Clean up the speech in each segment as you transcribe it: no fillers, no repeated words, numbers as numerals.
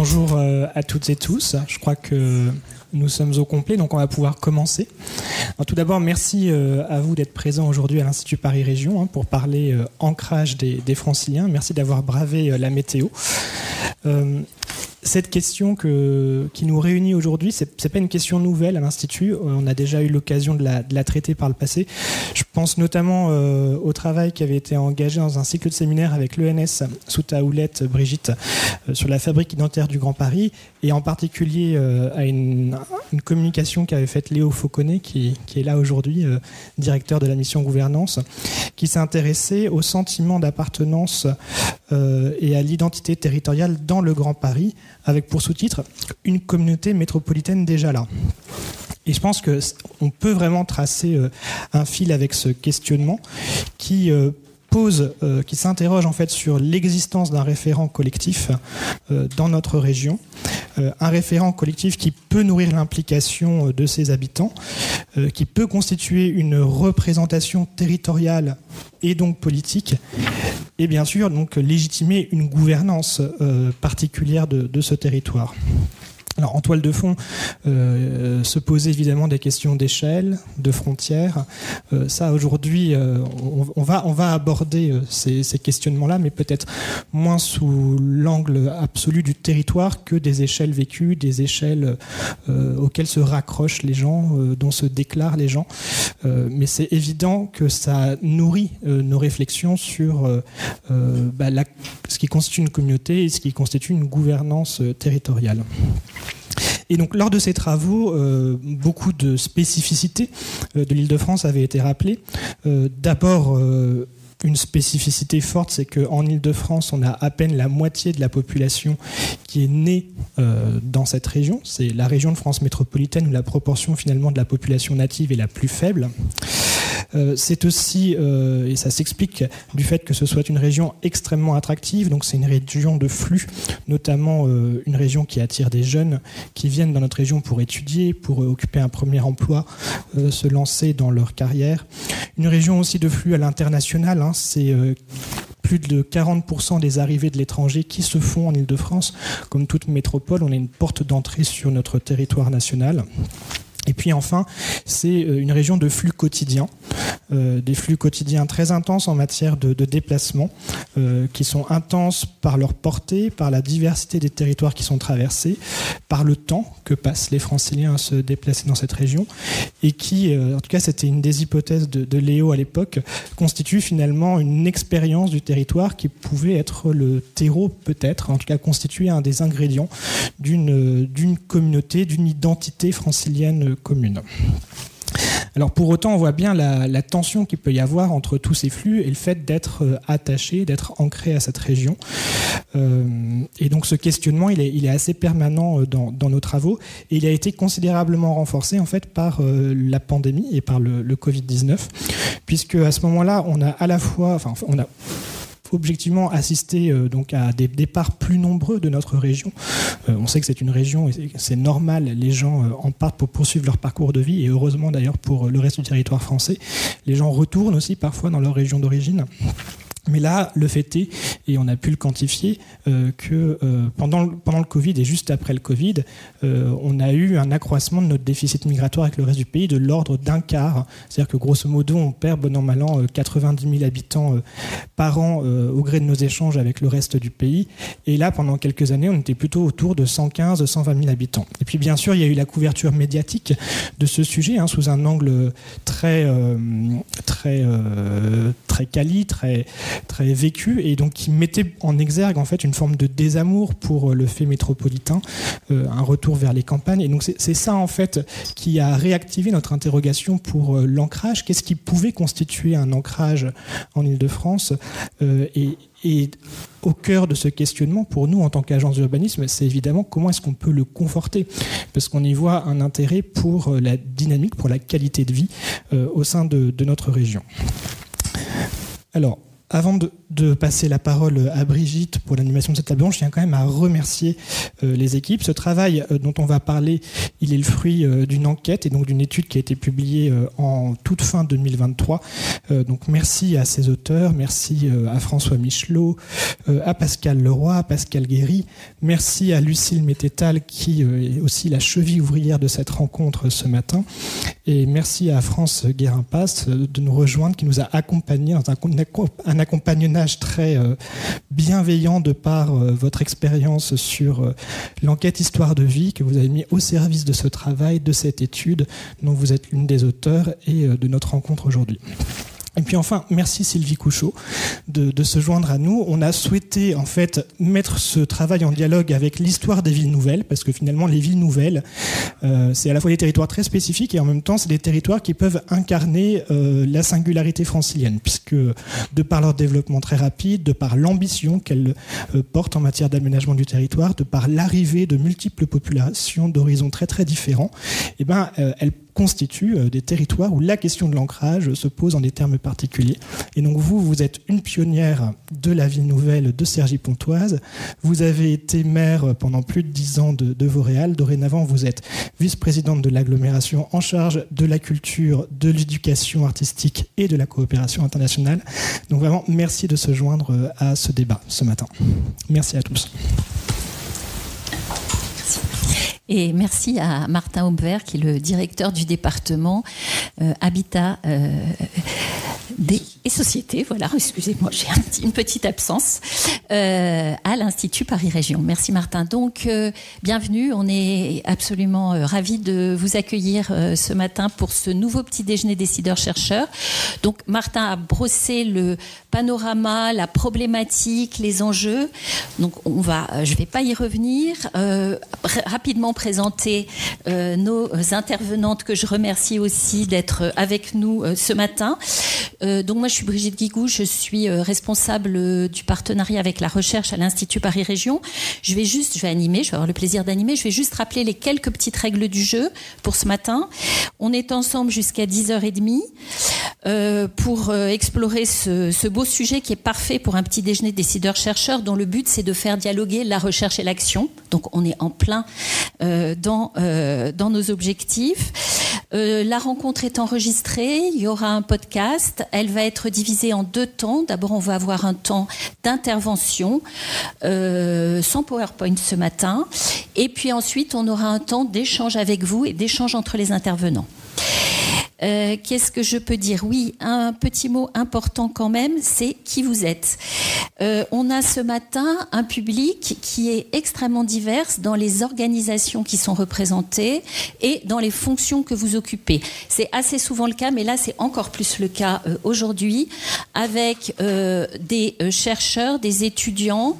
Bonjour à toutes et tous. Je crois que nous sommes au complet, donc on va pouvoir commencer. Alors, tout d'abord, merci à vous d'être présents aujourd'hui à l'Institut Paris Région pour parler ancrage des Franciliens. Merci d'avoir bravé la météo. Cette question qui nous réunit aujourd'hui, c'est pas une question nouvelle à l'Institut. On a déjà eu l'occasion de la traiter par le passé. Je pense notamment au travail qui avait été engagé dans un cycle de séminaire avec l'ENS sous ta houlette, Brigitte, sur la fabrique identitaire du Grand Paris, et en particulier à une communication qu'avait faite Léo Fauconnet, qui est là aujourd'hui, directeur de la mission gouvernance, qui s'est intéressé au sentiment d'appartenance et à l'identité territoriale dans le Grand Paris, avec pour sous-titre « Une communauté métropolitaine déjà là ». Et je pense qu'on peut vraiment tracer un fil avec ce questionnement qui s'interroge en fait sur l'existence d'un référent collectif dans notre région, un référent collectif qui peut nourrir l'implication de ses habitants, qui peut constituer une représentation territoriale et donc politique, et bien sûr donc légitimer une gouvernance particulière de ce territoire. Alors, en toile de fond, se poser évidemment des questions d'échelle, de frontières. Ça, aujourd'hui, on va aborder ces questionnements-là, mais peut-être moins sous l'angle absolu du territoire que des échelles vécues, des échelles auxquelles se raccrochent les gens, dont se déclarent les gens. Mais c'est évident que ça nourrit nos réflexions sur ce qui constitue une communauté et ce qui constitue une gouvernance territoriale. Et donc, lors de ces travaux, beaucoup de spécificités de l'Île-de-France avaient été rappelées. D'abord, une spécificité forte, c'est qu'en Île-de-France, on a à peine la moitié de la population qui est née dans cette région. C'est la région de France métropolitaine où la proportion finalement de la population native est la plus faible. C'est aussi, et ça s'explique du fait que ce soit une région extrêmement attractive, donc c'est une région de flux, notamment une région qui attire des jeunes qui viennent dans notre région pour étudier, pour occuper un premier emploi, se lancer dans leur carrière. Une région aussi de flux à l'international, c'est plus de 40% des arrivées de l'étranger qui se font en Île-de-France. Comme toute métropole, on a une porte d'entrée sur notre territoire national. Et puis enfin, c'est une région de flux quotidiens, des flux quotidiens très intenses en matière de déplacement, qui sont intenses par leur portée, par la diversité des territoires qui sont traversés, par le temps que passent les Franciliens à se déplacer dans cette région, et qui, en tout cas c'était une des hypothèses de Léo à l'époque, constitue finalement une expérience du territoire qui pouvait être le terreau peut-être, en tout cas constituer un des ingrédients d'une communauté, d'une identité francilienne commune. Alors pour autant, on voit bien la tension qu'il peut y avoir entre tous ces flux et le fait d'être attaché, d'être ancré à cette région. Et donc ce questionnement, il est assez permanent dans nos travaux et il a été considérablement renforcé en fait par la pandémie et par le Covid-19, puisque à ce moment-là, on a à la fois, on a objectivement assister donc à des départs plus nombreux de notre région. On sait que c'est une région et c'est normal, les gens en partent pour poursuivre leur parcours de vie et heureusement d'ailleurs pour le reste du territoire français. Les gens retournent aussi parfois dans leur région d'origine. Mais là, le fait est, et on a pu le quantifier, que pendant le Covid et juste après le Covid, on a eu un accroissement de notre déficit migratoire avec le reste du pays de l'ordre d'un quart. C'est-à-dire que grosso modo, on perd bon an mal an 90 000 habitants par an au gré de nos échanges avec le reste du pays. Et là, pendant quelques années, on était plutôt autour de 115 220 000 habitants. Et puis bien sûr, il y a eu la couverture médiatique de ce sujet, sous un angle très quali, très vécu, et donc qui mettait en exergue en fait une forme de désamour pour le fait métropolitain, un retour vers les campagnes. Et donc c'est ça en fait qui a réactivé notre interrogation pour l'ancrage. Qu'est-ce qui pouvait constituer un ancrage en Île-de-France et au cœur de ce questionnement, pour nous, en tant qu'agence d'urbanisme, c'est évidemment comment est-ce qu'on peut le conforter, parce qu'on y voit un intérêt pour la dynamique, pour la qualité de vie au sein de notre région. Alors, avant de passer la parole à Brigitte pour l'animation de cette table ronde, je tiens quand même à remercier les équipes. Ce travail dont on va parler, il est le fruit d'une enquête et donc d'une étude qui a été publiée en toute fin 2023. Donc merci à ses auteurs, merci à François Michelot, à Pascal Leroy, à Pascal Guéry, merci à Lucille Mététal qui est aussi la cheville ouvrière de cette rencontre ce matin, et merci à France Guérin-Passe de nous rejoindre, qui nous a accompagnés dans un accompagnonnage très bienveillant de par votre expérience sur l'enquête Histoire de vie que vous avez mis au service de ce travail, de cette étude dont vous êtes l'une des auteurs et de notre rencontre aujourd'hui. Et puis enfin, merci Sylvie Couchot de se joindre à nous. On a souhaité en fait mettre ce travail en dialogue avec l'histoire des villes nouvelles, parce que finalement les villes nouvelles, c'est à la fois des territoires très spécifiques et en même temps c'est des territoires qui peuvent incarner la singularité francilienne, puisque de par leur développement très rapide, de par l'ambition qu'elles portent en matière d'aménagement du territoire, de par l'arrivée de multiples populations d'horizons très très différents, eh ben, elles constituent des territoires où la question de l'ancrage se pose en des termes particuliers. Et donc vous êtes une pionnière de la ville nouvelle de Cergy-Pontoise. Vous avez été maire pendant plus de 10 ans de Vauréal. Dorénavant, vous êtes vice-présidente de l'agglomération en charge de la culture, de l'éducation artistique et de la coopération internationale. Donc vraiment, merci de se joindre à ce débat ce matin. Merci à tous. Et merci à Martin Aubert, qui est le directeur du département Habitat et Société. Voilà, excusez-moi, j'ai une petite absence à l'Institut Paris Région. Merci Martin. Donc, bienvenue. On est absolument ravis de vous accueillir ce matin pour ce nouveau petit déjeuner décideurs-chercheurs. Donc, Martin a brossé le panorama, la problématique, les enjeux. Donc, je ne vais pas y revenir. Rapidement présenter nos intervenantes que je remercie aussi d'être avec nous ce matin. Donc moi je suis Brigitte Guigou, je suis responsable du partenariat avec la recherche à l'Institut Paris Région. Je vais avoir le plaisir d'animer. Je vais juste rappeler les quelques petites règles du jeu pour ce matin. On est ensemble jusqu'à 10h30 pour explorer ce beau sujet qui est parfait pour un petit déjeuner décideurs-chercheurs dont le but c'est de faire dialoguer la recherche et l'action. Donc on est en plein dans nos objectifs. La rencontre est enregistrée, il y aura un podcast, elle va être divisée en 2 temps. D'abord, on va avoir un temps d'intervention sans PowerPoint ce matin, et puis ensuite, on aura un temps d'échange avec vous et d'échange entre les intervenants. Qu'est-ce que je peux dire ? Oui, un petit mot important quand même, c'est qui vous êtes. On a ce matin un public qui est extrêmement divers dans les organisations qui sont représentées et dans les fonctions que vous occupez. C'est assez souvent le cas, mais là c'est encore plus le cas aujourd'hui, avec des chercheurs, des étudiants,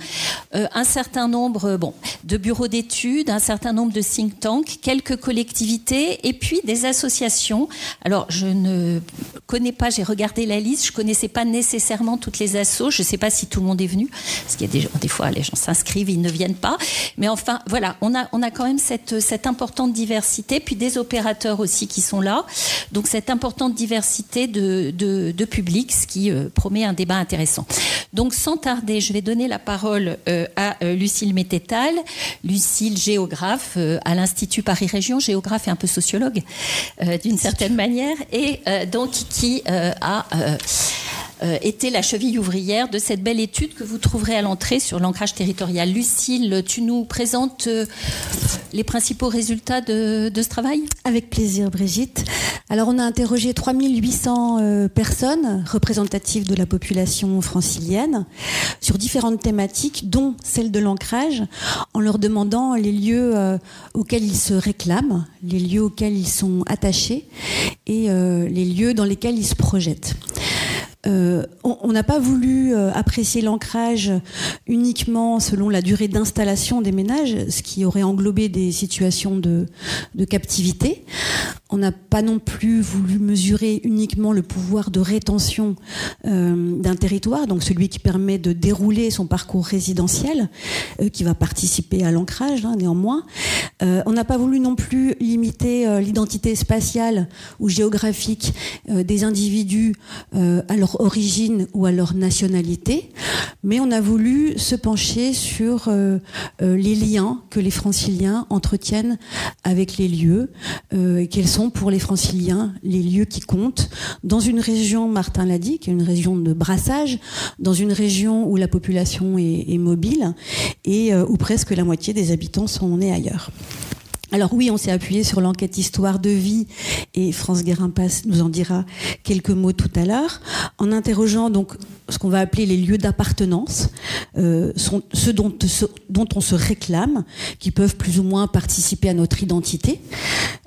un certain nombre de bureaux d'études, un certain nombre de think tanks, quelques collectivités et puis des associations. Alors, je ne connais pas, j'ai regardé la liste, je ne connaissais pas nécessairement toutes les assos, je ne sais pas si tout le monde est venu, parce qu'il y a des fois, les gens s'inscrivent, ils ne viennent pas. Mais enfin, voilà, on a quand même cette importante diversité, puis des opérateurs aussi qui sont là. Donc, cette importante diversité de public, ce qui promet un débat intéressant. Donc, sans tarder, je vais donner la parole à Lucille Mététal. Lucille, géographe à l'Institut Paris Région, géographe et un peu sociologue, d'une certaine manière, et donc qui a était la cheville ouvrière de cette belle étude que vous trouverez à l'entrée sur l'ancrage territorial. Lucille, tu nous présentes les principaux résultats de ce travail ? Avec plaisir, Brigitte. Alors, on a interrogé 3800 personnes représentatives de la population francilienne sur différentes thématiques, dont celle de l'ancrage, en leur demandant les lieux auxquels ils se réclament, les lieux auxquels ils sont attachés et les lieux dans lesquels ils se projettent. On n'a pas voulu apprécier l'ancrage uniquement selon la durée d'installation des ménages, ce qui aurait englobé des situations de captivité. On n'a pas non plus voulu mesurer uniquement le pouvoir de rétention d'un territoire, donc celui qui permet de dérouler son parcours résidentiel, qui va participer à l'ancrage, néanmoins. On n'a pas voulu non plus limiter l'identité spatiale ou géographique des individus à leur leur origine ou à leur nationalité, mais on a voulu se pencher sur les liens que les franciliens entretiennent avec les lieux, quels sont pour les franciliens les lieux qui comptent, dans une région, Martin l'a dit, qui est une région de brassage, dans une région où la population est mobile et où presque la moitié des habitants sont nés ailleurs. Alors oui, on s'est appuyé sur l'enquête Histoire de vie et France Guérin-Passe nous en dira quelques mots tout à l'heure, en interrogeant donc ce qu'on va appeler les lieux d'appartenance, ceux dont on se réclame, qui peuvent plus ou moins participer à notre identité,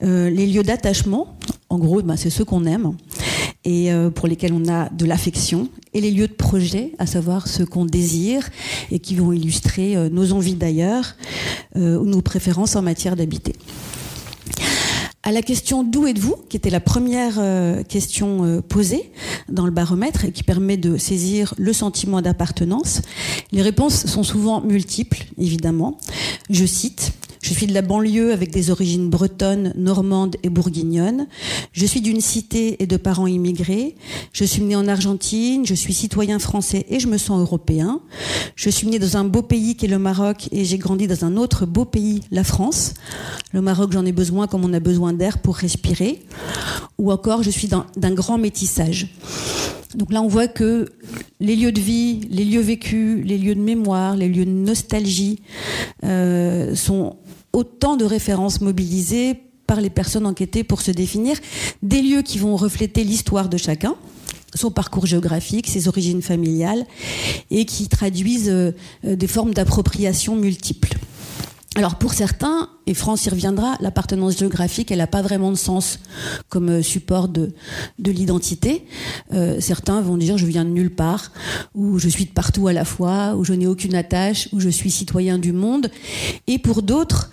les lieux d'attachement, en gros c'est ceux qu'on aime et pour lesquels on a de l'affection, et les lieux de projet, à savoir ceux qu'on désire et qui vont illustrer nos envies d'ailleurs ou nos préférences en matière d'habiter. À la question « D'où êtes-vous ?», qui était la première question posée dans le baromètre et qui permet de saisir le sentiment d'appartenance, les réponses sont souvent multiples, évidemment. Je cite: « Je suis de la banlieue avec des origines bretonnes, normandes et bourguignonnes. Je suis d'une cité et de parents immigrés. Je suis né en Argentine, je suis citoyen français et je me sens européen. Je suis né dans un beau pays qui est le Maroc et j'ai grandi dans un autre beau pays, la France. Le Maroc, j'en ai besoin comme on a besoin d'air pour respirer. Ou encore, je suis d'un grand métissage. » Donc là, on voit que les lieux de vie, les lieux vécus, les lieux de mémoire, les lieux de nostalgie sont autant de références mobilisées par les personnes enquêtées pour se définir, des lieux qui vont refléter l'histoire de chacun, son parcours géographique, ses origines familiales, et qui traduisent des formes d'appropriation multiples. Alors pour certains, et France y reviendra, l'appartenance géographique, elle n'a pas vraiment de sens comme support de l'identité. Certains vont dire je viens de nulle part, ou je suis de partout à la fois, ou je n'ai aucune attache, ou je suis citoyen du monde. Et pour d'autres,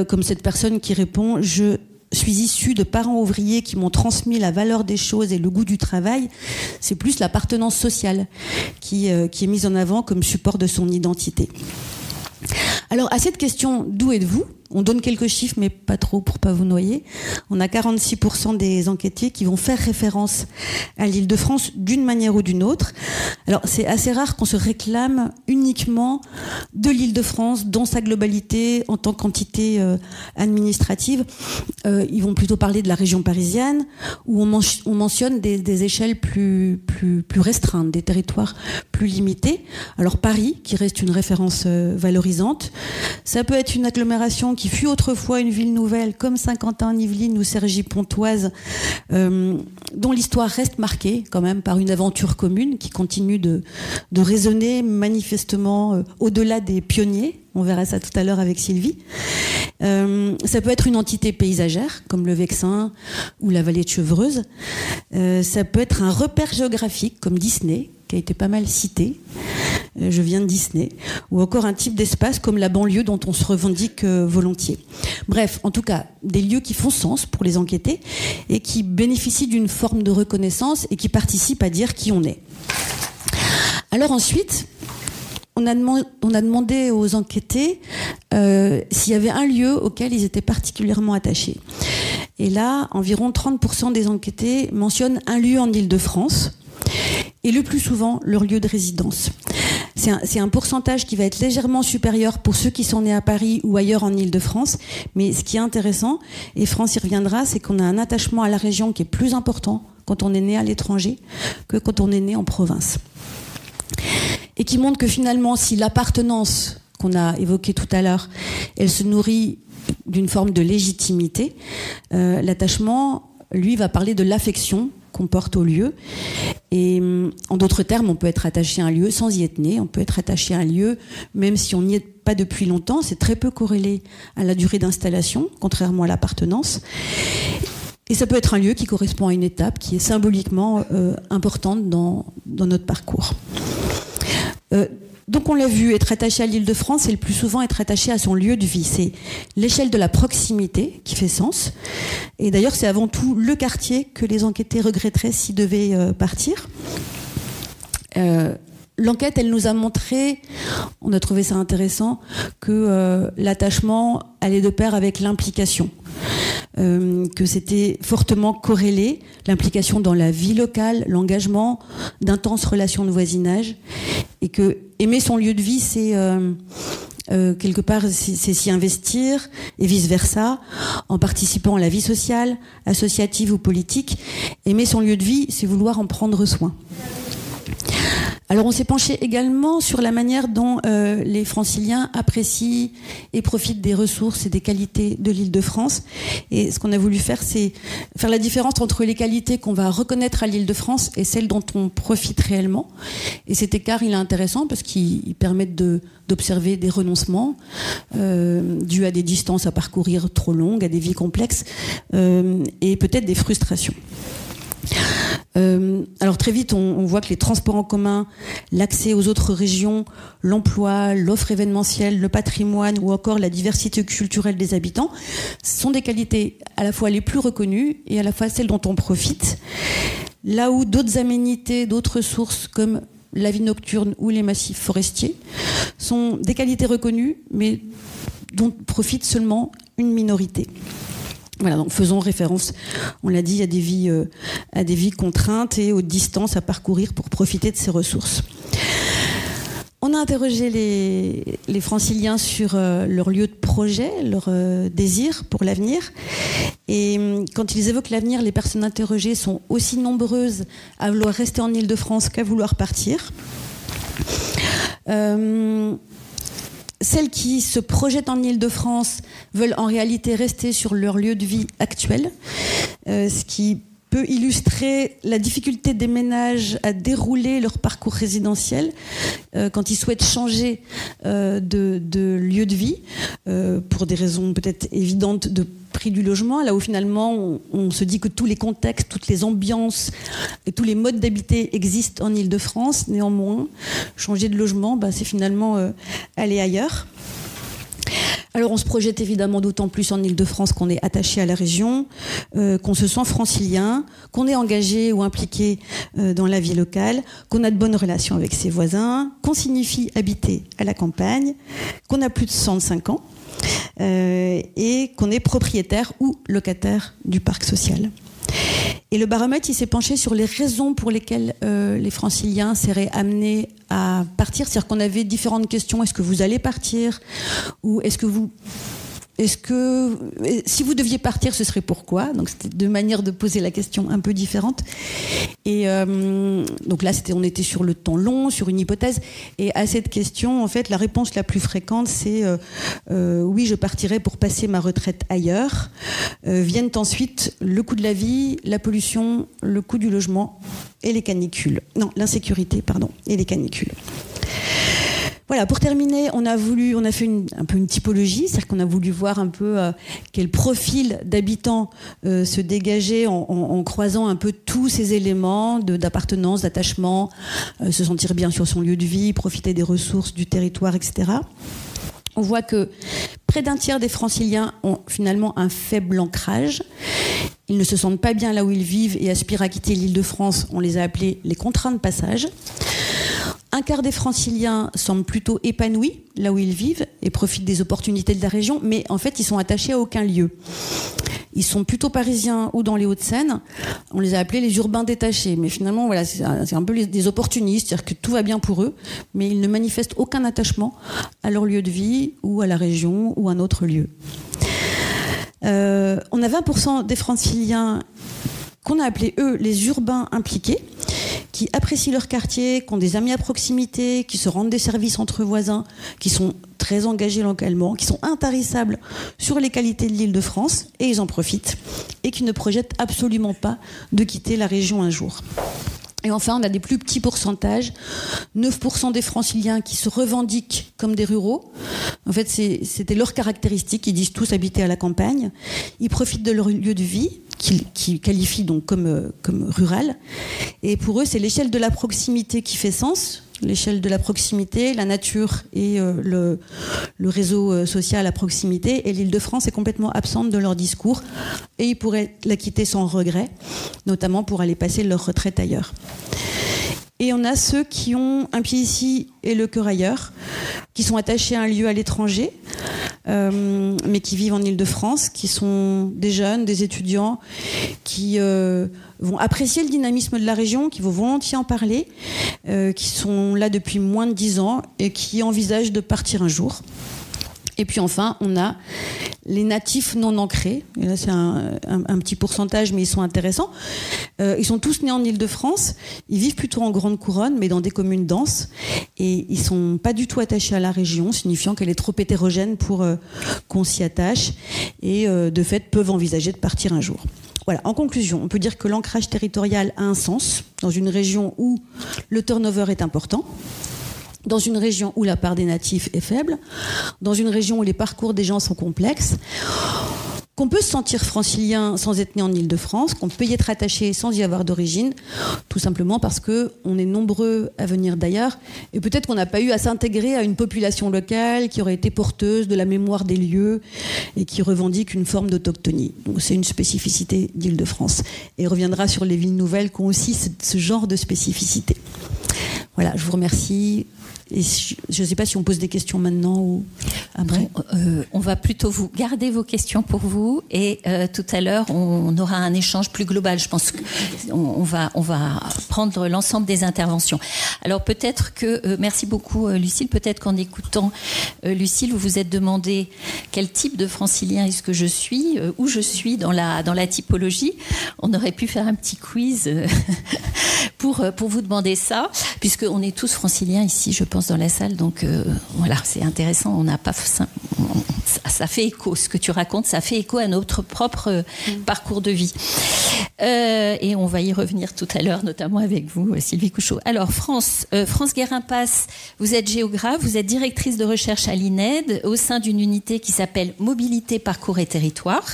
comme cette personne qui répond je suis issu de parents ouvriers qui m'ont transmis la valeur des choses et le goût du travail, c'est plus l'appartenance sociale qui est mise en avant comme support de son identité. Alors, à cette question, d'où êtes-vous ? On donne quelques chiffres, mais pas trop pour pas vous noyer. On a 46% des enquêtés qui vont faire référence à l'Île-de-France d'une manière ou d'une autre. Alors, c'est assez rare qu'on se réclame uniquement de l'Île-de-France dans sa globalité en tant qu'entité administrative. Ils vont plutôt parler de la région parisienne, où on mentionne des échelles plus restreintes, des territoires plus limités. Alors, Paris, qui reste une référence valorisante. Ça peut être une agglomération qui fut autrefois une ville nouvelle comme Saint-Quentin, Yvelines ou Cergy-Pontoise, dont l'histoire reste marquée quand même par une aventure commune qui continue de résonner manifestement au-delà des pionniers. On verra ça tout à l'heure avec Sylvie. Ça peut être une entité paysagère, comme le Vexin ou la vallée de Chevreuse. Ça peut être un repère géographique, comme Disney, qui a été pas mal cité. Je viens de Disney. Ou encore un type d'espace comme la banlieue dont on se revendique volontiers. Bref, en tout cas, des lieux qui font sens pour les enquêtés et qui bénéficient d'une forme de reconnaissance et qui participent à dire qui on est. Alors ensuite, on a demandé aux enquêtés s'il y avait un lieu auquel ils étaient particulièrement attachés. Et là, environ 30% des enquêtés mentionnent un lieu en Île-de-France, et le plus souvent leur lieu de résidence. C'est un pourcentage qui va être légèrement supérieur pour ceux qui sont nés à Paris ou ailleurs en Île-de-France, mais ce qui est intéressant, et France y reviendra, c'est qu'on a un attachement à la région qui est plus important quand on est né à l'étranger que quand on est né en province. Et qui montre que finalement, si l'appartenance qu'on a évoquée tout à l'heure, elle se nourrit d'une forme de légitimité, l'attachement, lui, va parler de l'affection qu'on porte au lieu. Et en d'autres termes, on peut être attaché à un lieu sans y être né, on peut être attaché à un lieu même si on n'y est pas depuis longtemps. C'est très peu corrélé à la durée d'installation, contrairement à l'appartenance. Et ça peut être un lieu qui correspond à une étape qui est symboliquement importante dans notre parcours. Donc on l'a vu, être attaché à l'Île-de-France, c'est le plus souvent être attaché à son lieu de vie. C'est l'échelle de la proximité qui fait sens. Et d'ailleurs, c'est avant tout le quartier que les enquêtés regretteraient s'ils devaient partir. L'enquête, elle nous a montré, on a trouvé ça intéressant, que l'attachement allait de pair avec l'implication. que c'était fortement corrélé, l'implication dans la vie locale, l'engagement, d'intenses relations de voisinage, et que aimer son lieu de vie, c'est quelque part, c'est s'y investir, et vice-versa, en participant à la vie sociale, associative ou politique. Aimer son lieu de vie, c'est vouloir en prendre soin. Alors on s'est penché également sur la manière dont les franciliens apprécient et profitent des ressources et des qualités de l'Île-de-France. Et ce qu'on a voulu faire, c'est faire la différence entre les qualités qu'on va reconnaître à l'Île-de-France et celles dont on profite réellement. Et cet écart, il est intéressant parce qu'il permet d'observer des renoncements dus à des distances à parcourir trop longues, à des vies complexes et peut-être des frustrations. Alors très vite, on voit que les transports en commun, l'accès aux autres régions, l'emploi, l'offre événementielle, le patrimoine ou encore la diversité culturelle des habitants sont des qualités à la fois les plus reconnues et à la fois celles dont on profite. Là où d'autres aménités, d'autres ressources comme la vie nocturne ou les massifs forestiers sont des qualités reconnues mais dont profite seulement une minorité. Voilà, donc faisons référence, on l'a dit, à des vies contraintes et aux distances à parcourir pour profiter de ces ressources. On a interrogé les franciliens sur leur lieu de projet, leur désir pour l'avenir. Et quand ils évoquent l'avenir, les personnes interrogées sont aussi nombreuses à vouloir rester en Île-de-France qu'à vouloir partir. Celles qui se projettent en Île-de-France veulent en réalité rester sur leur lieu de vie actuel, ce qui peut illustrer la difficulté des ménages à dérouler leur parcours résidentiel quand ils souhaitent changer de lieu de vie pour des raisons peut-être évidentes de prix du logement, là où finalement on se dit que tous les contextes, toutes les ambiances et tous les modes d'habiter existent en Île-de-France. Néanmoins, changer de logement, c'est finalement aller ailleurs. Alors on se projette évidemment d'autant plus en Île-de-France qu'on est attaché à la région, qu'on se sent francilien, qu'on est engagé ou impliqué dans la vie locale, qu'on a de bonnes relations avec ses voisins, qu'on signifie habiter à la campagne, qu'on a plus de 65 ans et qu'on est propriétaire ou locataire du parc social. Et le baromètre, il s'est penché sur les raisons pour lesquelles les franciliens seraient amenés à partir. C'est-à-dire qu'on avait différentes questions. Est-ce que vous allez partir ? Ou si vous deviez partir, ce serait pourquoi ? Donc c'était deux manières de poser la question un peu différentes. Et donc là, on était sur le temps long, sur une hypothèse. Et à cette question, en fait, la réponse la plus fréquente, c'est oui, je partirai pour passer ma retraite ailleurs. Viennent ensuite le coût de la vie, la pollution, le coût du logement et les canicules. Non, l'insécurité, pardon, et les canicules. Voilà, pour terminer, on a fait un peu une typologie, c'est-à-dire qu'on a voulu voir un peu quel profil d'habitants se dégageait en croisant un peu tous ces éléments d'appartenance, d'attachement, se sentir bien sur son lieu de vie, profiter des ressources du territoire, etc. On voit que près d'un tiers des franciliens ont finalement un faible ancrage. Ils ne se sentent pas bien là où ils vivent et aspirent à quitter l'Île-de-France. On les a appelés les contraints de passage. Un quart des franciliens semblent plutôt épanouis là où ils vivent et profitent des opportunités de la région, mais en fait, ils sont attachés à aucun lieu. Ils sont plutôt parisiens ou dans les Hauts-de-Seine. On les a appelés les urbains détachés. Mais finalement, voilà, c'est un peu des opportunistes, c'est-à-dire que tout va bien pour eux, mais ils ne manifestent aucun attachement à leur lieu de vie ou à la région ou à un autre lieu. On a 20% des franciliens qu'on a appelés, eux, les urbains impliqués, qui apprécient leur quartier, qui ont des amis à proximité, qui se rendent des services entre voisins, qui sont très engagés localement, qui sont intarissables sur les qualités de l'Île-de-France, et ils en profitent, et qui ne projettent absolument pas de quitter la région un jour. Et enfin, on a des plus petits pourcentages, 9% des franciliens qui se revendiquent comme des ruraux. En fait, c'était leur caractéristique, ils disent tous habiter à la campagne. Ils profitent de leur lieu de vie, qu'ils qualifient donc comme rural. Et pour eux, c'est l'échelle de la proximité qui fait sens. L'échelle de la proximité, la nature et le réseau social à proximité. Et l'Île-de-France est complètement absente de leur discours. Et ils pourraient la quitter sans regret, notamment pour aller passer leur retraite ailleurs. Et on a ceux qui ont un pied ici et le cœur ailleurs, qui sont attachés à un lieu à l'étranger. mais qui vivent en Île-de-France, qui sont des jeunes, des étudiants, qui vont apprécier le dynamisme de la région, qui vont volontiers en parler, qui sont là depuis moins de 10 ans et qui envisagent de partir un jour. Et puis enfin, on a les natifs non ancrés. Et là, c'est un petit pourcentage, mais ils sont intéressants. Ils sont tous nés en Île-de-France. Ils vivent plutôt en grande couronne, mais dans des communes denses. Et ils sont pas du tout attachés à la région, signifiant qu'elle est trop hétérogène pour qu'on s'y attache. Et de fait, peuvent envisager de partir un jour. Voilà. En conclusion, on peut dire que l'ancrage territorial a un sens dans une région où le turnover est important, dans une région où la part des natifs est faible, dans une région où les parcours des gens sont complexes, qu'on peut se sentir francilien sans être né en Île-de-France, qu'on peut y être attaché sans y avoir d'origine, tout simplement parce qu'on est nombreux à venir d'ailleurs, et peut-être qu'on n'a pas eu à s'intégrer à une population locale qui aurait été porteuse de la mémoire des lieux et qui revendique une forme d'autochtonie. Donc c'est une spécificité d'Île-de-France. Et on reviendra sur les villes nouvelles qui ont aussi ce genre de spécificité. Voilà, je vous remercie. Et je ne sais pas si on pose des questions maintenant ou après. On va plutôt vous garder vos questions pour vous et tout à l'heure on aura un échange plus global. Je pense qu'on va prendre l'ensemble des interventions. Alors peut-être que merci beaucoup Lucille. Peut-être qu'en écoutant Lucille, vous vous êtes demandé quel type de francilien est-ce que je suis, où je suis dans la typologie. On aurait pu faire un petit quiz pour vous demander ça, puisque on est tous franciliens ici, je pense, dans la salle, donc voilà, c'est intéressant. On n'a pas ça fait écho, ce que tu racontes, ça fait écho à notre propre parcours de vie. Et on va y revenir tout à l'heure, notamment avec vous, Sylvie Couchot. Alors, France Guérin-Passe, vous êtes géographe, vous êtes directrice de recherche à l'INED, au sein d'une unité qui s'appelle Mobilité, Parcours et Territoire.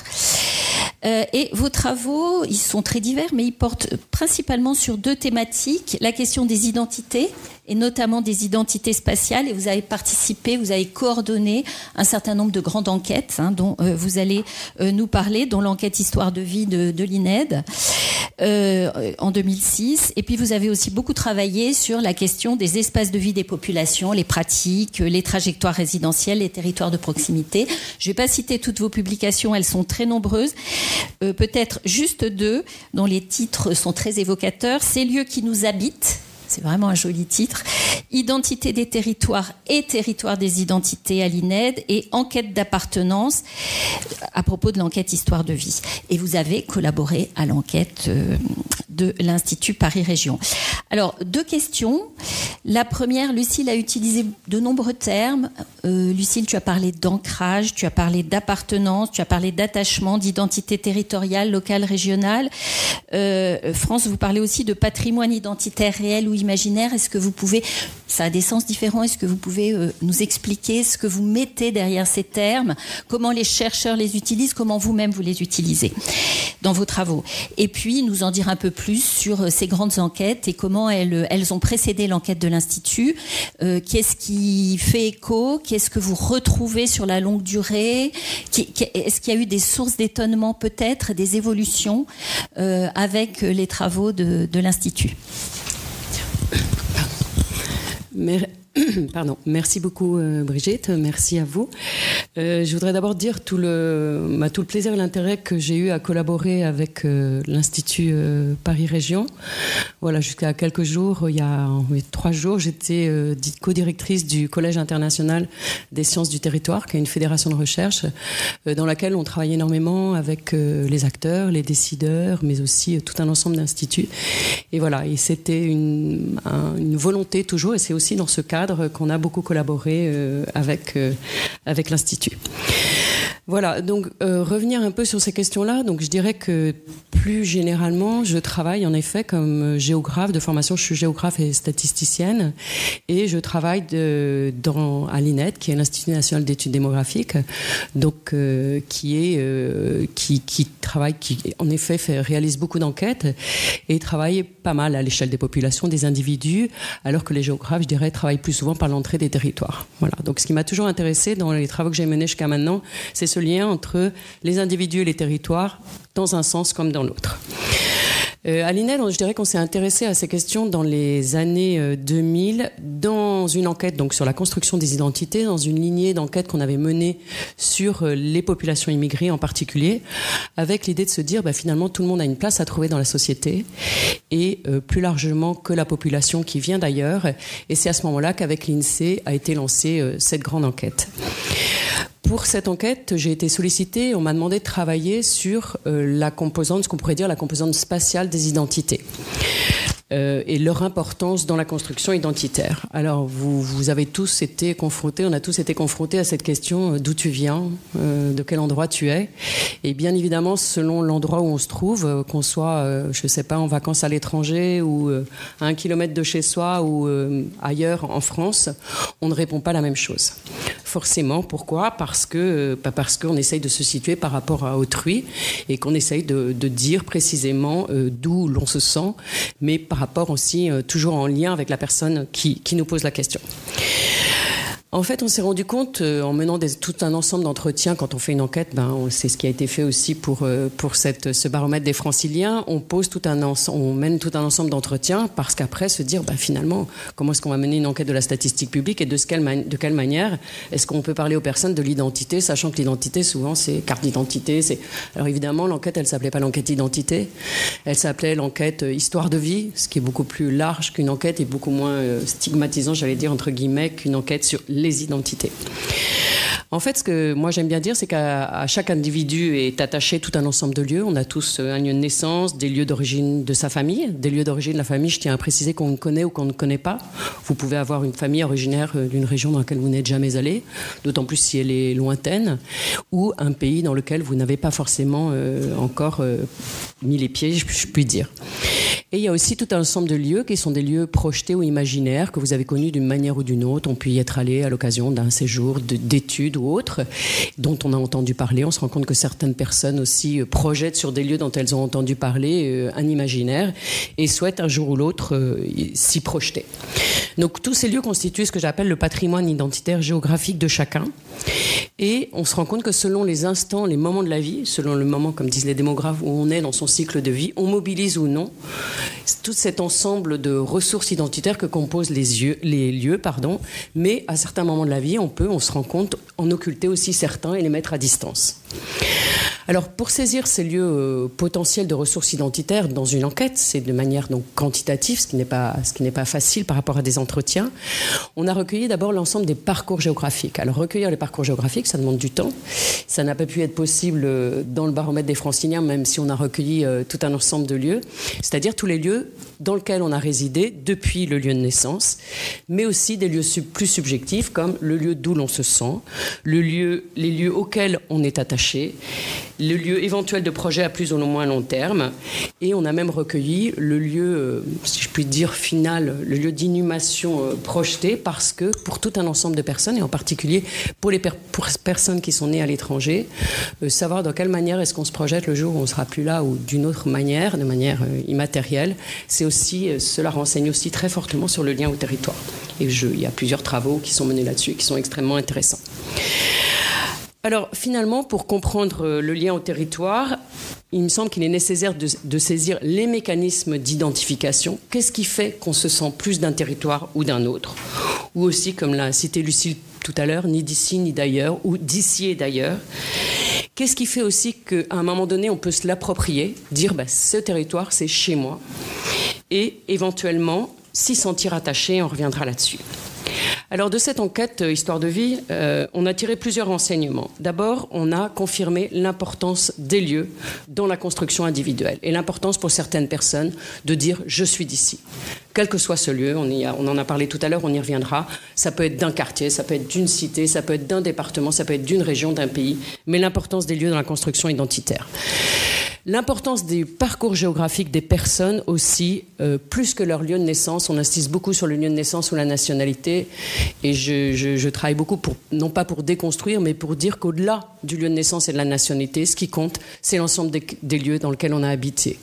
Et vos travaux, ils sont très divers, mais ils portent principalement sur 2 thématiques. La question des identités, et notamment des identités spatiales. Et vous avez participé, vous avez coordonné un certain nombre de grandes enquêtes dont vous allez nous parler, dont l'enquête Histoire de vie de l'INED en 2006. Et puis vous avez aussi beaucoup travaillé sur la question des espaces de vie des populations, les pratiques, les trajectoires résidentielles, les territoires de proximité. Je ne vais pas citer toutes vos publications, elles sont très nombreuses. Peut-être juste 2, dont les titres sont très évocateurs. Ces lieux qui nous habitent. C'est vraiment un joli titre. Identité des territoires et territoire des identités à l'INED et enquête d'appartenance à propos de l'enquête Histoire de vie. Et vous avez collaboré à l'enquête de l'Institut Paris Région. Alors, 2 questions. La première, Lucille a utilisé de nombreux termes. Lucille, tu as parlé d'ancrage, tu as parlé d'appartenance, tu as parlé d'attachement, d'identité territoriale, locale, régionale. France, vous parlez aussi de patrimoine identitaire réel ou imaginaire. Est-ce que vous pouvez, ça a des sens différents, est-ce que vous pouvez nous expliquer ce que vous mettez derrière ces termes, comment les chercheurs les utilisent, comment vous-même vous les utilisez dans vos travaux, et puis nous en dire un peu plus sur ces grandes enquêtes et comment elles ont précédé l'enquête de l'Institut. Qu'est-ce qui fait écho, qu'est-ce que vous retrouvez sur la longue durée, est-ce qu'il y a eu des sources d'étonnement peut-être, des évolutions avec les travaux de l'Institut? Pardon. Merci beaucoup Brigitte, merci à vous. Je voudrais d'abord dire tout le plaisir et l'intérêt que j'ai eu à collaborer avec l'Institut Paris Région. Voilà, jusqu'à quelques jours, il y a 3 jours, j'étais co-directrice du Collège international des sciences du territoire, qui est une fédération de recherche dans laquelle on travaille énormément avec les acteurs, les décideurs, mais aussi tout un ensemble d'instituts. Et voilà, et c'était une volonté toujours, et c'est aussi dans ce cadre qu'on a beaucoup collaboré avec l'Institut. Voilà, donc revenir un peu sur ces questions-là. Donc je dirais que plus généralement, je travaille en effet comme géographe de formation. Je suis géographe et statisticienne, et je travaille à l'INED, qui est l'Institut national d'études démographiques, donc qui en effet réalise beaucoup d'enquêtes et travaille pas mal à l'échelle des populations, des individus, alors que les géographes, je dirais, travaillent plus souvent par l'entrée des territoires. Voilà. Donc ce qui m'a toujours intéressé dans les travaux que j'ai menés jusqu'à maintenant, c'est ce lien entre les individus et les territoires, dans un sens comme dans l'autre. À l'INEL, je dirais qu'on s'est intéressé à ces questions dans les années 2000 dans une enquête donc sur la construction des identités, dans une lignée d'enquête qu'on avait menée sur les populations immigrées en particulier, avec l'idée de se dire finalement tout le monde a une place à trouver dans la société et plus largement que la population qui vient d'ailleurs. Et c'est à ce moment-là qu'avec l'INSEE a été lancée cette grande enquête. Pour cette enquête, j'ai été sollicitée, on m'a demandé de travailler sur la composante, ce qu'on pourrait dire la composante spatiale des identités. Et leur importance dans la construction identitaire. Alors, vous avez tous été confrontés, on a tous été confrontés à cette question d'où tu viens, de quel endroit tu es. Et bien évidemment, selon l'endroit où on se trouve, qu'on soit, je ne sais pas, en vacances à l'étranger ou à 1 kilomètre de chez soi ou ailleurs en France, on ne répond pas la même chose. Forcément, pourquoi ? Parce qu'on essaye de se situer par rapport à autrui et qu'on essaye de dire précisément d'où l'on se sent, mais par rapport aussi toujours en lien avec la personne qui nous pose la question. En fait, on s'est rendu compte, en menant tout un ensemble d'entretiens, quand on fait une enquête, c'est ce qui a été fait aussi pour ce baromètre des franciliens, on mène tout un ensemble d'entretiens, parce qu'après, se dire, finalement, comment est-ce qu'on va mener une enquête de la statistique publique et de quelle manière est-ce qu'on peut parler aux personnes de l'identité, sachant que l'identité, souvent, c'est carte d'identité. Alors évidemment, l'enquête, elle ne s'appelait pas l'enquête identité, elle s'appelait l'enquête histoire de vie, ce qui est beaucoup plus large qu'une enquête et beaucoup moins stigmatisant, j'allais dire, entre guillemets, qu'une enquête sur les identités. En fait, ce que moi j'aime bien dire, c'est qu'à chaque individu est attaché tout un ensemble de lieux. On a tous un lieu de naissance, des lieux d'origine de sa famille, des lieux d'origine de la famille, je tiens à préciser qu'on connaît ou qu'on ne connaît pas. Vous pouvez avoir une famille originaire d'une région dans laquelle vous n'êtes jamais allé, d'autant plus si elle est lointaine, ou un pays dans lequel vous n'avez pas forcément encore mis les pieds, je puis dire. Et il y a aussi tout un ensemble de lieux qui sont des lieux projetés ou imaginaires que vous avez connus d'une manière ou d'une autre. On peut y être allé à l'occasion d'un séjour d'études ou autre, dont on a entendu parler. On se rend compte que certaines personnes aussi projettent sur des lieux dont elles ont entendu parler un imaginaire et souhaitent un jour ou l'autre s'y projeter. Donc tous ces lieux constituent ce que j'appelle le patrimoine identitaire géographique de chacun. Et on se rend compte que selon les instants, les moments de la vie, selon le moment, comme disent les démographes, où on est dans son cycle de vie, on mobilise ou non tout cet ensemble de ressources identitaires que composent les lieux, mais à certains moments de la vie, on se rend compte en occulter aussi certains et les mettre à distance. Alors, pour saisir ces lieux potentiels de ressources identitaires dans une enquête, c'est de manière donc quantitative, ce qui n'est pas facile par rapport à des entretiens. On a recueilli d'abord l'ensemble des parcours géographiques. Alors, recueillir les parcours géographiques, ça demande du temps. Ça n'a pas pu être possible dans le baromètre des franciliens, même si on a recueilli tout un ensemble de lieux, c'est-à-dire tous les lieux dans lesquels on a résidé depuis le lieu de naissance, mais aussi des lieux plus subjectifs comme le lieu d'où l'on se sent, les lieux auxquels on est attaché, le lieu éventuel de projet à plus ou moins long terme, et on a même recueilli le lieu, si je puis dire, final, le lieu d'inhumation projeté, parce que pour tout un ensemble de personnes, et en particulier pour les personnes qui sont nées à l'étranger, savoir dans quelle manière est-ce qu'on se projette le jour où on ne sera plus là ou d'une autre manière, de manière immatérielle, c'est aussi, cela renseigne aussi très fortement sur le lien au territoire. Et il y a plusieurs travaux qui sont menés là-dessus et qui sont extrêmement intéressants. Alors finalement, pour comprendre le lien au territoire, il me semble qu'il est nécessaire de saisir les mécanismes d'identification. Qu'est-ce qui fait qu'on se sent plus d'un territoire ou d'un autre ? Ou aussi, comme l'a cité Lucille tout à l'heure, ni d'ici ni d'ailleurs, ou d'ici et d'ailleurs. Qu'est-ce qui fait aussi qu'à un moment donné, on peut se l'approprier, dire ce territoire, c'est chez moi, et éventuellement s'y sentir attaché, on reviendra là-dessus. Alors de cette enquête Histoire de vie, on a tiré plusieurs renseignements. D'abord, on a confirmé l'importance des lieux dans la construction individuelle et l'importance pour certaines personnes de dire « je suis d'ici ». Quel que soit ce lieu, on en a parlé tout à l'heure, on y reviendra, ça peut être d'un quartier, ça peut être d'une cité, ça peut être d'un département, ça peut être d'une région, d'un pays, mais l'importance des lieux dans la construction identitaire. L'importance des parcours géographiques des personnes aussi, plus que leur lieu de naissance. On insiste beaucoup sur le lieu de naissance ou la nationalité. Et je travaille beaucoup, non pas pour déconstruire, mais pour dire qu'au-delà du lieu de naissance et de la nationalité, ce qui compte, c'est l'ensemble des lieux dans lesquels on a habité.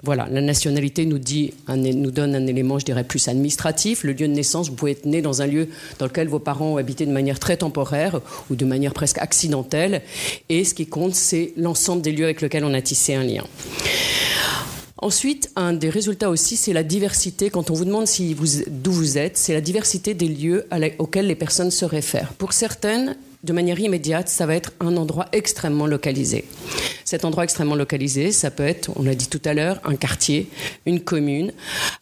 Voilà, la nationalité nous donne un élément, je dirais, plus administratif. Le lieu de naissance, vous pouvez être né dans un lieu dans lequel vos parents ont habité de manière très temporaire ou de manière presque accidentelle. Et ce qui compte, c'est l'ensemble des lieux avec lesquels on a tissé un lien. Ensuite, un des résultats aussi, c'est la diversité. Quand on vous demande d'où vous êtes, c'est la diversité des lieux auxquels les personnes se réfèrent. Pour certaines, de manière immédiate, ça va être un endroit extrêmement localisé. Cet endroit extrêmement localisé, ça peut être, on l'a dit tout à l'heure, un quartier, une commune,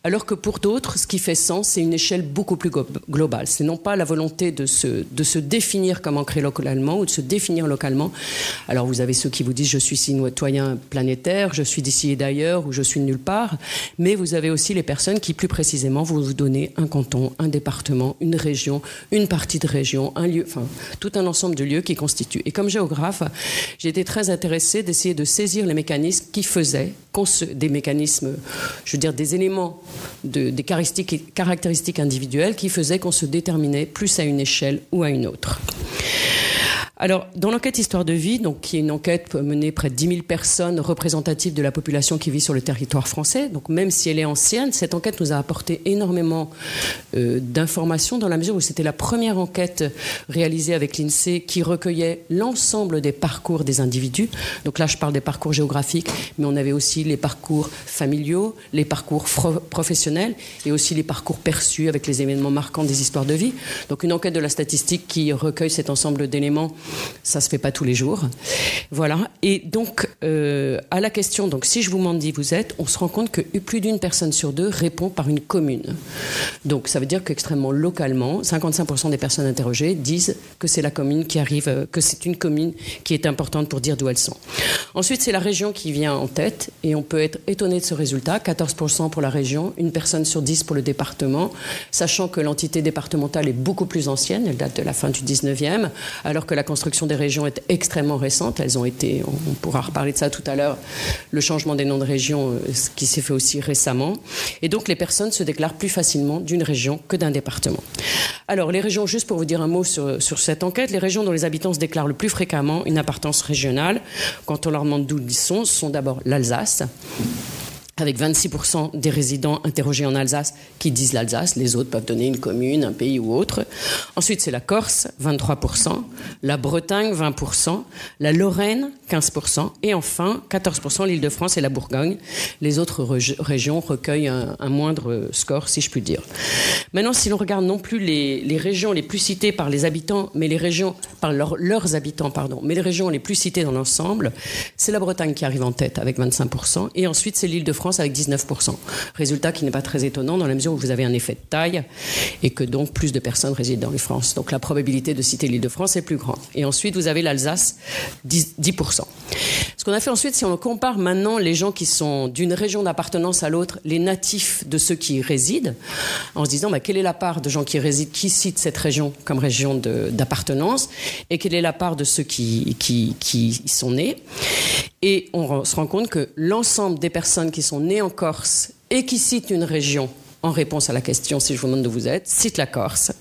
alors que pour d'autres, ce qui fait sens, c'est une échelle beaucoup plus globale. C'est non pas la volonté de se définir comme ancré localement ou de se définir localement. Alors vous avez ceux qui vous disent « je suis citoyen planétaire, je suis d'ici et d'ailleurs » ou « je suis de nulle part », mais vous avez aussi les personnes qui, plus précisément, vont vous donner un canton, un département, une région, une partie de région, un lieu, enfin, tout un ensemble de lieux qui constituent. Et comme géographe, j'ai été très intéressée d'essayer de saisir les mécanismes qui faisaient des mécanismes, je veux dire des éléments, des caractéristiques individuelles qui faisaient qu'on se déterminait plus à une échelle ou à une autre. Alors, dans l'enquête Histoire de vie, donc, qui est une enquête menée près de 10 000 personnes représentatives de la population qui vit sur le territoire français, donc même si elle est ancienne, cette enquête nous a apporté énormément d'informations dans la mesure où c'était la première enquête réalisée avec l'INSEE qui recueillait l'ensemble des parcours des individus. Donc là, je parle des parcours géographiques, mais on avait aussi les parcours familiaux, les parcours professionnels et aussi les parcours perçus avec les événements marquants des histoires de vie. Donc une enquête de la statistique qui recueille cet ensemble d'éléments, ça se fait pas tous les jours. Voilà. Et donc, à la question, donc, si je vous demande d'où vous êtes, on se rend compte que plus d'une personne sur deux répond par une commune. Donc, ça veut dire qu'extrêmement localement, 55% des personnes interrogées disent que c'est la commune qui arrive, que c'est une commune qui est importante pour dire d'où elles sont. Ensuite, c'est la région qui vient en tête et on peut être étonné de ce résultat. 14% pour la région, une personne sur 10 pour le département, sachant que l'entité départementale est beaucoup plus ancienne, elle date de la fin du 19e, alors que la construction des régions est extrêmement récente. Elles ont été, on pourra reparler de ça tout à l'heure, le changement des noms de régions ce qui s'est fait aussi récemment. Et donc les personnes se déclarent plus facilement d'une région que d'un département. Alors les régions, juste pour vous dire un mot sur cette enquête, les régions dont les habitants se déclarent le plus fréquemment une appartenance régionale, quand on leur demande d'où ils sont d'abord l'Alsace, avec 26% des résidents interrogés en Alsace qui disent l'Alsace. Les autres peuvent donner une commune, un pays ou autre. Ensuite, c'est la Corse, 23%, la Bretagne, 20%, la Lorraine, 15%, et enfin, 14%, l'Île-de-France et la Bourgogne. Les autres régions recueillent un moindre score, si je puis dire. Maintenant, si l'on regarde non plus les régions les plus citées par les habitants, mais les régions, par leurs habitants, pardon, mais les régions les plus citées dans l'ensemble, c'est la Bretagne qui arrive en tête avec 25%, et ensuite, c'est l'Île-de-France avec 19%. Résultat qui n'est pas très étonnant dans la mesure où vous avez un effet de taille et que donc plus de personnes résident dans les France. Donc la probabilité de citer l'Île-de-France est plus grande. Et ensuite, vous avez l'Alsace, 10%. Ce qu'on a fait ensuite, si on compare maintenant les gens qui sont d'une région d'appartenance à l'autre, les natifs de ceux qui y résident, en se disant quelle est la part de gens qui résident, qui citent cette région comme région d'appartenance et quelle est la part de ceux qui y sont nés. Et on se rend compte que l'ensemble des personnes qui sont nées en Corse et qui citent une région en réponse à la question, si je vous demande d'où vous êtes, citent la Corse.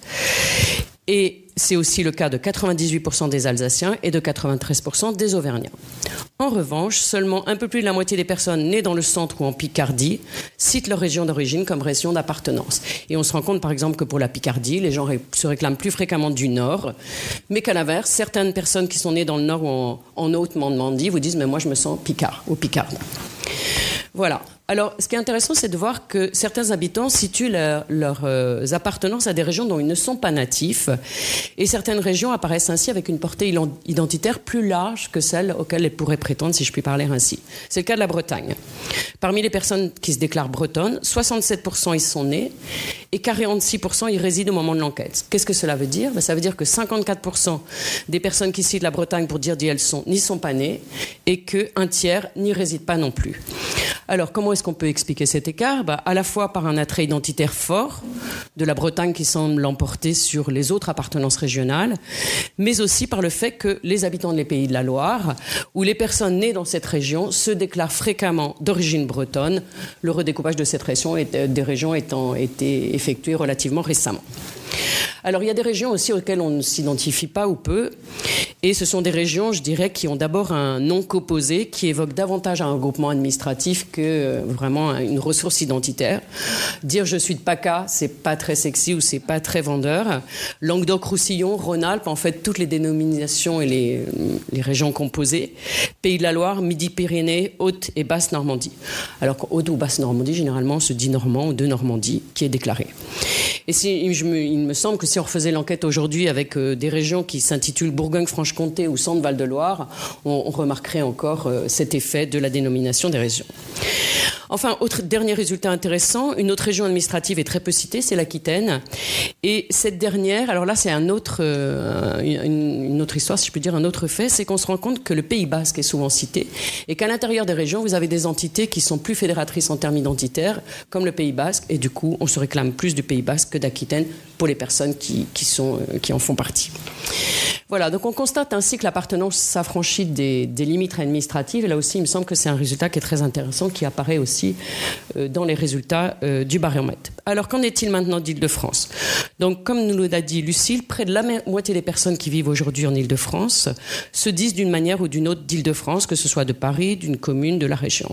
Et c'est aussi le cas de 98% des Alsaciens et de 93% des Auvergnats. En revanche, seulement un peu plus de la moitié des personnes nées dans le centre ou en Picardie citent leur région d'origine comme région d'appartenance. Et on se rend compte par exemple que pour la Picardie, les gens se réclament plus fréquemment du Nord, mais qu'à l'inverse, certaines personnes qui sont nées dans le Nord ou en Haute-Normandie vous disent « mais moi je me sens Picard ou Picarde ». Voilà. Alors, ce qui est intéressant, c'est de voir que certains habitants situent leurs appartenances à des régions dont ils ne sont pas natifs. Et certaines régions apparaissent ainsi avec une portée identitaire plus large que celle auxquelles elles pourraient prétendre, si je puis parler ainsi. C'est le cas de la Bretagne. Parmi les personnes qui se déclarent bretonnes, 67% y sont nés et 46% y résident au moment de l'enquête. Qu'est-ce que cela veut dire ? Ça veut dire que 54% des personnes qui citent la Bretagne pour dire d'où elles sont n'y sont pas nées et qu'un tiers n'y réside pas non plus. Alors, comment est-ce qu'on peut expliquer cet écart ? À la fois par un attrait identitaire fort de la Bretagne qui semble l'emporter sur les autres appartenances régionales, mais aussi par le fait que les habitants des Pays de la Loire, ou les personnes nées dans cette région, se déclarent fréquemment d'origine bretonne, le redécoupage de cette région des régions ayant été effectué relativement récemment. Alors, il y a des régions aussi auxquelles on ne s'identifie pas ou peu, Et ce sont des régions, je dirais, qui ont d'abord un nom composé, qui évoque davantage un regroupement administratif que vraiment une ressource identitaire. Dire je suis de PACA, c'est pas très sexy ou c'est pas très vendeur. Languedoc-Roussillon, Rhône-Alpes, en fait, toutes les dénominations et les régions composées. Pays de la Loire, Midi-Pyrénées, Haute et Basse-Normandie. Alors qu'en Haute ou Basse-Normandie, généralement, on se dit Normand ou de Normandie, qui est déclaré. Et il me semble que si on refaisait l'enquête aujourd'hui avec des régions qui s'intitulent Bourgogne-Franche-Comté ou Centre-Val-de-Loire, on remarquerait encore cet effet de la dénomination des régions. Enfin, dernier résultat intéressant, une autre région administrative est très peu citée, c'est l'Aquitaine. Et cette dernière, alors là c'est une autre histoire, si je peux dire, un autre fait, c'est qu'on se rend compte que le Pays Basque est souvent cité et qu'à l'intérieur des régions, vous avez des entités qui sont plus fédératrices en termes identitaires, comme le Pays Basque, et du coup, on se réclame plus du Pays Basque que d'Aquitaine pour les personnes qui en font partie. Voilà, donc on constate ainsi que l'appartenance s'affranchit des limites administratives. Et là aussi, il me semble que c'est un résultat qui est très intéressant, qui apparaît aussi dans les résultats du baromètre. Alors, qu'en est-il maintenant d'Île-de-France ? Donc, comme nous l'a dit Lucille, près de la moitié des personnes qui vivent aujourd'hui en Île-de-France se disent d'une manière ou d'une autre d'Île-de-France, que ce soit de Paris, d'une commune, de la région.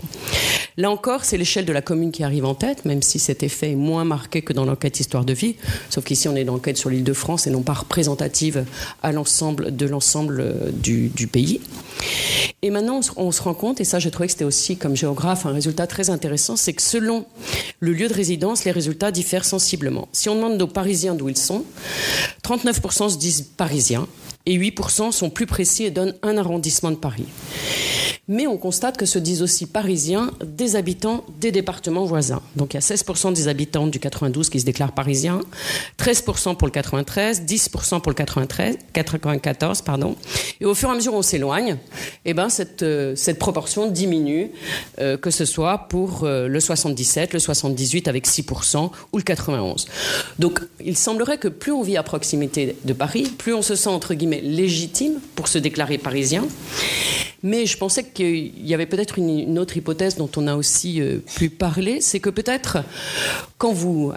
Là encore, c'est l'échelle de la commune qui arrive en tête, même si cet effet est moins marqué que dans l'enquête Histoire de vie, sauf qu'ici, on est dans l'enquête sur l'Île-de-France et non pas représentative à l'ensemble du pays. Et maintenant, on se rend compte, et ça j'ai trouvé que c'était aussi comme géographe un résultat très intéressant, c'est que selon le lieu de résidence, les résultats diffèrent sensiblement. Si on demande aux Parisiens d'où ils sont, 39% se disent parisiens et 8% sont plus précis et donnent un arrondissement de Paris. Mais on constate que se disent aussi parisiens des habitants des départements voisins. Donc il y a 16% des habitants du 92 qui se déclarent parisiens, 13% pour le 93, 10% pour le 94, pardon. Et au fur et à mesure où on s'éloigne, eh ben cette proportion diminue, que ce soit pour le 77, le 78 avec 6% ou le 91. Donc il semblerait que plus on vit à proximité de Paris, plus on se sent entre guillemets légitime pour se déclarer parisien. Mais je pensais qu'il y avait peut-être une autre hypothèse dont on a aussi pu parler, c'est que peut-être quand vous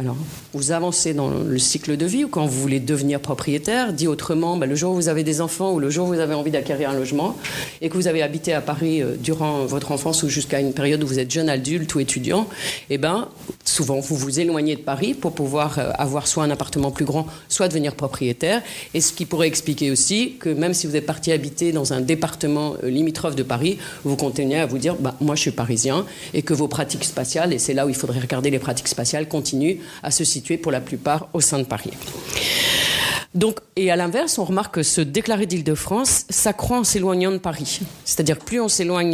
avancez dans le cycle de vie ou quand vous voulez devenir propriétaire, dit autrement, le jour où vous avez des enfants ou le jour où vous avez envie d'acquérir un logement et que vous avez habité à Paris durant votre enfance ou jusqu'à une période où vous êtes jeune adulte ou étudiant, eh ben, souvent vous vous éloignez de Paris pour pouvoir avoir soit un appartement plus grand, soit devenir propriétaire. Et ce qui pourrait expliquer aussi que même si vous êtes parti habiter dans un département limitrophe de Paris, vous continuez à vous dire moi je suis parisien, et que vos pratiques spatiales, et c'est là où il faudrait regarder les pratiques spatiales, continuent à se situer pour la plupart au sein de Paris. Donc, et à l'inverse, on remarque que se déclarer d'Île-de-France s'accroît en s'éloignant de Paris. C'est-à-dire que plus on s'éloigne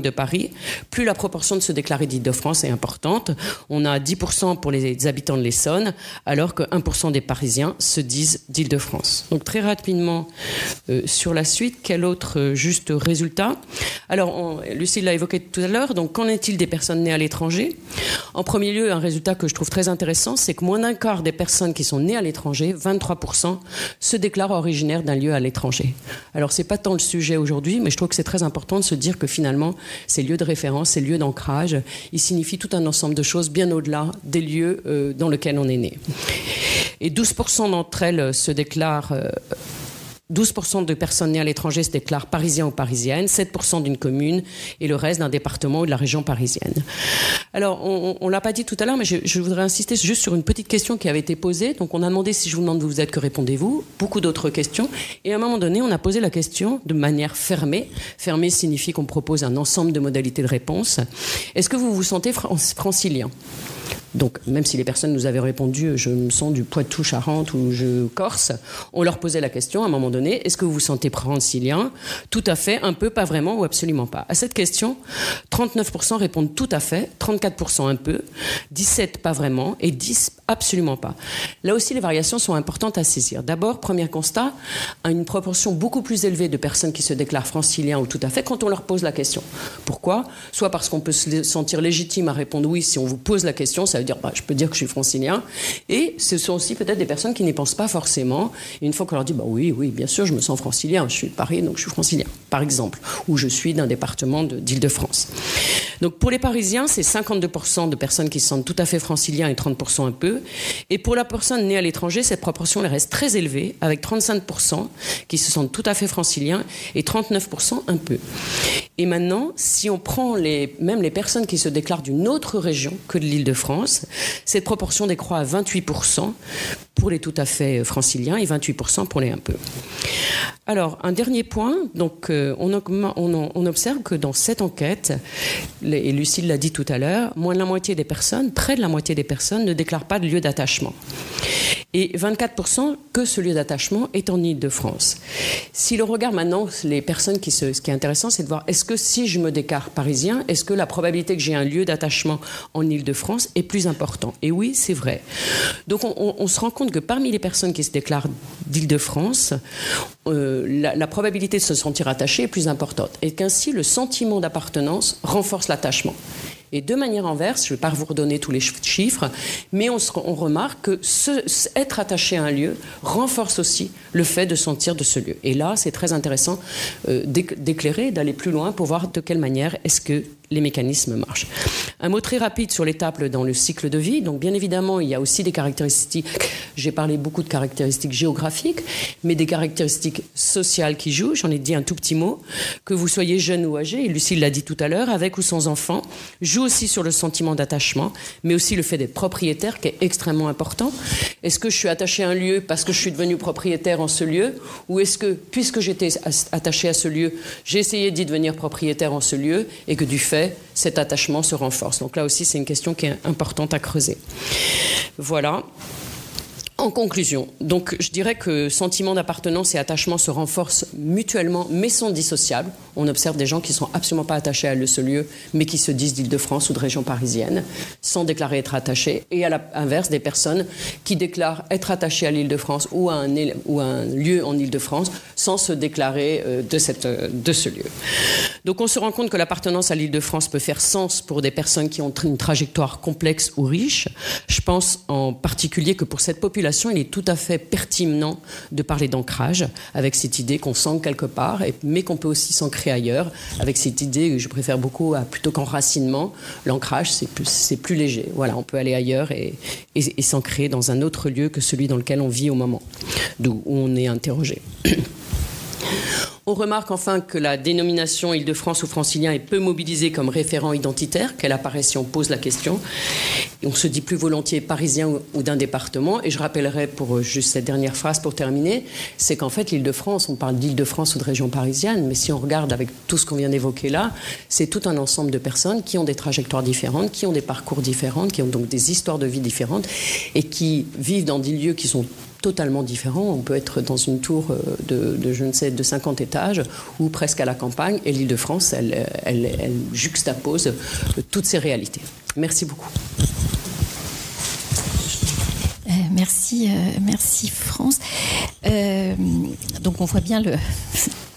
de Paris, plus la proportion de se déclarer d'Île-de-France est importante. On a 10% pour les habitants de l'Essonne, alors que 1% des Parisiens se disent d'Île-de-France. Donc très rapidement, sur la suite, quel autre juste résultat ? Alors, Lucille l'a évoqué tout à l'heure, donc qu'en est-il des personnes nées à l'étranger ? En premier lieu, un résultat que je trouve très intéressant, c'est que moins d'un quart des personnes qui sont nées à l'étranger, 23%, se déclarent originaires d'un lieu à l'étranger. Alors, c'est pas tant le sujet aujourd'hui, mais je trouve que c'est très important de se dire que finalement, ces lieux de référence, ces lieux d'ancrage, ils signifient tout un ensemble de choses bien au-delà des lieux dans lesquels on est né. Et 12% d'entre elles se déclarent... 12% de personnes nées à l'étranger se déclarent parisiens ou parisiennes, 7% d'une commune et le reste d'un département ou de la région parisienne. Alors, on ne l'a pas dit tout à l'heure, mais je voudrais insister juste sur une petite question qui avait été posée. Donc, on a demandé si je vous demande d'où vous êtes, que répondez-vous ? Beaucoup d'autres questions. Et à un moment donné, on a posé la question de manière fermée. Fermée signifie qu'on propose un ensemble de modalités de réponse. Est-ce que vous vous sentez francilien ? Donc, même si les personnes nous avaient répondu « je me sens du Poitou, Charente » ou « je corse », on leur posait la question à un moment donné « est-ce que vous vous sentez francilien ?» Tout à fait, un peu, pas vraiment ou absolument pas. À cette question, 39% répondent tout à fait, 34% un peu, 17% pas vraiment et 10% absolument pas. Là aussi, les variations sont importantes à saisir. D'abord, premier constat, une proportion beaucoup plus élevée de personnes qui se déclarent franciliens ou tout à fait quand on leur pose la question. Pourquoi ? Soit parce qu'on peut se sentir légitime à répondre oui si on vous pose la question, ça veut dire je peux dire que je suis francilien. Et ce sont aussi peut-être des personnes qui n'y pensent pas forcément. Et une fois qu'on leur dit oui, bien sûr, je me sens francilien, je suis de Paris, donc je suis francilien, par exemple, ou je suis d'un département d'Île-de-France. Donc pour les Parisiens, c'est 52% de personnes qui se sentent tout à fait franciliens et 30% un peu. Et pour la personne née à l'étranger, cette proportion elle reste très élevée, avec 35% qui se sentent tout à fait franciliens et 39% un peu. Et maintenant, si on prend même les personnes qui se déclarent d'une autre région que de l'Île-de-France, cette proportion décroît à 28% pour les tout à fait franciliens et 28% pour les un peu. Alors, un dernier point, donc, on observe que dans cette enquête, et Lucille l'a dit tout à l'heure, moins de la moitié des personnes, près de la moitié des personnes ne déclarent pas de lieu d'attachement. Et 24% que ce lieu d'attachement est en Île-de-France. Si l'on regarde maintenant les personnes ce qui est intéressant, c'est de voir est-ce que si je me déclare parisien, est-ce que la probabilité que j'ai un lieu d'attachement en Île-de-France est plus importante? Et oui, c'est vrai. Donc on se rend compte que parmi les personnes qui se déclarent d'Île-de-France, la probabilité de se sentir attaché est plus importante. Et qu'ainsi, le sentiment d'appartenance renforce l'attachement. Et de manière inverse, je ne vais pas vous redonner tous les chiffres, mais on remarque que être attaché à un lieu renforce aussi le fait de sentir de ce lieu. Et là, c'est très intéressant d'éclairer, d'aller plus loin pour voir de quelle manière est-ce que les mécanismes marchent. Un mot très rapide sur l'étape dans le cycle de vie. Donc bien évidemment, il y a aussi des caractéristiques, j'ai parlé beaucoup de caractéristiques géographiques, mais des caractéristiques sociales qui jouent. J'en ai dit un tout petit mot. Que vous soyez jeune ou âgé, et Lucille l'a dit tout à l'heure, avec ou sans enfant, joue aussi sur le sentiment d'attachement, mais aussi le fait d'être propriétaire, qui est extrêmement important. Est-ce que je suis attaché à un lieu parce que je suis devenu propriétaire en ce lieu, ou est-ce que, puisque j'étais attaché à ce lieu, j'ai essayé d'y devenir propriétaire en ce lieu, et que du fait, cet attachement se renforce. Donc là aussi, c'est une question qui est importante à creuser. Voilà. En conclusion, donc je dirais que sentiment d'appartenance et attachement se renforcent mutuellement, mais sont dissociables. On observe des gens qui ne sont absolument pas attachés à ce lieu, mais qui se disent d'Île-de-France ou de région parisienne, sans déclarer être attachés. Et à l'inverse, des personnes qui déclarent être attachées à l'Île-de-France ou à un lieu en Île-de-France, sans se déclarer de ce lieu. Donc on se rend compte que l'appartenance à l'Île-de-France peut faire sens pour des personnes qui ont une trajectoire complexe ou riche. Je pense en particulier que pour cette population, il est tout à fait pertinent de parler d'ancrage, avec cette idée qu'on s'ancre quelque part, mais qu'on peut aussi s'ancrer ailleurs, avec cette idée que je préfère beaucoup plutôt qu'enracinement. L'ancrage, c'est plus léger. Voilà, on peut aller ailleurs et s'ancrer dans un autre lieu que celui dans lequel on vit au moment, d'où on est interrogé. On remarque enfin que la dénomination Île-de-France ou francilien est peu mobilisée comme référent identitaire, qu'elle apparaît si on pose la question. Et on se dit plus volontiers parisien ou d'un département. Et je rappellerai pour juste cette dernière phrase pour terminer, c'est qu'en fait l'Île-de-France, on parle d'Île-de-France ou de région parisienne, mais si on regarde avec tout ce qu'on vient d'évoquer là, c'est tout un ensemble de personnes qui ont des trajectoires différentes, qui ont des parcours différents, qui ont donc des histoires de vie différentes et qui vivent dans des lieux qui sont totalement différents. On peut être dans une tour de 50 étages ou presque à la campagne, et l'Île-de-France, elle juxtapose toutes ces réalités. Merci beaucoup. Merci France. Donc on voit bien le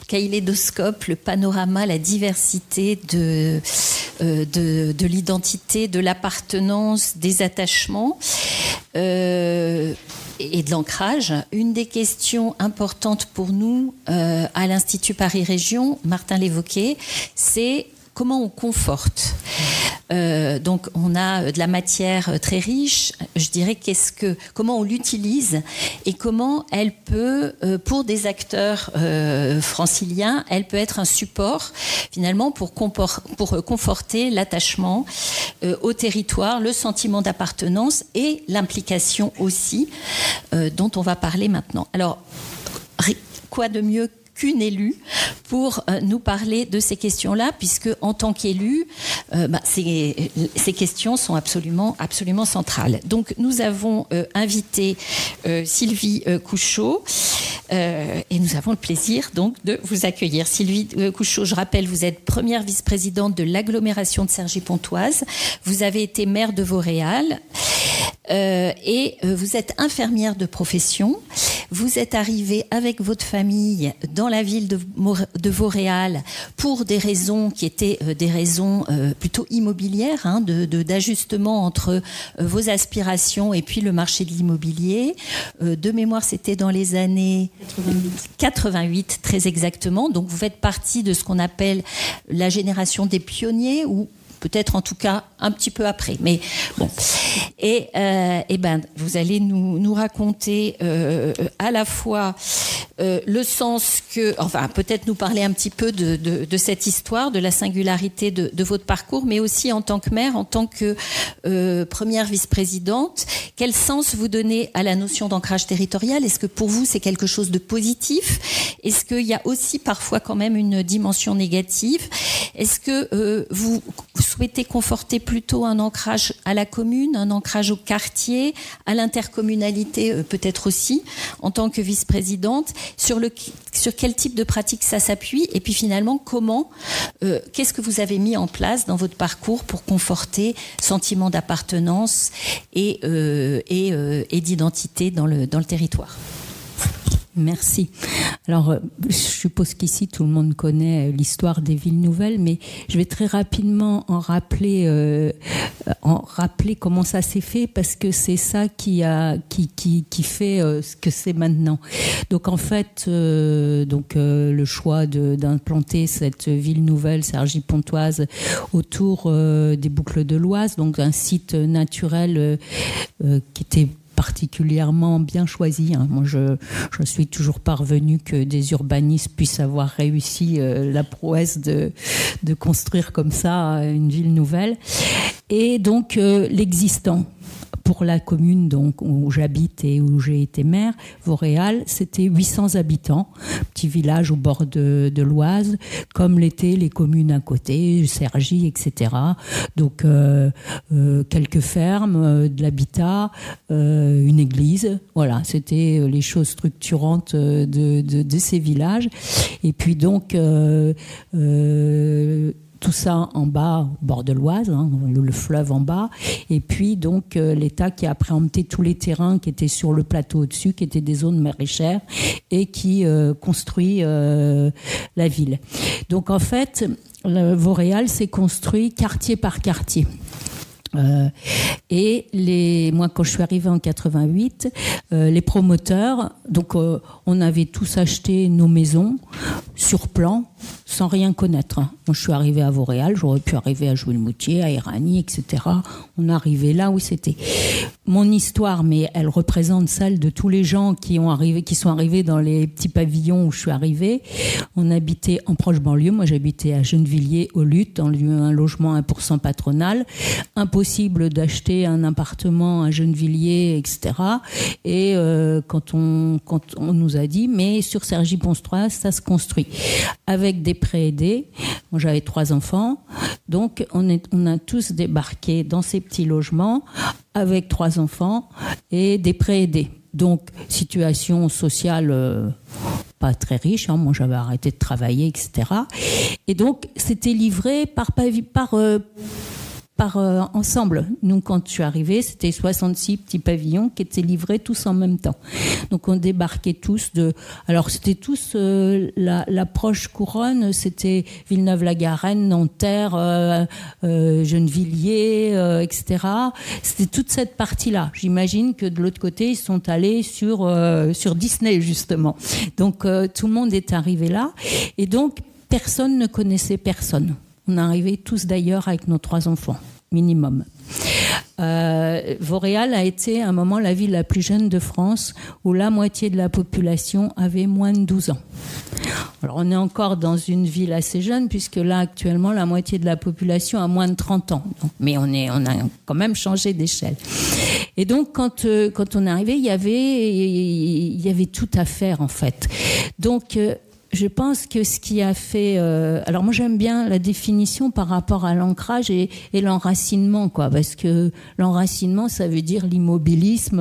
kaléidoscope, le panorama, la diversité de l'identité, de l'appartenance, des attachements et de l'ancrage. Une des questions importantes pour nous à l'Institut Paris Région, Martin l'évoquait, c'est comment on conforte. Donc on a de la matière très riche, je dirais comment on l'utilise et comment elle peut, pour des acteurs franciliens, elle peut être un support finalement pour conforter l'attachement au territoire, le sentiment d'appartenance et l'implication aussi dont on va parler maintenant. Alors, quoi de mieux qu'une élue pour nous parler de ces questions-là, puisque en tant qu'élue, ces questions sont absolument centrales. Donc nous avons invité Sylvie Couchot et nous avons le plaisir donc de vous accueillir. Sylvie Couchot, je rappelle, vous êtes première vice-présidente de l'agglomération de Cergy-Pontoise. Vous avez été maire de Vauréal. Et vous êtes infirmière de profession. Vous êtes arrivée avec votre famille dans la ville de Vauréal pour des raisons qui étaient des raisons plutôt immobilières, d'ajustement entre vos aspirations et puis le marché de l'immobilier. De mémoire, c'était dans les années 88 très exactement. Donc vous faites partie de ce qu'on appelle la génération des pionniers, ou peut-être en tout cas un petit peu après. Mais bon. Et vous allez nous raconter à la fois le sens peut-être nous parler un petit peu de cette histoire, de la singularité de votre parcours, mais aussi en tant que maire, en tant que première vice-présidente, quel sens vous donnez à la notion d'ancrage territorial? Est-ce que pour vous c'est quelque chose de positif? Est-ce qu'il y a aussi parfois quand même une dimension négative? Est-ce que vous souhaitez conforter plutôt un ancrage à la commune, un ancrage au quartier, à l'intercommunalité peut-être aussi, en tant que vice-présidente? Sur quel type de pratique ça s'appuie? Et puis finalement, qu'est-ce que vous avez mis en place dans votre parcours pour conforter sentiment d'appartenance et d'identité dans le territoire? Merci. Alors, je suppose qu'ici, tout le monde connaît l'histoire des villes nouvelles, mais je vais très rapidement en rappeler comment ça s'est fait, parce que c'est ça qui fait ce que c'est maintenant. Donc, en fait, le choix d'implanter cette ville nouvelle, Cergy-Pontoise, autour des Boucles de l'Oise, donc un site naturel qui était particulièrement bien choisi. Moi, je suis toujours parvenue que des urbanistes puissent avoir réussi la prouesse de construire comme ça une ville nouvelle. Et donc, l'existant pour la commune donc, où j'habite et où j'ai été maire, Vauréal, c'était 800 habitants, petit village au bord de l'Oise, comme l'étaient les communes à côté, Cergy, etc. Donc, quelques fermes, de l'habitat, une église. Voilà, c'était les choses structurantes de ces villages. Et puis donc, tout ça en bas, au bord de l'Oise, le fleuve en bas. Et puis, donc, l'État qui a préempté tous les terrains qui étaient sur le plateau au-dessus, qui étaient des zones maraîchères, et qui construit la ville. Donc, en fait, Vauréal s'est construit quartier par quartier. Et moi, quand je suis arrivée en 88, les promoteurs, donc on avait tous acheté nos maisons sur plan, sans rien connaître. Moi, je suis arrivée à Vauréal, j'aurais pu arriver à Jouy-le-Moutier, à Éragny, etc. On est arrivé là où c'était. Mon histoire, mais elle représente celle de tous les gens qui sont arrivés dans les petits pavillons où je suis arrivée. On habitait en proche banlieue. Moi, j'habitais à Gennevilliers, au Luth, dans un logement 1% patronal. Impossible d'acheter un appartement à Gennevilliers, etc. Et quand on nous a dit, mais sur Cergy-Pontoise, ça se construit. Avec des prêts aidés. Moi, j'avais 3 enfants. Donc, on a tous débarqué dans ces petits logements avec 3 enfants et des prêts aidés. Donc, situation sociale pas très riche. Moi, j'avais arrêté de travailler, etc. Et donc, c'était livré par ensemble. Nous, quand je suis arrivée, c'était 66 petits pavillons qui étaient livrés tous en même temps. Donc, on débarquait tous alors, c'était tous la proche couronne, c'était Villeneuve-la-Garenne, Nanterre, Gennevilliers, etc. C'était toute cette partie-là. J'imagine que de l'autre côté, ils sont allés sur Disney, justement. Donc, tout le monde est arrivé là. Et donc, personne ne connaissait personne. On arrivait tous d'ailleurs avec nos 3 enfants, minimum. Vauréal a été à un moment la ville la plus jeune de France, où la moitié de la population avait moins de 12 ans. Alors on est encore dans une ville assez jeune, puisque là actuellement la moitié de la population a moins de 30 ans. Mais on a quand même changé d'échelle. Et donc quand on est arrivé, il y avait tout à faire en fait. Donc je pense que ce qui a fait... alors moi j'aime bien la définition par rapport à l'ancrage et l'enracinement, quoi, parce que l'enracinement, ça veut dire l'immobilisme.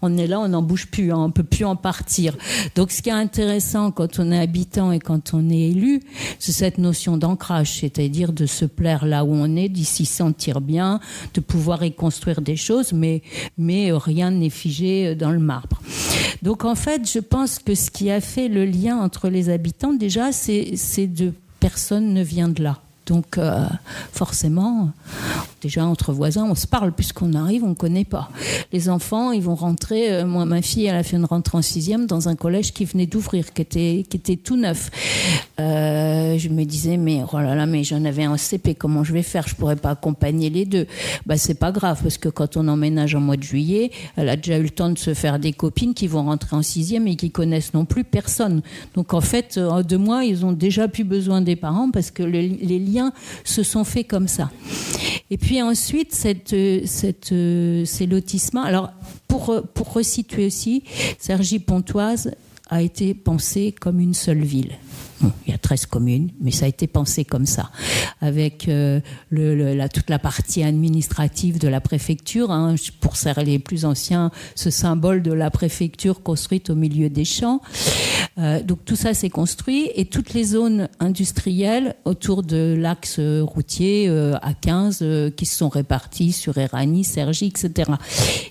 On est là, on n'en bouge plus, on ne peut plus en partir. Donc ce qui est intéressant quand on est habitant et quand on est élu, c'est cette notion d'ancrage, c'est-à-dire de se plaire là où on est, d'y s'y sentir bien, de pouvoir y construire des choses, mais rien n'est figé dans le marbre. Donc en fait, je pense que ce qui a fait le lien entre les habitants, déjà, c'est de personne ne vient de là. Donc forcément, déjà entre voisins, on se parle, puisqu'on arrive, on ne connaît pas. Les enfants, ils vont rentrer, moi ma fille, elle a fait une rentrée en 6e dans un collège qui venait d'ouvrir, qui était tout neuf. Je me disais, mais oh là là, mais j'en avais un CP, comment je vais faire? Je ne pourrais pas accompagner les deux. C'est pas grave, parce que quand on emménage en mois de juillet, elle a déjà eu le temps de se faire des copines qui vont rentrer en 6e et qui connaissent non plus personne. Donc en fait, en 2 mois, ils ont déjà plus besoin des parents, parce que les liens se sont faits comme ça. Et puis ensuite, ces lotissements. Alors, pour resituer aussi, Cergy-Pontoise a été pensée comme une seule ville. Bon, il y a 13 communes, mais ça a été pensé comme ça, avec toute la partie administrative de la préfecture, hein, pour les plus anciens, ce symbole de la préfecture construite au milieu des champs. Donc tout ça s'est construit, et toutes les zones industrielles autour de l'axe routier A15 qui se sont réparties sur Éragny, Cergy, etc.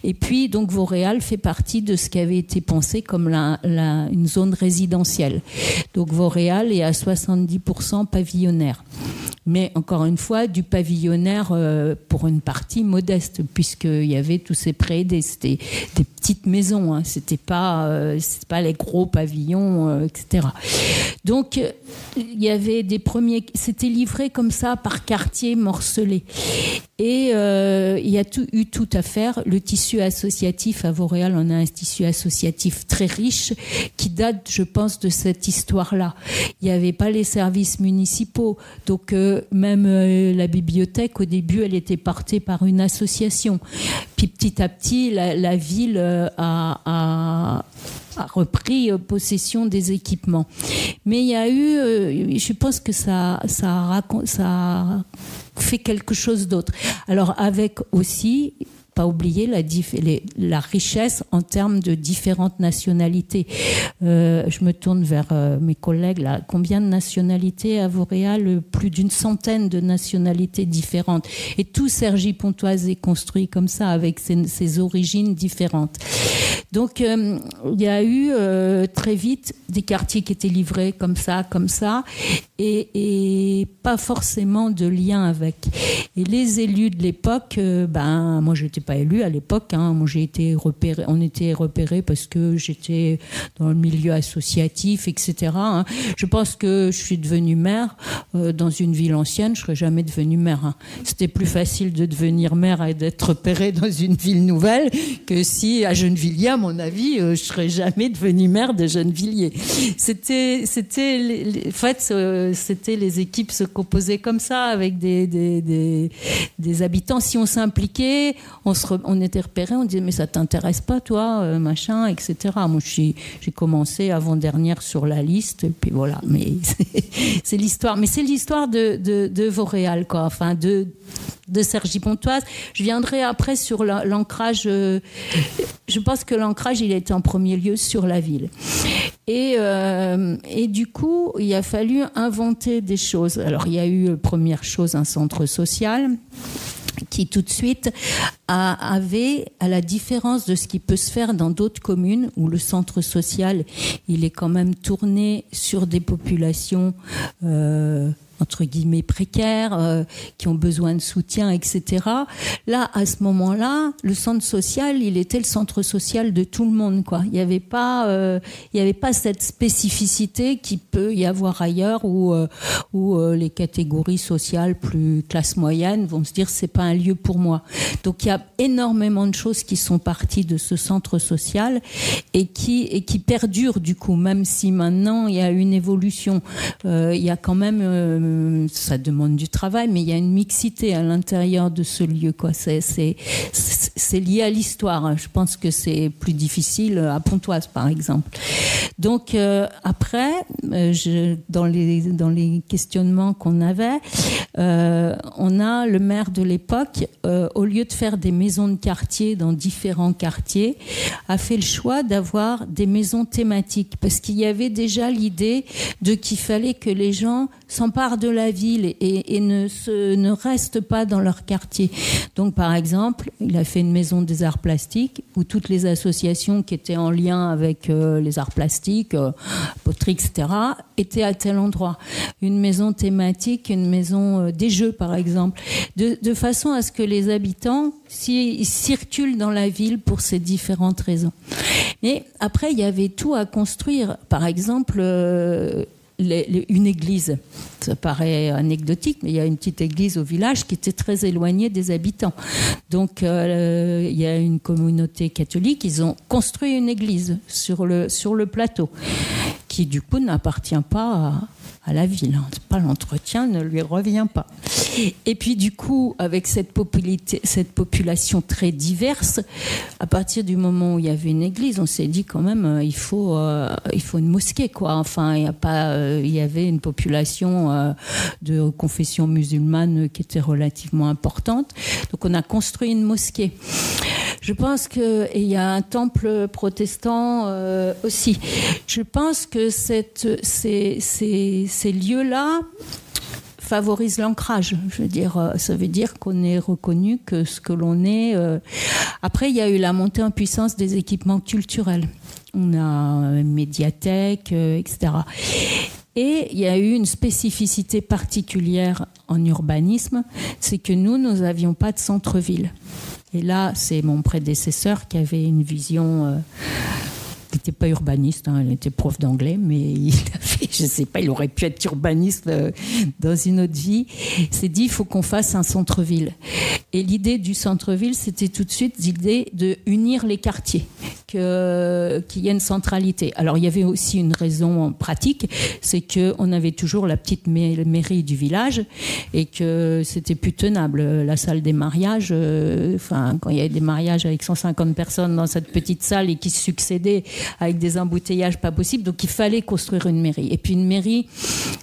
Et puis donc Vauréal fait partie de ce qui avait été pensé comme une zone résidentielle. Donc Vauréal est à 70% pavillonnaire. Mais encore une fois, du pavillonnaire pour une partie modeste, puisqu'il y avait tous ces préaidés. C'était des petites maisons, hein. C'était pas les gros pavillons, etc. Donc, il y avait des premiers... C'était livré comme ça, par quartier morcelé. Et il y a eu tout à faire. Le tissu associatif, à Vauréal, on a un tissu associatif très riche, qui date, je pense, de cette histoire-là. Il n'y avait pas les services municipaux. Donc, même la bibliothèque, au début, elle était portée par une association. Puis petit à petit, la ville a repris possession des équipements. Mais il y a eu, je pense que ça a fait quelque chose d'autre. Alors avec aussi, pas oublier la richesse en termes de différentes nationalités. Je me tourne vers mes collègues là. Combien de nationalités à Vauréal? Plus d'une centaine de nationalités différentes. Et tout Cergy-Pontoise est construit comme ça, avec ses origines différentes. Donc il y a eu très vite des quartiers qui étaient livrés comme ça, et pas forcément de lien avec. Et les élus de l'époque, moi je n'étais pas élue à l'époque, hein. Moi j'ai été repérée, on était repérés parce que j'étais dans le milieu associatif, etc. Hein. Je pense que je suis devenue maire dans une ville ancienne, je serais jamais devenue maire. Hein. C'était plus facile de devenir maire et d'être repérée dans une ville nouvelle que si à Gennevilliers, à mon avis, je serais jamais devenue maire de Gennevilliers. C'était les équipes se composaient comme ça, avec des habitants. Si on s'impliquait, on était repérés, on disait mais ça t'intéresse pas toi, machin, etc. Moi j'ai commencé avant-dernière sur la liste, et puis voilà. Mais c'est l'histoire. Mais c'est l'histoire de Vauréal, quoi. Enfin de Cergy-Pontoise. Je viendrai après sur l'ancrage. Je pense que l'ancrage, il était en premier lieu sur la ville. Et du coup, il a fallu inventer des choses. Alors, il y a eu, première chose, un centre social qui tout de suite avait, à la différence de ce qui peut se faire dans d'autres communes où le centre social, il est quand même tourné sur des populations entre guillemets précaires, qui ont besoin de soutien, etc. Là, à ce moment-là, le centre social, il était le centre social de tout le monde, quoi. Il n'y avait pas cette spécificité qui peut y avoir ailleurs où les catégories sociales plus classe moyenne vont se dire c'est pas un lieu pour moi. Donc il y a énormément de choses qui sont parties de ce centre social et qui perdurent du coup, même si maintenant il y a une évolution. Il y a quand même ça demande du travail, mais il y a une mixité à l'intérieur de ce lieu, quoi. C'est lié à l'histoire. Je pense que c'est plus difficile à Pontoise, par exemple. Donc après, dans les questionnements qu'on avait, on a le maire de l'époque, au lieu de faire des maisons de quartier dans différents quartiers, a fait le choix d'avoir des maisons thématiques, parce qu'il y avait déjà l'idée qu'il fallait que les gens s'emparent partent de la ville et ne restent pas dans leur quartier. Donc, par exemple, il a fait une maison des arts plastiques où toutes les associations qui étaient en lien avec les arts plastiques, poterie, etc., étaient à tel endroit. Une maison thématique, une maison des jeux, par exemple, de façon à ce que les habitants circulent dans la ville pour ces différentes raisons. Mais après, il y avait tout à construire. Par exemple, une église. Ça paraît anecdotique, mais il y a une petite église au village qui était très éloignée des habitants. Donc, il y a une communauté catholique, ils ont construit une église sur le plateau, qui du coup n'appartient pas à la ville. Pas l'entretien ne lui revient pas. Et puis du coup, avec cette population très diverse, à partir du moment où il y avait une église, on s'est dit quand même, il faut une mosquée, quoi. Enfin, il y avait une population de confession musulmane qui était relativement importante. Donc on a construit une mosquée. Je pense qu'il y a un temple protestant aussi. Je pense que ces lieux-là favorisent l'ancrage. Je veux dire, ça veut dire qu'on est reconnu que ce que l'on est. Après, il y a eu la montée en puissance des équipements culturels. On a une médiathèque, etc. Et il y a eu une spécificité particulière en urbanisme, c'est que nous n'avions pas de centre-ville. Et là, c'est mon prédécesseur qui avait une vision... Il n'était pas urbaniste, il était prof d'anglais, mais il avait, je ne sais pas, il aurait pu être urbaniste dans une autre vie. Il s'est dit, il faut qu'on fasse un centre-ville. Et l'idée du centre-ville, c'était tout de suite l'idée de unir les quartiers, qu'il y ait une centralité. Alors, il y avait aussi une raison pratique, c'est qu'on avait toujours la petite mairie du village et que c'était plus tenable. La salle des mariages, quand il y avait des mariages avec 150 personnes dans cette petite salle et qui se succédaient, avec des embouteillages pas possibles, donc il fallait construire une mairie. Et puis une mairie,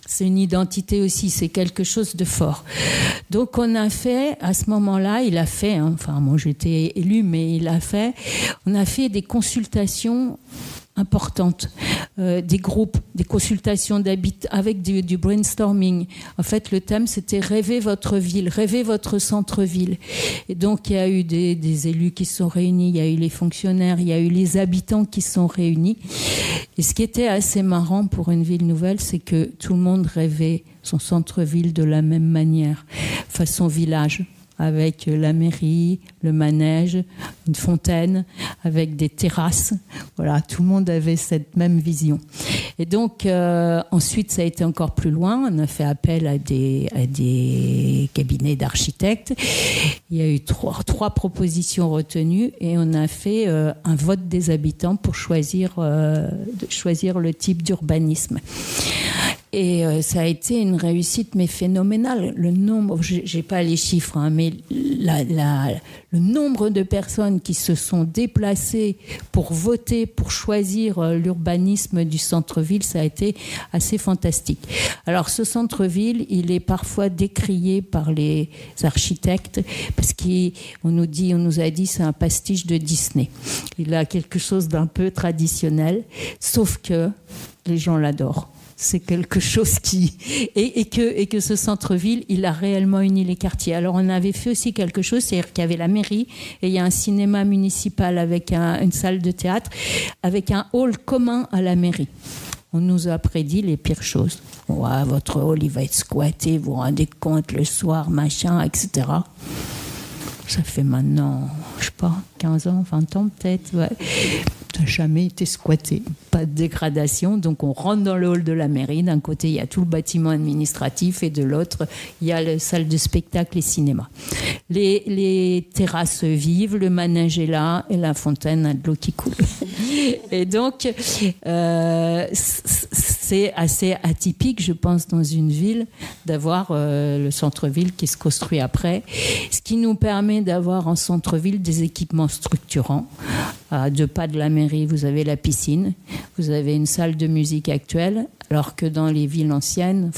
c'est une identité aussi, c'est quelque chose de fort. Donc on a fait, à ce moment-là, il a fait, moi j'étais élue, mais on a fait des consultations importantes, des groupes, des consultations d'habitants avec du brainstorming. En fait, le thème, c'était rêver votre ville, rêver votre centre-ville. Et donc, il y a eu des élus qui se sont réunis, il y a eu les fonctionnaires, il y a eu les habitants qui se sont réunis. Et ce qui était assez marrant pour une ville nouvelle, c'est que tout le monde rêvait son centre-ville de la même manière, façon village, avec la mairie, le manège, une fontaine, avec des terrasses. Voilà, tout le monde avait cette même vision. Et donc, ensuite, ça a été encore plus loin. On a fait appel à des cabinets d'architectes. Il y a eu trois propositions retenues et on a fait un vote des habitants pour choisir le type d'urbanisme. Et ça a été une réussite, mais phénoménale. Le nombre, j'ai pas les chiffres, mais le nombre de personnes qui se sont déplacées pour voter, pour choisir l'urbanisme du centre-ville, ça a été assez fantastique. Alors, ce centre-ville, il est parfois décrié par les architectes parce qu'on nous a dit c'est un pastiche de Disney. Il a quelque chose d'un peu traditionnel, sauf que les gens l'adorent. C'est quelque chose et que ce centre-ville, il a réellement uni les quartiers. Alors, on avait fait aussi quelque chose, c'est-à-dire qu'il y avait la mairie et il y a un cinéma municipal avec une salle de théâtre, avec un hall commun à la mairie. On nous a prédit les pires choses. Ouais, votre hall, il va être squatté, vous vous rendez compte le soir, machin, etc. Ça fait maintenant, je sais pas, 15 ans, 20 ans peut-être, ouais. Ça n'a jamais été squatté, pas de dégradation. Donc on rentre dans le hall de la mairie. D'un côté, il y a tout le bâtiment administratif et de l'autre, il y a la salle de spectacle et cinéma. Les terrasses vivent, le manège est là et la fontaine a de l'eau qui coule. Et donc, c'est assez atypique, je pense, dans une ville, d'avoir le centre-ville qui se construit après. Ce qui nous permet d'avoir en centre-ville des équipements structurants. À 2 pas de la mairie, vous avez la piscine, vous avez une salle de musique actuelle, alors que dans les villes anciennes,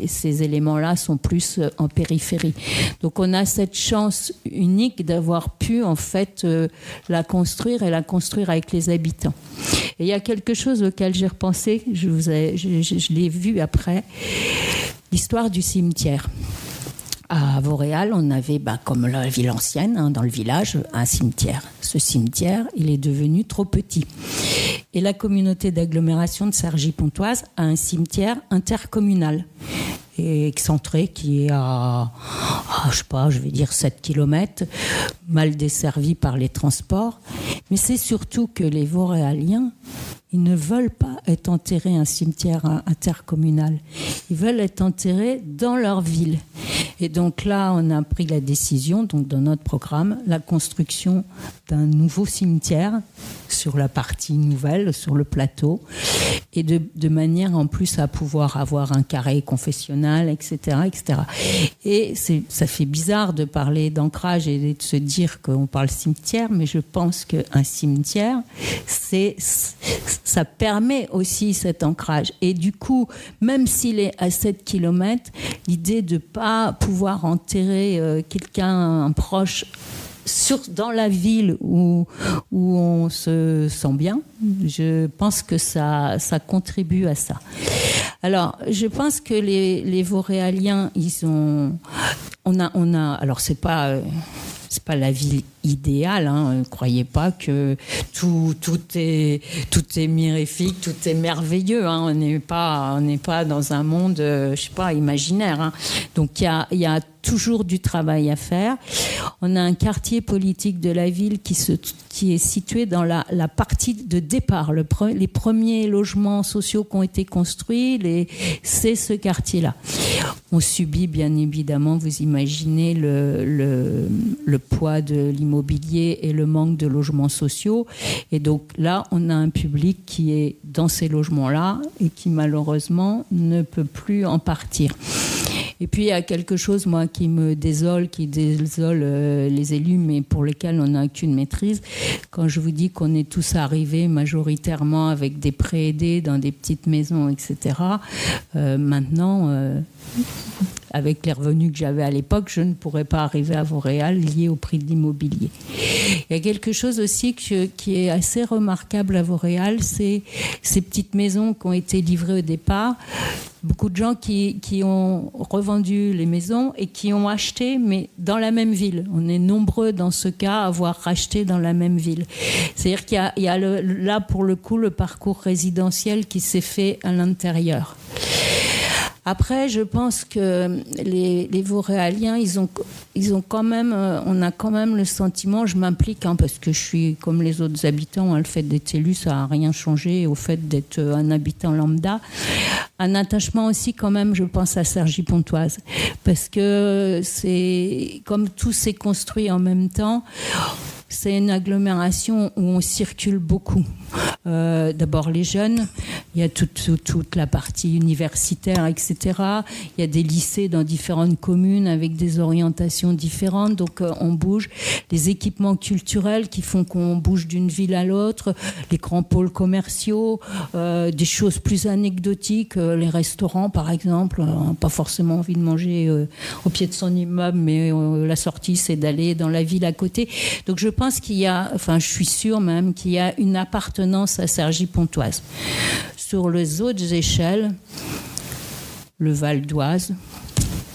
ces éléments-là sont plus en périphérie. Donc on a cette chance unique d'avoir pu en fait la construire avec les habitants. Et il y a quelque chose auquel j'ai repensé, je l'ai vu après. l'histoire du cimetière. À Vauréal, on avait, comme la ville ancienne, dans le village, un cimetière. Ce cimetière, il est devenu trop petit. Et la communauté d'agglomération de Cergy-Pontoise a un cimetière intercommunal et excentré qui est à 7 km, mal desservi par les transports. Mais c'est surtout que les Vauréaliens, ils ne veulent pas être enterrés à un cimetière intercommunal. Ils veulent être enterrés dans leur ville. Et donc là, on a pris la décision, donc dans notre programme, la construction d'un nouveau cimetière sur la partie nouvelle, sur le plateau, et de manière en plus à pouvoir avoir un carré confessionnal, etc., etc. Et ça fait bizarre de parler d'ancrage et de se dire qu'on parle cimetière, mais je pense qu'un cimetière, ça permet aussi cet ancrage. Et du coup, même s'il est à 7 km, l'idée de ne pas pouvoir enterrer quelqu'un, un proche, dans la ville où on se sent bien, je pense que ça contribue à ça. Alors, je pense que les Vauréaliens, alors c'est pas la ville idéale, ne croyez pas que tout est mirifique, tout est merveilleux, on n'est pas dans un monde imaginaire, Donc il y a toujours du travail à faire. On a un quartier politique de la ville qui est situé dans la partie de départ. Les premiers logements sociaux qui ont été construits, c'est ce quartier-là. On subit bien évidemment, vous imaginez, le poids de l'immobilier et le manque de logements sociaux. Et donc là, on a un public qui est dans ces logements-là et qui malheureusement ne peut plus en partir. Et puis il y a quelque chose, moi, qui désole les élus, mais pour lesquels on n'a aucune maîtrise. Quand je vous dis qu'on est tous arrivés majoritairement avec des prêts aidés dans des petites maisons, etc., maintenant, avec les revenus que j'avais à l'époque, je ne pourrais pas arriver à Vauréal lié au prix de l'immobilier. Il y a quelque chose aussi qui est assez remarquable à Vauréal, c'est ces petites maisons qui ont été livrées au départ. Beaucoup de gens qui ont revendu les maisons et qui ont acheté, mais dans la même ville. On est nombreux dans ce cas à avoir racheté dans la même ville. C'est-à-dire qu'il y a là, pour le coup, le parcours résidentiel qui s'est fait à l'intérieur. Après, je pense que les Vauréaliens, ils ont quand même, on a quand même le sentiment, je m'implique, parce que je suis comme les autres habitants, le fait d'être élu, ça n'a rien changé au fait d'être un habitant lambda. Un attachement aussi quand même, je pense, à Cergy-Pontoise, parce que c'est comme tout s'est construit en même temps. C'est une agglomération où on circule beaucoup. D'abord les jeunes, il y a toute la partie universitaire, etc. Il y a des lycées dans différentes communes avec des orientations différentes, donc on bouge. Les équipements culturels qui font qu'on bouge d'une ville à l'autre, les grands pôles commerciaux, des choses plus anecdotiques, les restaurants par exemple. On n'a pas forcément envie de manger au pied de son immeuble, mais la sortie c'est d'aller dans la ville à côté. Donc je pense qu'il y a, je suis sûre même qu'il y a une appartenance à Cergy-Pontoise. Sur les autres échelles, le Val d'Oise,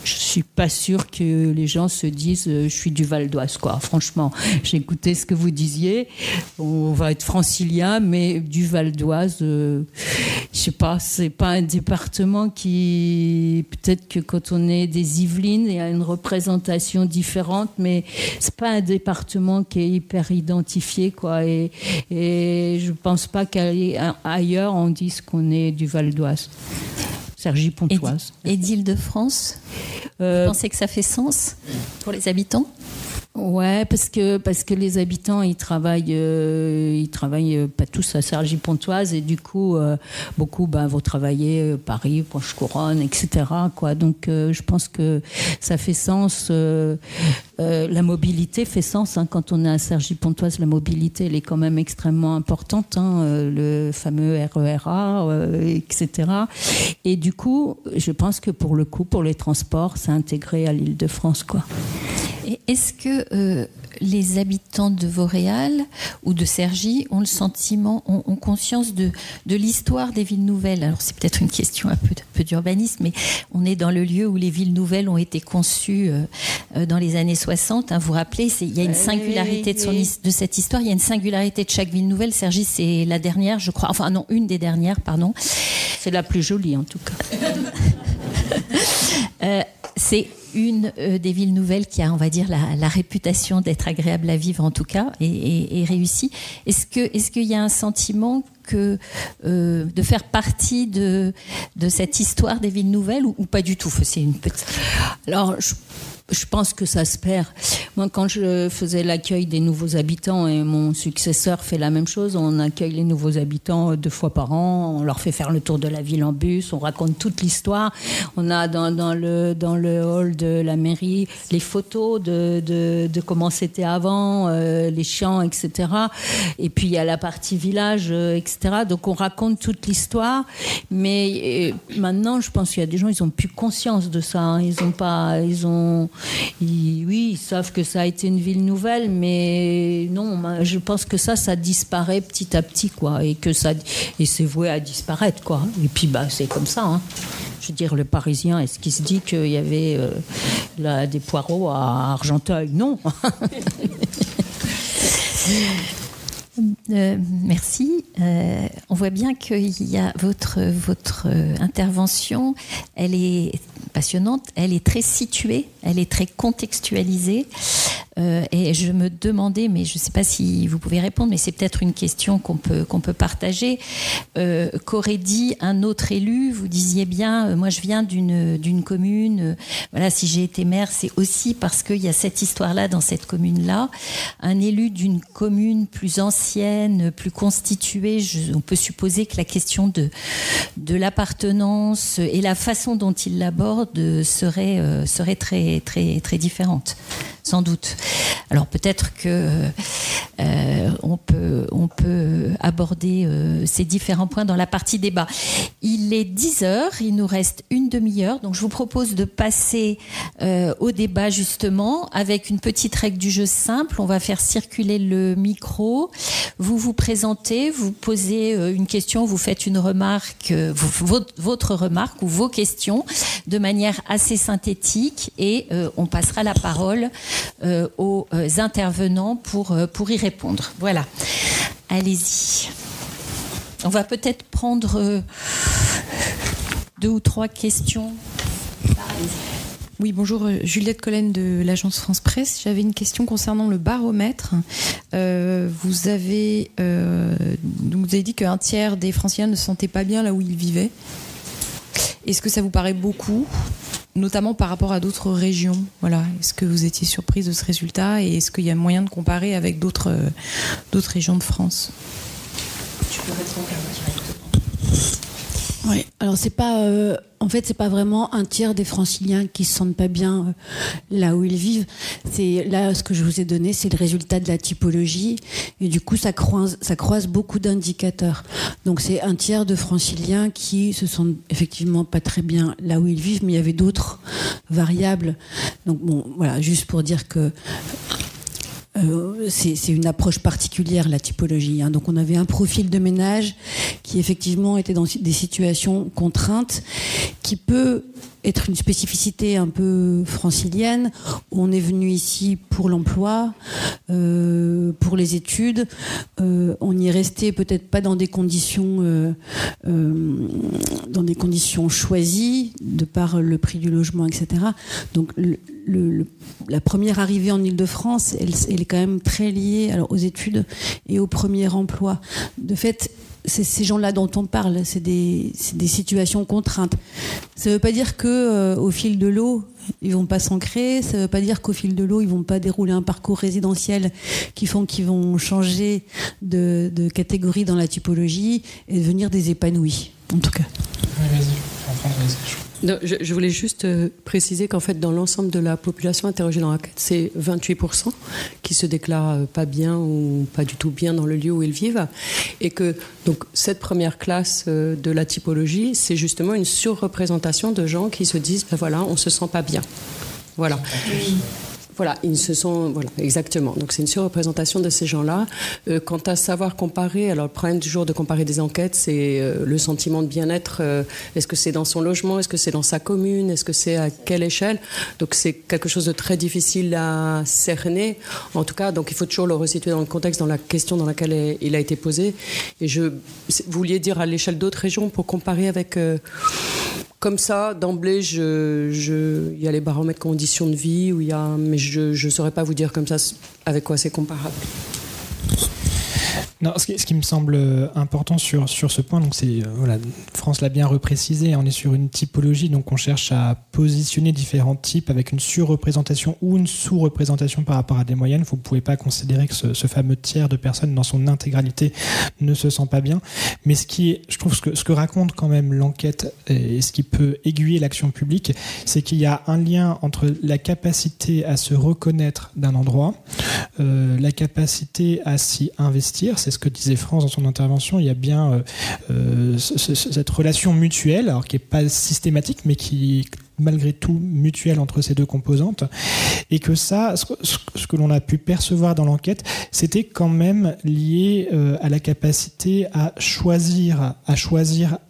je suis pas sûre que les gens se disent je suis du Val d'Oise, quoi. Franchement, j'ai écouté ce que vous disiez. On va être francilien, mais du Val d'Oise, je sais pas, c'est pas un département qui, peut-être que quand on est des Yvelines, il y a une représentation différente, mais c'est pas un département qui est hyper identifié, quoi. Et je pense pas qu'ailleurs on dise qu'on est du Val d'Oise. Cergy-Pontoise. Et d'Île-de-France, vous pensez que ça fait sens pour les habitants ? Ouais, parce que les habitants ils travaillent pas tous à Cergy-Pontoise et du coup beaucoup vont travailler Paris, Proche-Couronne, etc. quoi. Donc je pense que ça fait sens. La mobilité fait sens quand on est à Cergy-Pontoise. La mobilité elle est quand même extrêmement importante, le fameux RERA, etc. Et du coup, je pense que pour le coup, pour les transports, c'est intégré à l'Île-de-France, quoi. Et est-ce que les habitants de Vauréal ou de Cergy ont le sentiment, ont conscience de l'histoire des villes nouvelles? Alors c'est peut-être une question un peu d'urbanisme, mais on est dans le lieu où les villes nouvelles ont été conçues dans les années 60. Hein, vous vous rappelez, il y a une singularité de cette histoire. Il y a une singularité de chaque ville nouvelle. Cergy, c'est la dernière, je crois. Enfin non, une des dernières, pardon. C'est la plus jolie en tout cas. C'est une des villes nouvelles qui a, on va dire, la réputation d'être agréable à vivre en tout cas et réussie. Est-ce qu'il y a un sentiment que de faire partie de cette histoire des villes nouvelles ou pas du tout? C'est une petite... Alors, je pense que ça se perd. Moi, quand je faisais l'accueil des nouveaux habitants, et mon successeur fait la même chose, on accueille les nouveaux habitants 2 fois par an, on leur fait faire le tour de la ville en bus, on raconte toute l'histoire. On a dans le hall de la mairie les photos de comment c'était avant, les champs, etc. Et puis il y a la partie village, etc. Donc on raconte toute l'histoire. Mais maintenant, je pense qu'il y a des gens, ils n'ont plus conscience de ça. Hein. Ils savent que ça a été une ville nouvelle, mais non, je pense que ça disparaît petit à petit, quoi, et c'est voué à disparaître, quoi. Et puis, c'est comme ça. Hein. Je veux dire, le Parisien, est-ce qu'il se dit qu'il y avait des poireaux à Argenteuil? Non. Merci. On voit bien qu'il y a votre intervention, elle est passionnante, elle est très située, elle est très contextualisée. Et je me demandais, mais je ne sais pas si vous pouvez répondre, mais c'est peut-être une question qu'on peut partager. Qu'aurait dit un autre élu? Vous disiez bien, moi je viens d'une commune, voilà, si j'ai été maire, c'est aussi parce qu'il y a cette histoire-là dans cette commune-là. Un élu d'une commune plus ancienne, plus constituée, on peut supposer que la question de l'appartenance et la façon dont il l'aborde serait très, très, très différente. Sans doute. Alors peut-être que on peut aborder ces différents points dans la partie débat. Il est 10h, il nous reste une demi-heure, donc je vous propose de passer au débat justement avec une petite règle du jeu simple. On va faire circuler le micro. Vous vous présentez, vous posez une question, vous faites une remarque, votre remarque ou vos questions de manière assez synthétique et on passera la parole aux intervenants pour y répondre. Voilà. Allez-y. On va peut-être prendre 2 ou 3 questions. Oui, bonjour, Juliette Collen de l'agence France Presse. J'avais une question concernant le baromètre. Vous avez dit qu'un tiers des Franciliens ne se sentaient pas bien là où ils vivaient. Est-ce que ça vous paraît beaucoup, notamment par rapport à d'autres régions? Voilà. Est-ce que vous étiez surprise de ce résultat et est-ce qu'il y a moyen de comparer avec d'autres régions de France? Tu peux répondre directement. Oui, alors c'est pas vraiment un tiers des Franciliens qui se sentent pas bien là où ils vivent. C'est là ce que je vous ai donné, c'est le résultat de la typologie et du coup ça croise beaucoup d'indicateurs. Donc c'est un tiers de Franciliens qui se sentent effectivement pas très bien là où ils vivent, mais il y avait d'autres variables. Donc bon, voilà, juste pour dire que c'est une approche particulière, la typologie. Hein. Donc on avait un profil de ménage qui effectivement était dans des situations contraintes, qui peut être une spécificité un peu francilienne. On est venu ici pour l'emploi, pour les études. On y est resté peut-être pas dans des conditions choisies, de par le prix du logement, etc. Donc la première arrivée en Île-de-France, elle est quand même très liée aux études et au premier emploi. De fait, c'est ces gens-là dont on parle, c'est des situations contraintes. Ça ne veut pas dire qu'au fil de l'eau, ils ne vont pas s'ancrer, ça ne veut pas dire qu'au fil de l'eau, ils ne vont pas dérouler un parcours résidentiel qui font qu'ils vont changer de catégorie dans la typologie et devenir des épanouis, en tout cas. Oui, vas-y. Non, je voulais juste préciser qu'en fait, dans l'ensemble de la population interrogée dans l'enquête, c'est 28% qui se déclarent pas bien ou pas du tout bien dans le lieu où ils vivent. Et que donc, cette première classe de la typologie, c'est justement une surreprésentation de gens qui se disent, ben voilà, on se sent pas bien. Voilà. Voilà, ils se sont, voilà, exactement. Donc c'est une surreprésentation de ces gens-là. Quant à savoir comparer, alors le problème toujours de comparer des enquêtes, c'est le sentiment de bien-être. Est-ce que c'est dans son logement? Est-ce que c'est dans sa commune? Est-ce que c'est à quelle échelle? Donc c'est quelque chose de très difficile à cerner. En tout cas, donc il faut toujours le resituer dans le contexte, dans la question dans laquelle il a été posé. Et vous vouliez dire à l'échelle d'autres régions pour comparer avec... Comme ça, d'emblée, il y a les baromètres conditions de vie, mais je ne saurais pas vous dire comme ça avec quoi c'est comparable. Non, ce qui me semble important sur ce point, donc c'est voilà, France l'a bien reprécisé, on est sur une typologie, donc on cherche à positionner différents types avec une surreprésentation ou une sous-représentation par rapport à des moyennes. Vous ne pouvez pas considérer que ce fameux tiers de personnes dans son intégralité ne se sent pas bien. Mais je trouve ce que raconte quand même l'enquête et ce qui peut aiguiller l'action publique, c'est qu'il y a un lien entre la capacité à se reconnaître d'un endroit, la capacité à s'y investir. C'est ce que disait France dans son intervention. Il y a bien cette relation mutuelle, alors qui n'est pas systématique, mais qui malgré tout mutuelle entre ces deux composantes, et que ça, ce que l'on a pu percevoir dans l'enquête, c'était quand même lié à la capacité à choisir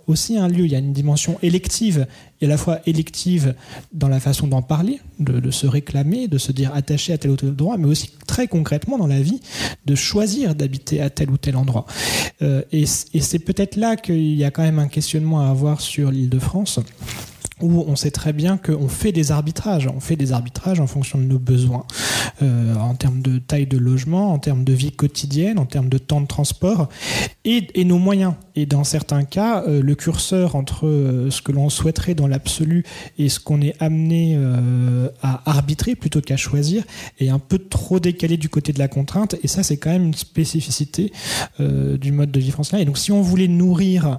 aussi un lieu. Il y a une dimension élective, et à la fois élective dans la façon d'en parler, de se réclamer, de se dire attaché à tel ou tel endroit, mais aussi très concrètement dans la vie, de choisir d'habiter à tel ou tel endroit. Et c'est peut-être là qu'il y a quand même un questionnement à avoir sur l'Île-de-France, où on sait très bien qu'on fait des arbitrages. On fait des arbitrages en fonction de nos besoins, en termes de taille de logement, en termes de vie quotidienne, en termes de temps de transport, et nos moyens. Et dans certains cas, le curseur entre ce que l'on souhaiterait dans l'absolu et ce qu'on est amené à arbitrer plutôt qu'à choisir est un peu trop décalé du côté de la contrainte. Et ça, c'est quand même une spécificité du mode de vie francilien. Et donc, si on voulait nourrir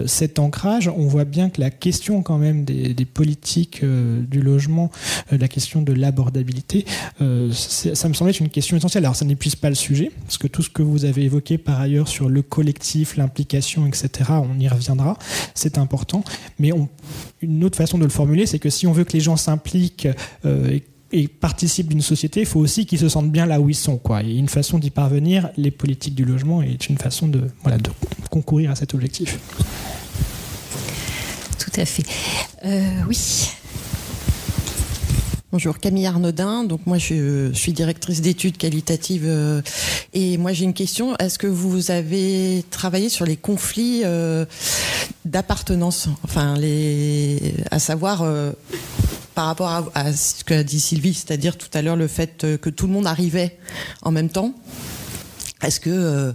cet ancrage, on voit bien que la question quand même des politiques du logement, la question de l'abordabilité, ça me semble être une question essentielle. Alors ça n'épuise pas le sujet, parce que tout ce que vous avez évoqué par ailleurs sur le collectif, l'implication, etc., on y reviendra, c'est important. Mais une autre façon de le formuler, c'est que si on veut que les gens s'impliquent et participent d'une société, il faut aussi qu'ils se sentent bien là où ils sont, quoi. Et une façon d'y parvenir, les politiques du logement, est une façon de concourir à cet objectif. Tout à fait. Oui. Bonjour, Camille Arnaudin. Donc moi, je suis directrice d'études qualitatives et moi j'ai une question. Est-ce que vous avez travaillé sur les conflits d'appartenance, à savoir par rapport à ce qu'a dit Sylvie, c'est-à-dire tout à l'heure le fait que tout le monde arrivait en même temps? Est-ce que,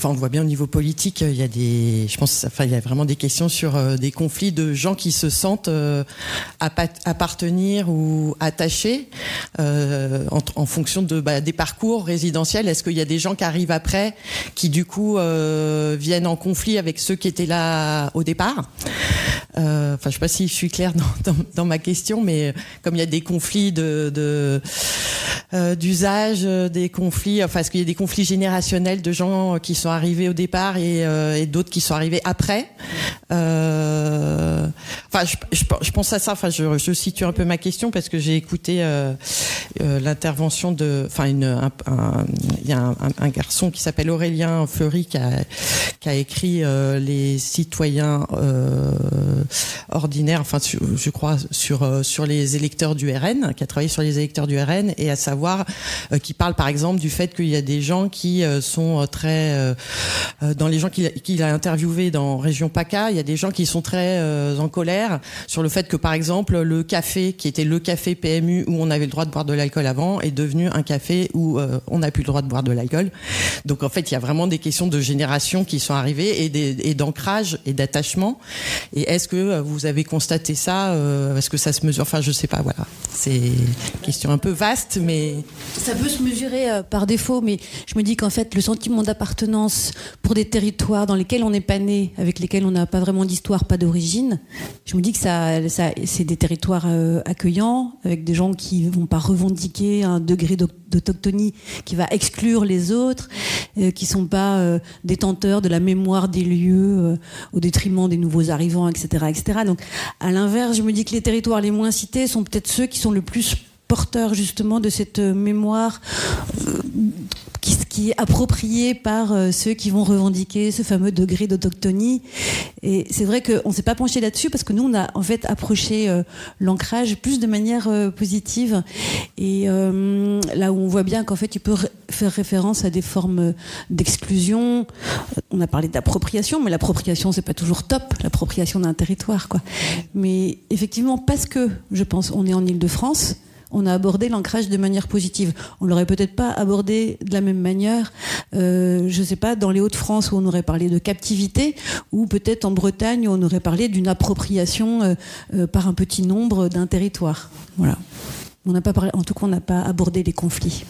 on voit bien au niveau politique, il y a il y a vraiment des questions sur des conflits de gens qui se sentent appartenir ou attachés en fonction des parcours résidentiels. Est-ce qu'il y a des gens qui arrivent après, qui du coup viennent en conflit avec ceux qui étaient là au départ? Je sais pas si je suis claire dans ma question, mais comme il y a des conflits d'usage, des conflits, est-ce qu'il y a des conflits générationnels de gens qui sont arrivés au départ et d'autres qui sont arrivés après? Je pense à ça. Je situe un peu ma question parce que j'ai écouté l'intervention il y a un garçon qui s'appelle Aurélien Fleury qui a écrit les citoyens ordinaires, je crois sur les électeurs du RN, qui a travaillé sur les électeurs du RN, et à savoir qui parle par exemple du fait qu'il y a des gens qui sont très dans les gens qu'il a interviewés dans région PACA, il y a des gens qui sont très en colère sur le fait que par exemple le café qui était le café PMU où on avait le droit de boire de l'alcool avant est devenu un café où on n'a plus le droit de boire de l'alcool. Donc en fait il y a vraiment des questions de génération qui sont arrivées et d'ancrage et d'attachement. Et est-ce que vous avez constaté ça? Est-ce que ça se mesure? Je sais pas, voilà. C'est une question un peu vaste, mais... Ça peut se mesurer par défaut, mais je me dis qu'en fait, le sentiment d'appartenance pour des territoires dans lesquels on n'est pas né, avec lesquels on n'a pas vraiment d'histoire, pas d'origine, je me dis que c'est des territoires accueillants, avec des gens qui vont pas revendiquer un degré d'autochtonie qui va exclure les autres, qui sont pas détenteurs de la mémoire des lieux au détriment des nouveaux arrivants, etc., etc. Donc, à l'inverse, je me dis que les territoires les moins cités sont peut-être ceux qui sont le plus porteurs justement de cette mémoire qui est appropriée par ceux qui vont revendiquer ce fameux degré d'autochtonie. Et c'est vrai qu'on ne s'est pas penché là-dessus parce que nous, on a en fait approché l'ancrage plus de manière positive. Et là où on voit bien qu'en fait, il peut faire référence à des formes d'exclusion. On a parlé d'appropriation, mais l'appropriation, c'est pas toujours top, l'appropriation d'un territoire, quoi. Mais effectivement, parce que, je pense, on est en Île-de-France, on a abordé l'ancrage de manière positive. On l'aurait peut-être pas abordé de la même manière, je sais pas, dans les Hauts-de-France où on aurait parlé de captivité, ou peut-être en Bretagne où on aurait parlé d'une appropriation par un petit nombre d'un territoire. Voilà. On n'a pas parlé, en tout cas, on n'a pas abordé les conflits.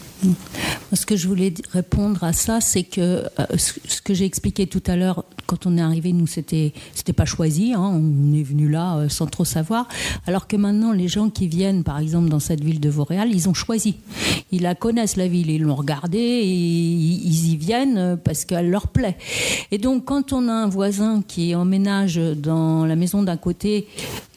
Ce que je voulais répondre à ça, c'est que ce que j'ai expliqué tout à l'heure, quand on est arrivé, nous, c'était pas choisi, hein, on est venu là sans trop savoir, alors que maintenant, les gens qui viennent, par exemple, dans cette ville de Vauréal, ils ont choisi. Ils la connaissent, la ville, ils l'ont regardée, et ils y viennent parce qu'elle leur plaît. Et donc, quand on a un voisin qui emménage dans la maison d'à côté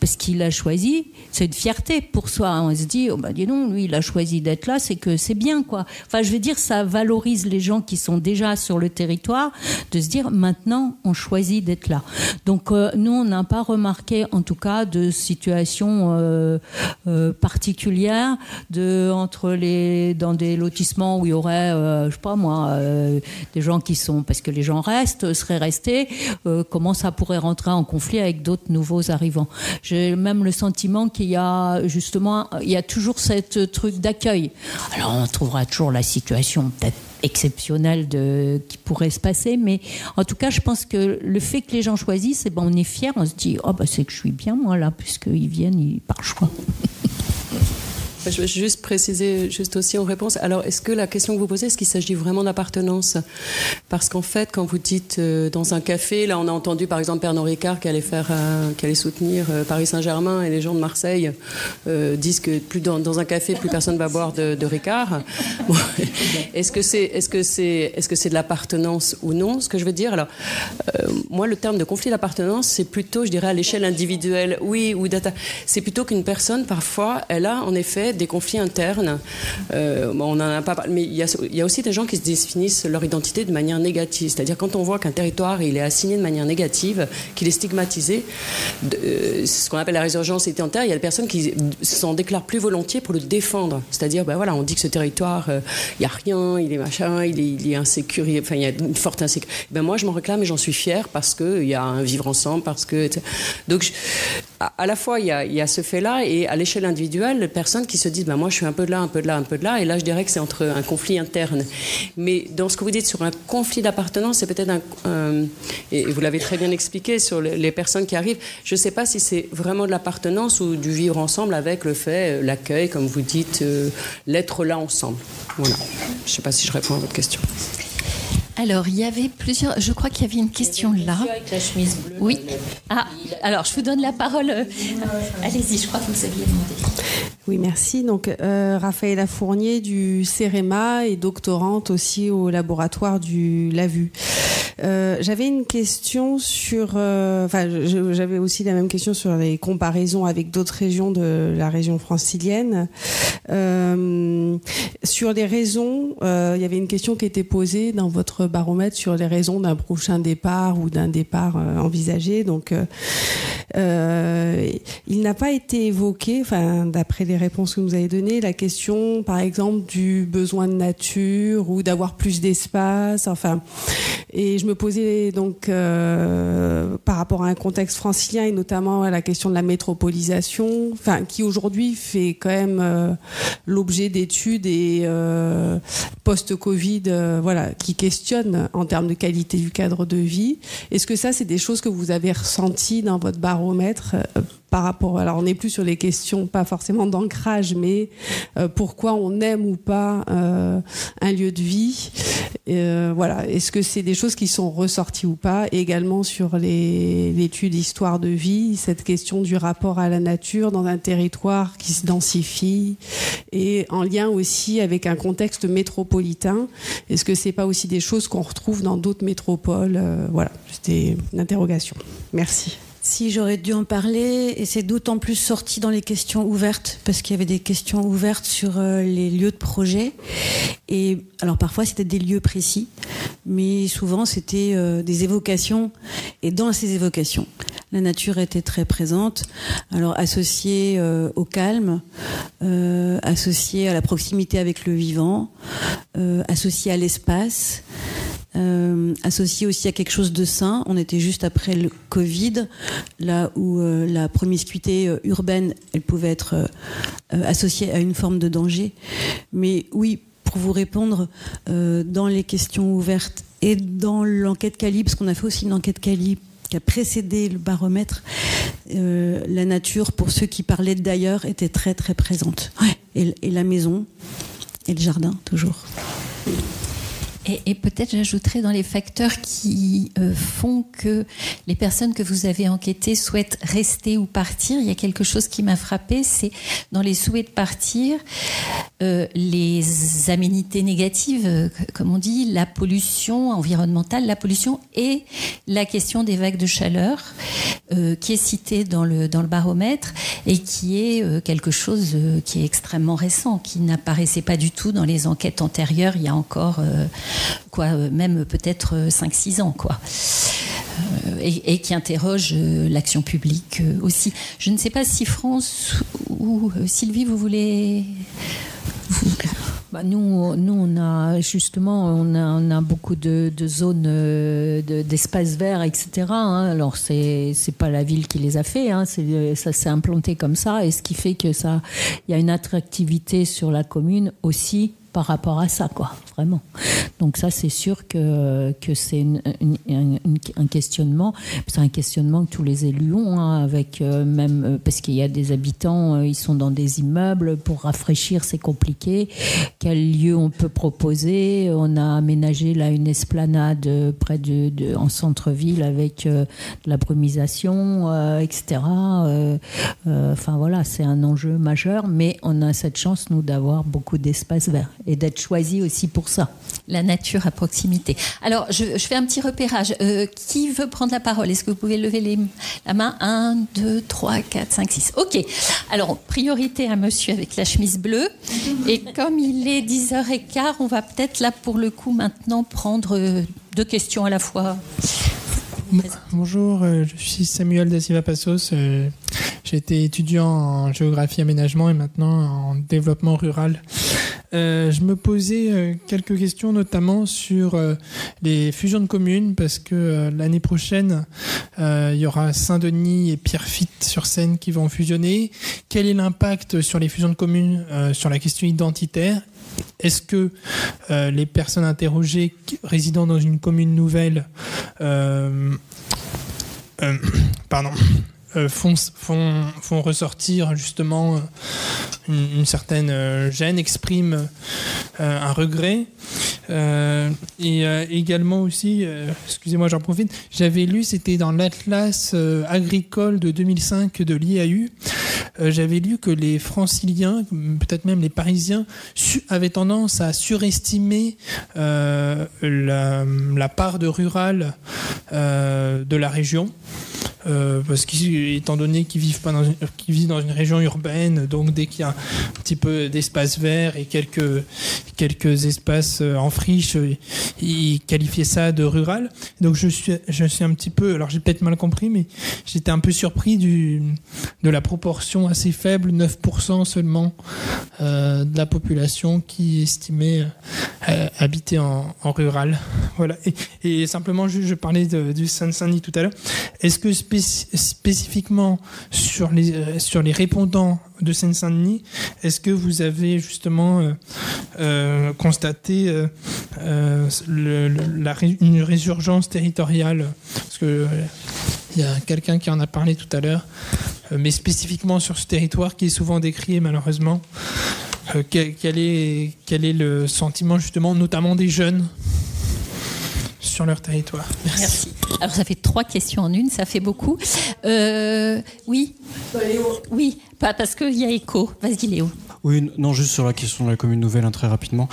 parce qu'il a choisi, c'est une fierté pour soi. On se dit, oh bah dis donc, lui, il a choisi d'être là, c'est que c'est bien, quoi. Enfin, je veux dire, ça valorise les gens qui sont déjà sur le territoire, de se dire, maintenant, on choisit d'être là. Donc, nous, on n'a pas remarqué, en tout cas, de situation particulière dans des lotissements où il y aurait, je sais pas moi, des gens qui sont, parce que les gens seraient restés, comment ça pourrait rentrer en conflit avec d'autres nouveaux arrivants. J'ai même le sentiment qu'il y a justement, il y a toujours cette truc d'accueil. Alors on trouvera toujours la situation peut-être exceptionnelle qui pourrait se passer, mais en tout cas je pense que le fait que les gens choisissent, on est fiers, on se dit oh bah c'est que je suis bien moi là, puisqu'ils viennent par choix. Je vais juste préciser, juste aussi en réponse. Alors, est-ce que la question que vous posez, est-ce qu'il s'agit vraiment d'appartenance ? Parce qu'en fait, quand vous dites dans un café, là, on a entendu par exemple Pernod Ricard qui allait soutenir Paris Saint-Germain, et les gens de Marseille disent que dans un café, plus personne ne va boire de Ricard. Bon, est-ce que c'est de l'appartenance ou non ? Ce que je veux dire, alors, moi, le terme de conflit d'appartenance, c'est plutôt, je dirais, à l'échelle individuelle, oui, ou data. C'est plutôt qu'une personne, parfois, elle a en effet des conflits internes. On en a pas parlé, mais il y a aussi des gens qui se définissent leur identité de manière négative. C'est-à-dire quand on voit qu'un territoire il est assigné de manière négative, qu'il est stigmatisé, c'est ce qu'on appelle la résurgence identitaire. Il y a des personnes qui s'en déclarent plus volontiers pour le défendre. C'est-à-dire, voilà, on dit que ce territoire, il n'y a rien, il est machin, il est insécure, enfin il y a une forte insécurité. Moi, je m'en réclame et j'en suis fière parce qu'il y a un vivre ensemble, parce que donc à la fois il y a ce fait-là, et à l'échelle individuelle, les personnes qui se disent moi je suis un peu de là, un peu de là, un peu de là, et là je dirais que c'est entre un conflit interne. Mais dans ce que vous dites sur un conflit d'appartenance, c'est peut-être et vous l'avez très bien expliqué sur les personnes qui arrivent, je ne sais pas si c'est vraiment de l'appartenance ou du vivre ensemble avec le fait, l'accueil, comme vous dites, l'être là ensemble. Voilà. Je ne sais pas si je réponds à votre question. Alors, il y avait plusieurs... Je crois qu'il y avait une question là. Avec la chemise bleue. Oui. Alors, je vous donne la parole. Allez-y, je crois que vous aviez demandé. Oui, merci. Donc, Raphaëlla Fournier du CEREMA et doctorante aussi au laboratoire du LAVU. J'avais une question sur... j'avais aussi la même question sur les comparaisons avec d'autres régions de la région francilienne. Sur les raisons, il y avait une question qui était posée dans votre baromètre sur les raisons d'un prochain départ ou d'un départ envisagé. Donc, il n'a pas été évoqué, d'après les réponses que vous avez données, la question, par exemple, du besoin de nature ou d'avoir plus d'espace. Et je me posais donc par rapport à un contexte francilien et notamment à la question de la métropolisation, qui aujourd'hui fait quand même l'objet d'études et post-Covid, qui questionnent en termes de qualité du cadre de vie. Est-ce que ça, c'est des choses que vous avez ressenties dans votre baromètre par rapport, alors on n'est plus sur les questions pas forcément d'ancrage, mais pourquoi on aime ou pas un lieu de vie, est-ce que c'est des choses qui sont ressorties ou pas? Et également sur l'étude histoire de vie, cette question du rapport à la nature dans un territoire qui se densifie et en lien aussi avec un contexte métropolitain, est-ce que c'est pas aussi des choses qu'on retrouve dans d'autres métropoles? C'était une interrogation. Merci. Si, j'aurais dû en parler, et c'est d'autant plus sorti dans les questions ouvertes, parce qu'il y avait des questions ouvertes sur les lieux de projet. Et alors parfois c'était des lieux précis, mais souvent c'était des évocations. Et dans ces évocations, la nature était très présente. Alors associée au calme, associée à la proximité avec le vivant, associée à l'espace. Associé aussi à quelque chose de sain. On était juste après le Covid, là où la promiscuité urbaine, elle pouvait être associée à une forme de danger. Mais oui, pour vous répondre, dans les questions ouvertes et dans l'enquête Cali, parce qu'on a fait aussi une enquête Cali qui a précédé le baromètre, la nature, pour ceux qui parlaient d'ailleurs, était très très présente. Ouais. Et la maison, et le jardin, toujours. Et peut-être j'ajouterais dans les facteurs qui font que les personnes que vous avez enquêtées souhaitent rester ou partir, il y a quelque chose qui m'a frappée, c'est dans les souhaits de partir, les aménités négatives, comme on dit, la pollution environnementale, la pollution et la question des vagues de chaleur, qui est citée dans le baromètre et qui est quelque chose qui est extrêmement récent, qui n'apparaissait pas du tout dans les enquêtes antérieures il y a encore... même peut-être 5-6 ans, quoi. Et qui interroge l'action publique aussi. Je ne sais pas si France ou Sylvie, vous voulez... Nous, on a justement, on a beaucoup de zones d'espaces verts, etc. Alors c'est pas la ville qui les a fait, ça s'est implanté comme ça, et ce qui fait que il y a une attractivité sur la commune aussi par rapport à ça, quoi, vraiment. Donc ça, c'est sûr que c'est un questionnement. C'est un questionnement que tous les élus ont, avec même parce qu'il y a des habitants, ils sont dans des immeubles, pour rafraîchir, c'est compliqué. Quel lieu on peut proposer? On a aménagé là une esplanade près en centre-ville avec de la brumisation, etc. Enfin voilà, c'est un enjeu majeur, mais on a cette chance, nous, d'avoir beaucoup d'espaces verts et d'être choisis aussi pour ça. La nature à proximité. Alors, je fais un petit repérage. Qui veut prendre la parole? Est-ce que vous pouvez lever la main? 1, 2, 3, 4, 5, 6. OK. Alors, priorité à monsieur avec la chemise bleue. Et comme il est 10h15, on va peut-être là, pour le coup, maintenant, prendre 2 questions à la fois. Bonjour, je suis Samuel da Silva Passos. J'ai été étudiant en géographie aménagement et maintenant en développement rural. Je me posais quelques questions, notamment sur les fusions de communes, parce que l'année prochaine, il y aura Saint-Denis et Pierrefitte-sur-Seine qui vont fusionner. Quel est l'impact sur les fusions de communes sur la question identitaire? Est-ce que les personnes interrogées résidant dans une commune nouvelle font ressortir justement une certaine gêne, expriment un regret, et également aussi, excusez-moi, j'en profite, j'avais lu, c'était dans l'Atlas agricole de 2005 de l'IAU, j'avais lu que les Franciliens, peut-être même les Parisiens, avaient tendance à surestimer la part de rural de la région. Parce qu'étant donné qu'ils vivent dans une région urbaine, donc dès qu'il y a un petit peu d'espace vert et quelques espaces en friche, ils qualifiaient ça de rural. Donc je suis un petit peu, alors j'ai peut-être mal compris, mais j'étais un peu surpris de la proportion assez faible, 9% seulement de la population qui estimait habiter en rural. Voilà. Et simplement, je parlais du Seine-Saint-Denis tout à l'heure. Est-ce que spécifiquement sur les répondants de Seine-Saint-Denis, est-ce que vous avez justement constaté une résurgence territoriale? Parce que il y a quelqu'un qui en a parlé tout à l'heure, mais spécifiquement sur ce territoire qui est souvent décrié malheureusement. Quel est le sentiment justement, notamment des jeunes, sur leur territoire? Merci. Alors ça fait 3 questions en une, ça fait beaucoup. Oui. Oui, pas parce qu'il y a écho. Vas-y Léo. Oui, non, juste sur la question de la commune nouvelle, très rapidement.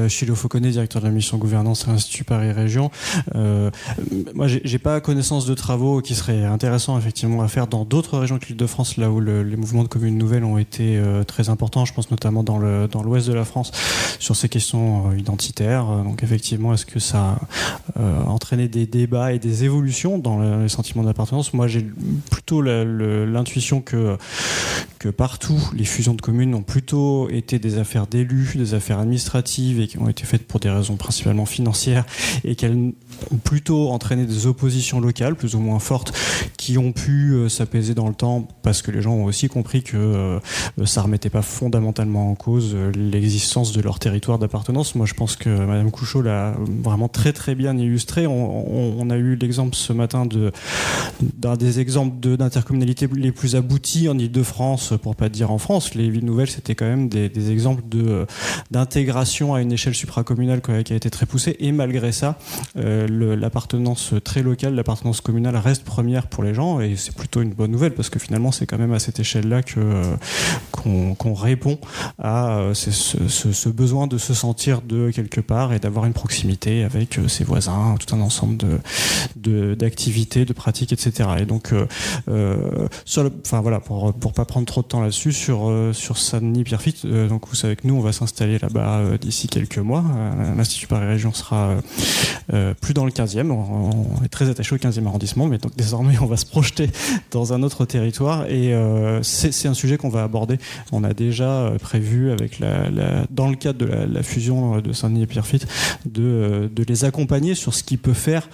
Chilo Fauconnet, directeur de la mission gouvernance à l'Institut Paris Région. Moi, j'ai pas connaissance de travaux qui seraient intéressants effectivement à faire dans d'autres régions que l'Île-de-France, là où les mouvements de communes nouvelles ont été très importants. Je pense notamment dans l'ouest de la France sur ces questions identitaires. Donc effectivement, est-ce que ça a entraîné des débats et des évolutions dans les sentiments d'appartenance? Moi, j'ai plutôt l'intuition que partout, les fusions de communes ont plutôt été des affaires d'élus, des affaires administratives et qui ont été faites pour des raisons principalement financières et qu'elles ont plutôt entraîné des oppositions locales plus ou moins fortes qui ont pu s'apaiser dans le temps parce que les gens ont aussi compris que ça remettait pas fondamentalement en cause l'existence de leur territoire d'appartenance. Moi, je pense que Madame Couchot l'a vraiment très très bien illustré. On a eu l'exemple ce matin d'un des exemples d'intercommunalités les plus aboutis en Île-de-France, pour pas dire en France. Les villes nouvelles, c'était quand même des exemples d'intégration à une échelle supracommunale qui a été très poussée. Et malgré ça, l'appartenance très locale, l'appartenance communale reste première pour les gens. Et c'est plutôt une bonne nouvelle parce que finalement, c'est quand même à cette échelle-là qu'on répond à ce besoin de se sentir de quelque part et d'avoir une proximité avec ses voisins, tout un ensemble d'activités, de pratiques, etc. Et donc, pour pas prendre trop de temps là-dessus, sur Saint-Denis-Pierrefitte, donc vous savez que nous, on va s'installer là-bas d'ici quelques mois. L'Institut Paris Région sera plus dans le 15e. On est très attaché au 15e arrondissement, mais donc désormais, on va se projeter dans un autre territoire. Et c'est un sujet qu'on va aborder. On a déjà prévu, dans le cadre de la fusion de Saint-Denis et Pierrefitte, de les accompagner sur ce qui peut faire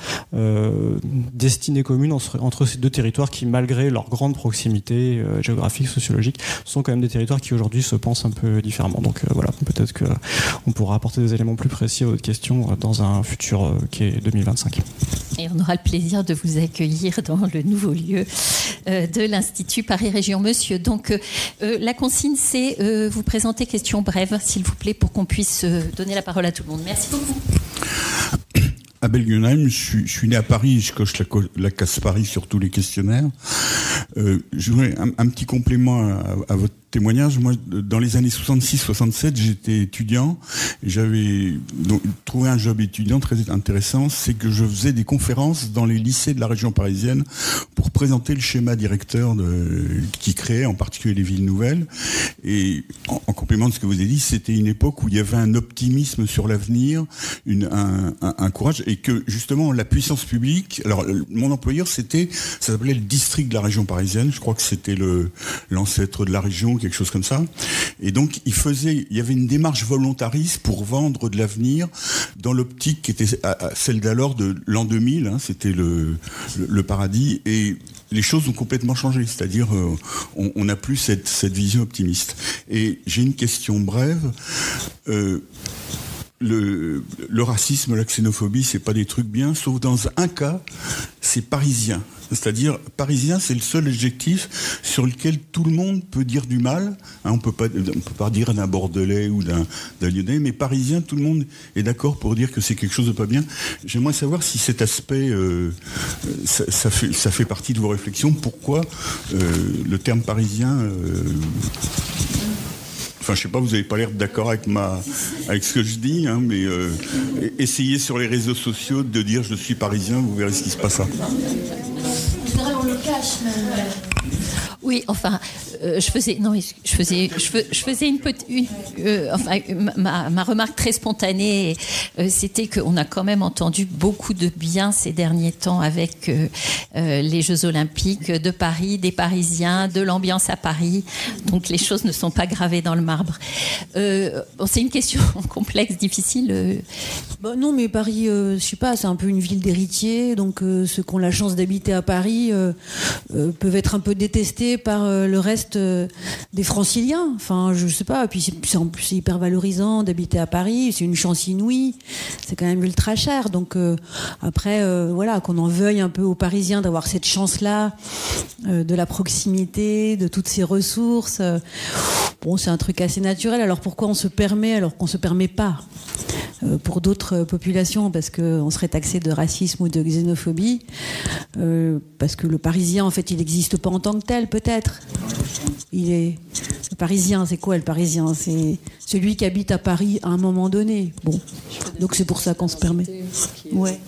destinée commune entre ces deux territoires qui, malgré leur grande proximité géographique, sociologique, sont quand même des territoires qui aujourd'hui se pensent un peu différemment. Donc voilà, peut-être qu'on pourra apporter des éléments plus précis à votre question dans un futur qui est 2025. Et on aura le plaisir de vous accueillir dans le nouveau lieu de l'Institut Paris Région. Monsieur, donc la consigne, c'est vous présenter questions brèves, s'il vous plaît, pour qu'on puisse donner la parole à tout le monde. Merci beaucoup. Abel Gunheim, je suis né à Paris, je coche la case Paris sur tous les questionnaires. Je voudrais un petit complément à votre témoignage. Moi, dans les années 66-67, j'étais étudiant. J'avais donc trouvé un job étudiant très intéressant. C'est que je faisais des conférences dans les lycées de la région parisienne pour présenter le schéma directeur qui créait en particulier les villes nouvelles. Et en complément de ce que vous avez dit, c'était une époque où il y avait un optimisme sur l'avenir, un courage, et que justement la puissance publique. Alors mon employeur, ça s'appelait le district de la région parisienne. Je crois que c'était l'ancêtre de la région, quelque chose comme ça. Et donc il y avait une démarche volontariste pour vendre de l'avenir dans l'optique qui était celle d'alors de l'an 2000. C'était le paradis, et les choses ont complètement changé. C'est-à-dire on n'a plus cette vision optimiste. Et j'ai une question brève. Le racisme, la xénophobie, c'est pas des trucs bien, sauf dans un cas, c'est parisien. C'est-à-dire, parisien, c'est le seul adjectif sur lequel tout le monde peut dire du mal. On peut pas dire d'un Bordelais ou d'un Lyonnais, mais parisien, tout le monde est d'accord pour dire que c'est quelque chose de pas bien. J'aimerais savoir si cet aspect, ça fait partie de vos réflexions. Pourquoi le terme parisien... Enfin, je sais pas, vous n'avez pas l'air d'accord avec ce que je dis, mais essayez sur les réseaux sociaux de dire je suis parisien, vous verrez ce qui se passera. On le cache, mais... Oui, enfin, je faisais une petite, ma remarque très spontanée, c'était qu'on a quand même entendu beaucoup de bien ces derniers temps avec les Jeux Olympiques de Paris, des Parisiens, de l'ambiance à Paris. Donc les choses ne sont pas gravées dans le marbre. C'est une question complexe, difficile. Non, mais Paris, je sais pas, c'est un peu une ville d'héritiers. Donc ceux qui ont la chance d'habiter à Paris peuvent être un peu détestés par le reste des franciliens. Enfin, je sais pas. Puis c'est hyper valorisant d'habiter à Paris. C'est une chance inouïe. C'est quand même ultra cher. Donc après, voilà, qu'on en veuille un peu aux Parisiens d'avoir cette chance-là, de la proximité, de toutes ces ressources. Bon, c'est un truc assez naturel. Alors pourquoi on se permet alors qu'on se permet pas pour d'autres populations, parce qu'on serait taxé de racisme ou de xénophobie, parce que le Parisien, en fait, il n'existe pas en tant que tel, peut-être. Il est Le Parisien, c'est quoi le Parisien? C'est celui qui habite à Paris à un moment donné. Bon, donc c'est pour ça qu'on se permet. Ouais.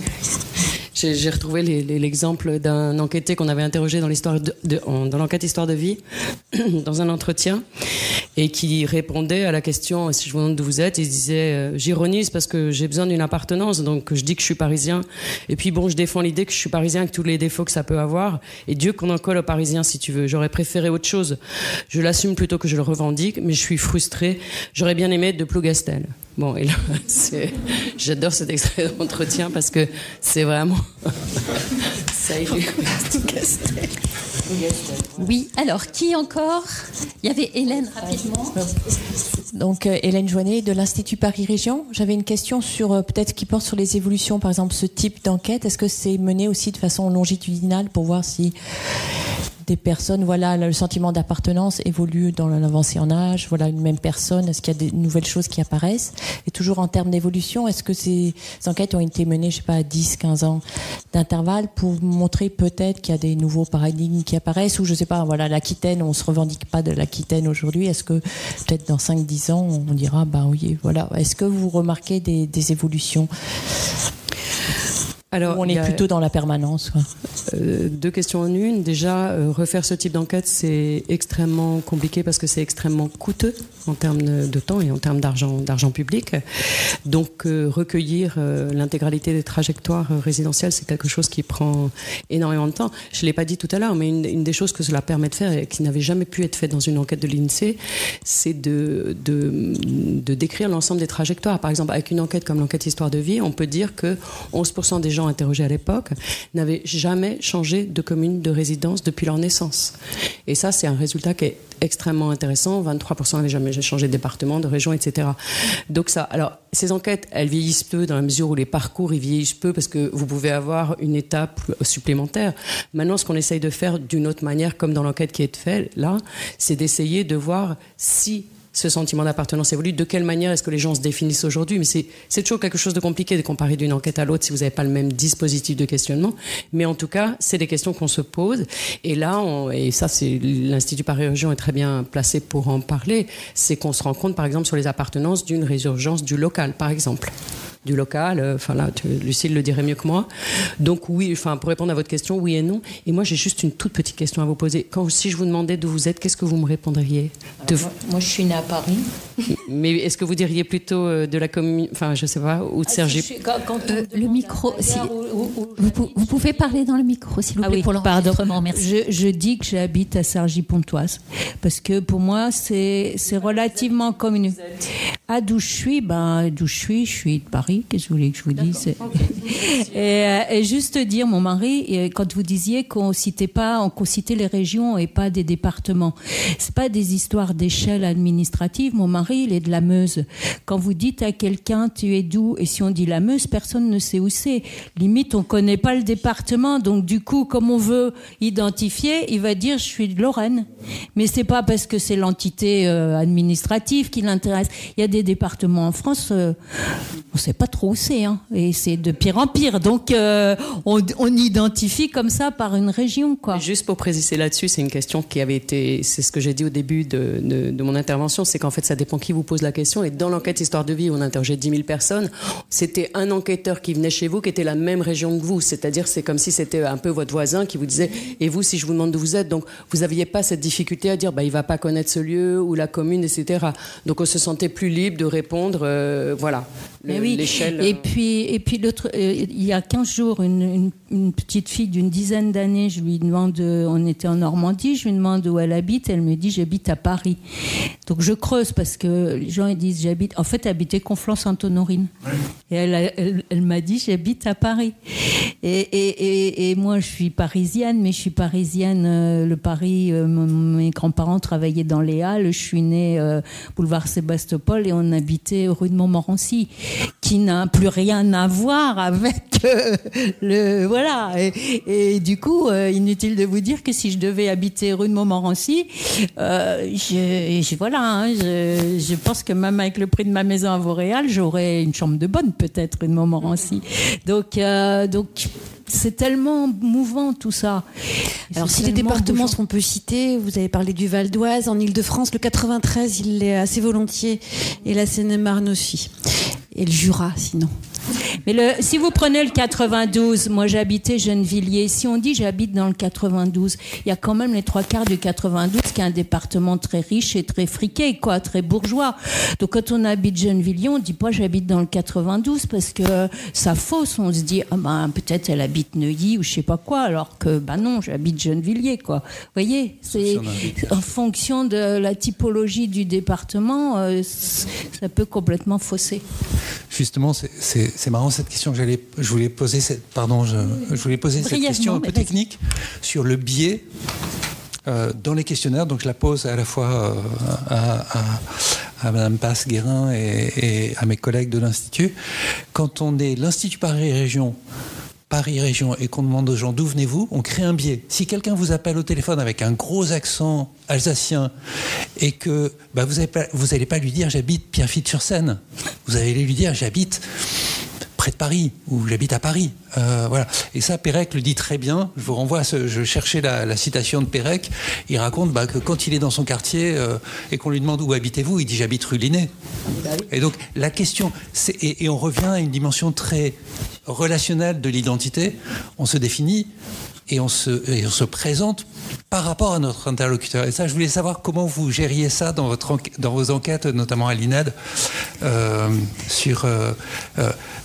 J'ai retrouvé l'exemple d'un enquêté qu'on avait interrogé dans dans l'enquête Histoire de vie, dans un entretien, et qui répondait à la question « Si je vous demande d'où vous êtes », il disait « J'ironise parce que j'ai besoin d'une appartenance, donc je dis que je suis parisien. Et puis bon, je défends l'idée que je suis parisien avec tous les défauts que ça peut avoir. Et Dieu qu'on en colle aux Parisiens si tu veux. J'aurais préféré autre chose. Je l'assume plutôt que je le revendique, mais je suis frustré. J'aurais bien aimé être de Plougastel. » Bon, et là, j'adore cet extrait d'entretien parce que c'est vraiment... ça illustre Plougastel. Oui, alors, qui encore? Il y avait Hélène, rapidement. Donc, Hélène Joannet de l'Institut Paris Région. J'avais une question sur, peut-être qui porte sur les évolutions, par exemple, ce type d'enquête. Est-ce que c'est mené aussi de façon longitudinale pour voir si des personnes, voilà, le sentiment d'appartenance évolue dans l'avancée en âge, voilà, une même personne, est-ce qu'il y a des nouvelles choses qui apparaissent? Et toujours en termes d'évolution, est-ce que ces enquêtes ont été menées, je sais pas, à 10, 15 ans d'intervalle pour montrer peut-être qu'il y a des nouveaux paradigmes qui apparaissent, ou je sais pas, voilà, l'Aquitaine, on se revendique pas de l'Aquitaine aujourd'hui, est-ce que peut-être dans 5, 10 ans, on dira, bah oui, voilà, est-ce que vous remarquez des évolutions? Alors, on est plutôt dans la permanence, quoi. Deux questions en une. Déjà, refaire ce type d'enquête, c'est extrêmement compliqué parce que c'est extrêmement coûteux en termes de temps et en termes d'argent public. Donc, recueillir l'intégralité des trajectoires résidentielles, c'est quelque chose qui prend énormément de temps. Je ne l'ai pas dit tout à l'heure, mais une des choses que cela permet de faire et qui n'avait jamais pu être faite dans une enquête de l'INSEE, c'est de décrire l'ensemble des trajectoires. Par exemple, avec une enquête comme l'enquête Histoire de vie, on peut dire que 11% des gens interrogés à l'époque n'avaient jamais changé de commune de résidence depuis leur naissance. Et ça, c'est un résultat qui est extrêmement intéressant. 23% n'avaient jamais changé de département, de région, etc. Donc ça, alors, ces enquêtes, elles vieillissent peu dans la mesure où les parcours, ils vieillissent peu parce que vous pouvez avoir une étape supplémentaire. Maintenant, ce qu'on essaye de faire d'une autre manière, comme dans l'enquête qui est faite là, c'est d'essayer de voir si ce sentiment d'appartenance évolue, de quelle manière est-ce que les gens se définissent aujourd'hui. Mais c'est toujours quelque chose de compliqué de comparer d'une enquête à l'autre si vous n'avez pas le même dispositif de questionnement. Mais en tout cas, c'est des questions qu'on se pose. Et là, et ça, c'est l'Institut Paris Région est très bien placé pour en parler, c'est qu'on se rend compte, par exemple, sur les appartenances d'une résurgence du local, par exemple. Du local, enfin là, Lucille le dirait mieux que moi. Donc oui, enfin pour répondre à votre question, oui et non. Et moi, j'ai juste une toute petite question à vous poser. Si je vous demandais d'où vous êtes, qu'est-ce que vous me répondriez? Moi, je suis née à Paris. Mais est-ce que vous diriez plutôt de la commune, enfin je sais pas, ou de Cergy? Le micro, vous pouvez parler dans le micro, s'il vous plaît, pour l'enregistrement. Merci. Je dis que j'habite à Cergy-Pontoise parce que pour moi, c'est relativement comme une... Ah, d'où je suis, je suis de Paris. Qu'est-ce que vous voulez que je vous dise? Et juste dire, mon mari, quand vous disiez qu'on citait les régions et pas des départements, c'est pas des histoires d'échelle administrative. Mon mari, il est de la Meuse. Quand vous dites à quelqu'un, tu es d'où? Et si on dit la Meuse, personne ne sait où c'est. Limite, on connaît pas le département. Donc, du coup, comme on veut identifier, il va dire, je suis de Lorraine. Mais c'est pas parce que c'est l'entité administrative qui l'intéresse. Il y a des départements en France, on sait pas trop où c'est, hein, et c'est de pire en pire. Donc, on identifie comme ça par une région, quoi. Juste pour préciser là-dessus, c'est une question qui avait été, c'est ce que j'ai dit au début de mon intervention, c'est qu'en fait, ça dépend qui vous pose la question. Et dans l'enquête Histoire de vie, où on interrogeait 10 000 personnes, c'était un enquêteur qui venait chez vous, qui était la même région que vous. C'est-à-dire, c'est comme si c'était un peu votre voisin qui vous disait, et vous, si je vous demande d'où vous êtes, donc vous n'aviez pas cette difficulté à dire, il va pas connaître ce lieu ou la commune, etc. Donc, on se sentait plus libre de répondre, voilà. L'échelle. Et puis l'autre, il y a 15 jours, une petite fille d'une dizaine d'années, je lui demande, on était en Normandie, je lui demande où elle habite, elle me dit j'habite à Paris. Donc je creuse parce que les gens ils disent j'habite, en fait elle habitait Conflans-Sainte-Honorine. Oui. Et elle m'a dit j'habite à Paris. Et moi je suis parisienne, mais je suis parisienne, le Paris, mes grands-parents travaillaient dans les Halles, je suis née boulevard Sébastopol et on habitait rue de Montmorency, qui n'a plus rien à voir avec voilà. Et du coup, inutile de vous dire que si je devais habiter rue de Montmorency, je pense que même avec le prix de ma maison à Vauréal, j'aurais une chambre de bonne peut-être rue de Montmorency. Donc c'est tellement mouvant tout ça. Alors si les départements qu'on peut citer, vous avez parlé du Val d'Oise, en Ile-de-France, le 93, il l'est assez volontiers, et la Seine-et-Marne aussi, et le Jura sinon. Mais si vous prenez le 92, moi j'habitais Gennevilliers, si on dit j'habite dans le 92, il y a quand même les 3/4 du 92 qui est un département très riche et très friqué, quoi, très bourgeois. Donc quand on habite Gennevilliers, on ne dit pas j'habite dans le 92 parce que ça fausse, on se dit peut-être elle habite Neuilly ou je sais pas quoi, alors que non, j'habite Gennevilliers, quoi. Vous voyez, c'est en fonction de la typologie du département, ça peut complètement fausser. Justement, c'est marrant cette question que je voulais poser cette question un peu technique sur le biais dans les questionnaires. Donc je la pose à la fois à Madame Passe-Guérin et à mes collègues de l'Institut. Quand on est l'Institut Paris Région et qu'on demande aux gens d'où venez-vous, on crée un biais. Si quelqu'un vous appelle au téléphone avec un gros accent alsacien et que vous n'allez pas lui dire j'habite Pierrefitte-sur-Seine, vous allez lui dire j'habite près de Paris ou j'habite à Paris. Voilà. Et ça, Pérec le dit très bien. Je vous renvoie je cherchais la citation de Pérec. Il raconte que quand il est dans son quartier et qu'on lui demande où habitez-vous, il dit j'habite rue Linné. Et donc la question, et on revient à une dimension très relationnelle de l'identité. On se définit et on se présente par rapport à notre interlocuteur. Et ça, je voulais savoir comment vous gériez ça dans vos enquêtes, notamment à l'INED, sur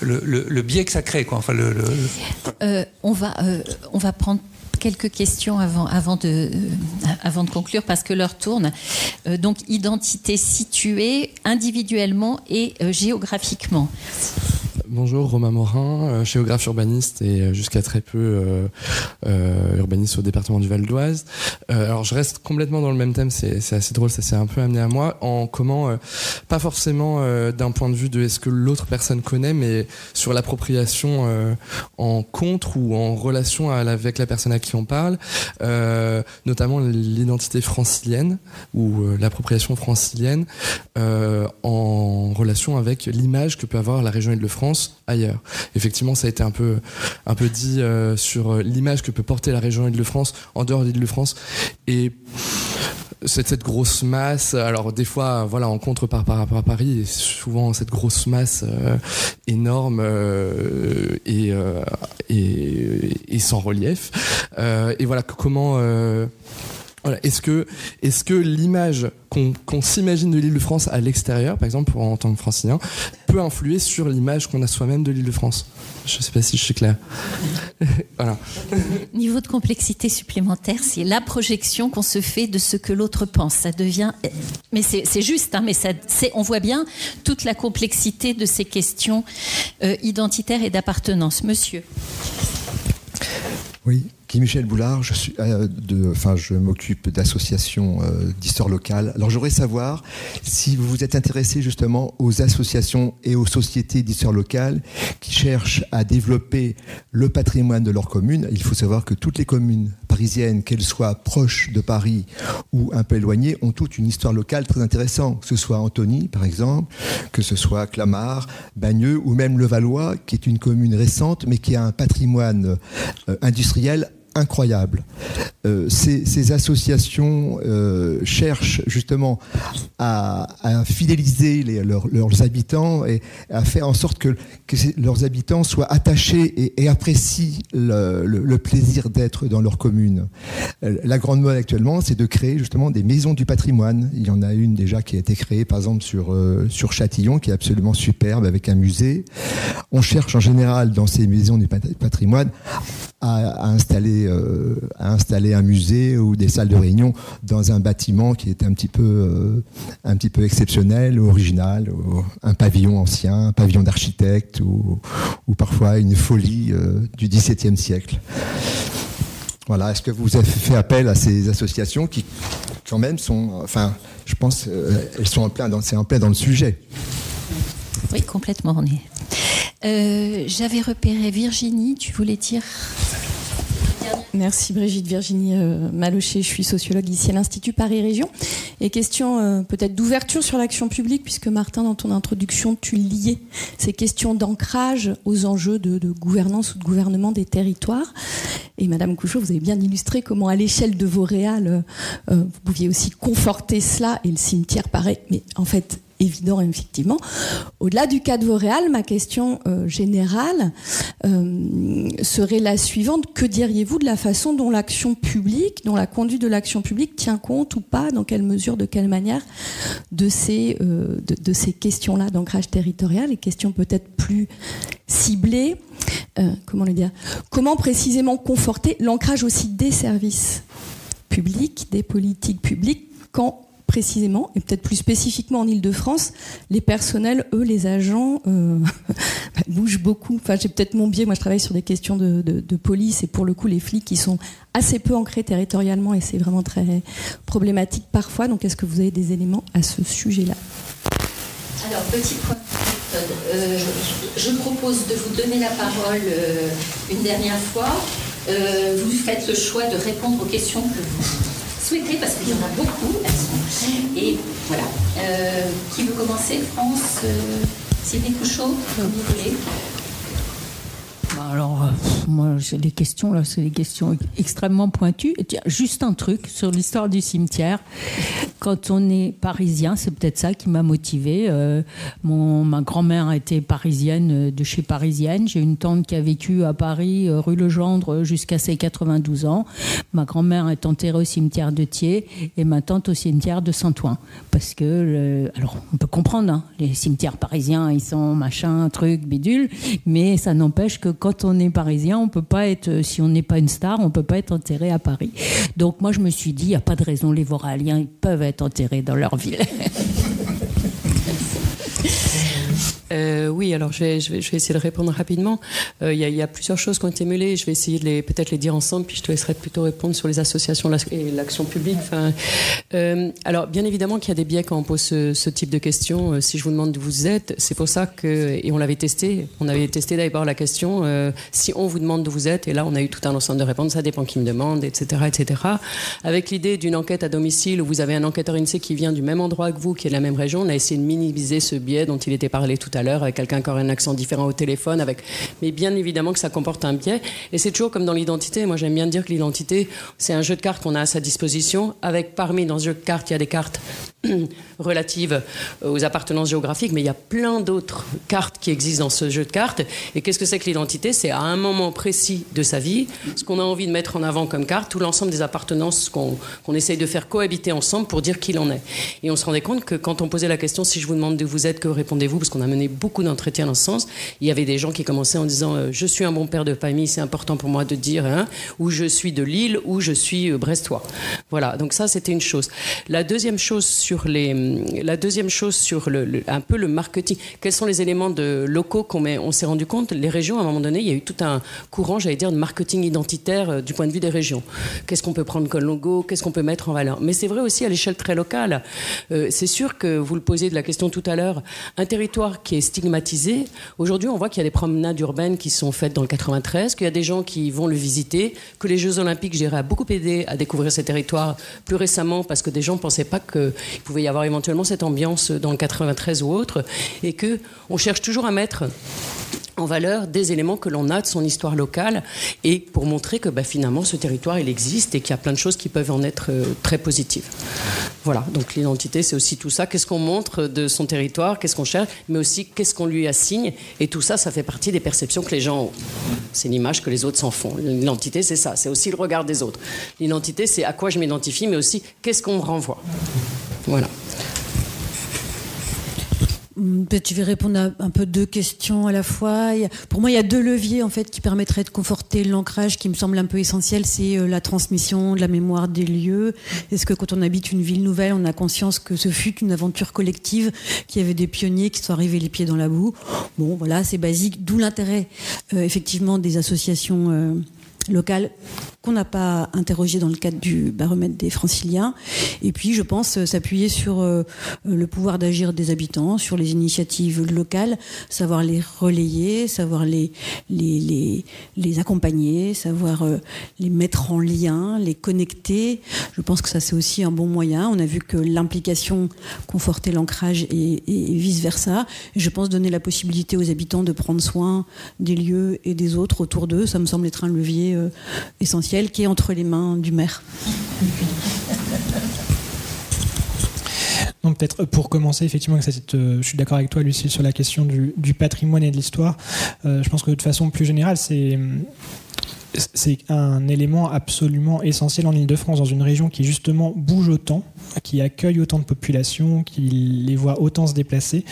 le biais que ça crée, quoi. Enfin, on va prendre quelques questions avant de conclure parce que l'heure tourne. Donc, identité située individuellement et géographiquement. Bonjour, Romain Morin, géographe urbaniste et jusqu'à très peu urbaniste au département du Val d'Oise. Alors je reste complètement dans le même thème, c'est assez drôle, ça s'est un peu amené à moi, en comment, pas forcément d'un point de vue de est-ce que l'autre personne connaît, mais sur l'appropriation en contre ou en relation avec la personne à qui on parle, notamment l'identité francilienne ou l'appropriation francilienne en relation avec l'image que peut avoir la région Île-de-France ailleurs. Effectivement, ça a été un peu dit sur l'image que peut porter la région Île-de-France en dehors d'Île-de-France et cette grosse masse. Alors des fois, voilà, en contre par rapport à Paris, et souvent cette grosse masse énorme et sans relief. Et voilà comment. Voilà. Est-ce que l'image qu'on s'imagine de l'Île-de-France à l'extérieur, par exemple en tant que francilien, peut influer sur l'image qu'on a soi-même de l'Île-de-France ? Je ne sais pas si je suis clair. Voilà. Niveau de complexité supplémentaire, c'est la projection qu'on se fait de ce que l'autre pense. Ça devient, mais c'est juste, hein, mais on voit bien toute la complexité de ces questions identitaires et d'appartenance. Monsieur. Oui. Guy-Michel Boulard, je m'occupe d'associations d'histoire locale. Alors j'aimerais savoir si vous vous êtes intéressé justement aux associations et aux sociétés d'histoire locale qui cherchent à développer le patrimoine de leur commune. Il faut savoir que toutes les communes parisiennes, qu'elles soient proches de Paris ou un peu éloignées, ont toutes une histoire locale très intéressante. Que ce soit Antony, par exemple, que ce soit Clamart, Bagneux ou même Levallois, qui est une commune récente mais qui a un patrimoine industriel incroyable. Ces associations cherchent justement à fidéliser leurs habitants et à faire en sorte que leurs habitants soient attachés et apprécient le plaisir d'être dans leur commune. La grande mode actuellement, c'est de créer justement des maisons du patrimoine. Il y en a une déjà qui a été créée par exemple sur Châtillon, qui est absolument superbe avec un musée. On cherche en général dans ces maisons du patrimoine à installer un musée ou des salles de réunion dans un bâtiment qui est un petit peu exceptionnel, original, un pavillon ancien, un pavillon d'architecte ou parfois une folie du XVIIe siècle. Voilà, est-ce que vous avez fait appel à ces associations qui, quand même, je pense, elles sont en plein dans le sujet. Oui, complètement. J'avais repéré Virginie, tu voulais dire ? Merci Brigitte. Virginie Malocher, je suis sociologue ici à l'Institut Paris Région. Et question peut-être d'ouverture sur l'action publique, puisque Martin, dans ton introduction, tu liais ces questions d'ancrage aux enjeux de gouvernance ou de gouvernement des territoires. Et Madame Couchot, vous avez bien illustré comment à l'échelle de Vauréal, vous pouviez aussi conforter cela, et le cimetière paraît, mais en fait évident, effectivement. Au-delà du cas de Vauréal, ma question générale serait la suivante. Que diriez-vous de la façon dont l'action publique, dont la conduite de l'action publique tient compte ou pas, dans quelle mesure, de quelle manière, de ces questions-là d'ancrage territorial, et questions peut-être plus ciblées, comment le dire, comment précisément conforter l'ancrage aussi des services publics, des politiques publiques, quand précisément, et peut-être plus spécifiquement en Ile-de-France, les personnels, eux, les agents, bougent beaucoup. Enfin, j'ai peut-être mon biais, moi je travaille sur des questions de police, et pour le coup, les flics, ils sont assez peu ancrés territorialement, et c'est vraiment très problématique parfois. Donc, est-ce que vous avez des éléments à ce sujet-là ? Alors, petit point de méthode. Je propose de vous donner la parole une dernière fois. Vous faites le choix de répondre aux questions que vous souhaitez, parce qu'il y en a beaucoup. Et voilà. Qui veut commencer ? France, Sylvie Couchot, comme vous voulez. Alors, moi, j'ai des questions, là, c'est des questions extrêmement pointues. Et tiens, juste un truc sur l'histoire du cimetière. Quand on est parisien, c'est peut-être ça qui m'a motivée. Ma grand-mère était parisienne, de chez Parisienne. J'ai une tante qui a vécu à Paris, rue Legendre, jusqu'à ses 92 ans. Ma grand-mère est enterrée au cimetière de Thiers et ma tante au cimetière de Saint-Ouen. Parce que, alors, on peut comprendre, hein, les cimetières parisiens, ils sont machin, truc, bidule, mais ça n'empêche que quand on est parisien, on peut pas être, si on n'est pas une star, on peut pas être enterré à Paris. Donc moi je me suis dit, il n'y a pas de raison, les Vauréaliens, ils peuvent être enterrés dans leur ville. Oui, alors je vais essayer de répondre rapidement. Il y a plusieurs choses qui ont été mêlées. Je vais essayer de peut-être les dire ensemble, puis je te laisserai plutôt répondre sur les associations et l'action publique. Enfin, alors, bien évidemment qu'il y a des biais quand on pose ce type de questions. Si je vous demande d'où vous êtes, c'est pour ça et on l'avait testé. On avait testé d'abord la question si on vous demande d'où vous êtes, et là on a eu tout un ensemble de réponses. Ça dépend qui me demande, etc., etc. Avec l'idée d'une enquête à domicile où vous avez un enquêteur INSEE qui vient du même endroit que vous, qui est de la même région, on a essayé de minimiser ce biais dont il était parlé tout à l'heure, avec quelqu'un qui aurait un accent différent au téléphone, mais bien évidemment que ça comporte un biais. Et c'est toujours comme dans l'identité. Moi, j'aime bien dire que l'identité, c'est un jeu de cartes qu'on a à sa disposition, avec dans ce jeu de cartes, il y a des cartes relatives aux appartenances géographiques, mais il y a plein d'autres cartes qui existent dans ce jeu de cartes. Et qu'est-ce que c'est que l'identité ? C'est à un moment précis de sa vie, ce qu'on a envie de mettre en avant comme carte, tout l'ensemble des appartenances qu'on essaye de faire cohabiter ensemble pour dire qui l'on est. Et on se rendait compte que quand on posait la question, si je vous demande d'où vous êtes, que répondez-vous ? Parce qu'on a mené beaucoup d'entretiens dans ce sens. Il y avait des gens qui commençaient en disant je suis un bon père de famille, c'est important pour moi de dire, hein, ou je suis de Lille, ou je suis brestois. Voilà, donc ça c'était une chose. La deuxième chose sur un peu le marketing. Quels sont les éléments locaux on s'est rendu compte, les régions, à un moment donné, il y a eu tout un courant, j'allais dire, de marketing identitaire du point de vue des régions. Qu'est-ce qu'on peut prendre comme logo ? Qu'est-ce qu'on peut mettre en valeur ? Mais c'est vrai aussi à l'échelle très locale. C'est sûr que vous le posiez de la question tout à l'heure, un territoire qui est stigmatisé, aujourd'hui on voit qu'il y a des promenades urbaines qui sont faites dans le 93, qu'il y a des gens qui vont le visiter, que les Jeux Olympiques, je dirais, a beaucoup aidé à découvrir ces territoires plus récemment, parce que des gens ne pensaient pas qu'il pouvait y avoir éventuellement cette ambiance dans le 93 ou autre, et qu'on cherche toujours à mettre en valeur des éléments que l'on a de son histoire locale, et pour montrer que finalement ce territoire il existe et qu'il y a plein de choses qui peuvent en être très positives. Voilà, donc l'identité c'est aussi tout ça, qu'est-ce qu'on montre de son territoire, qu'est-ce qu'on cherche, mais aussi qu'est-ce qu'on lui assigne, et tout ça, ça fait partie des perceptions que les gens ont. C'est l'image que les autres s'en font. L'identité c'est ça, c'est aussi le regard des autres. L'identité c'est à quoi je m'identifie, mais aussi qu'est-ce qu'on me renvoie. Voilà. Tu vais répondre à un peu deux questions à la fois. Pour moi, il y a deux leviers en fait qui permettraient de conforter l'ancrage, qui me semble un peu essentiel. C'est la transmission de la mémoire des lieux. Est-ce que quand on habite une ville nouvelle, on a conscience que ce fut une aventure collective, qu'il y avait des pionniers qui sont arrivés les pieds dans la boue ? Bon, voilà, c'est basique. D'où l'intérêt, effectivement, des associations locales qu'on n'a pas interrogées dans le cadre du baromètre des Franciliens. Et puis, je pense s'appuyer sur le pouvoir d'agir des habitants, sur les initiatives locales, savoir les relayer, savoir les accompagner, savoir les mettre en lien, les connecter. Je pense que ça, c'est aussi un bon moyen. On a vu que l'implication confortait l'ancrage et vice-versa. Je pense donner la possibilité aux habitants de prendre soin des lieux et des autres autour d'eux. Ça me semble être un levier essentiel qui est entre les mains du maire. Donc peut-être pour commencer, effectivement, je suis d'accord avec toi, Lucie, sur la question du patrimoine et de l'histoire. Je pense que de façon plus générale, c'est un élément absolument essentiel en Ile-de-France, dans une région qui justement bouge autant, qui accueille autant de populations, qui les voit autant se déplacer.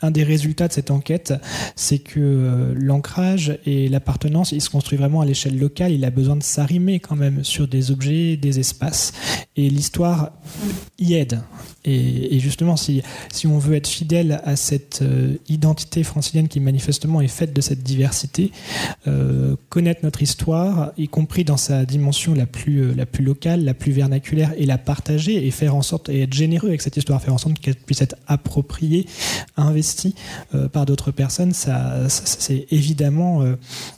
Un des résultats de cette enquête, c'est que l'ancrage et l'appartenance, il se construit vraiment à l'échelle locale. Il a besoin de s'arrimer quand même sur des objets, des espaces. Et l'histoire y aide. Et justement, si on veut être fidèle à cette identité francilienne qui manifestement est faite de cette diversité, connaître notre histoire, y compris dans sa dimension la plus locale, la plus vernaculaire, et la partager et faire en sorte, et être généreux avec cette histoire, faire en sorte qu'elle puisse être appropriée, investie par d'autres personnes, c'est évidemment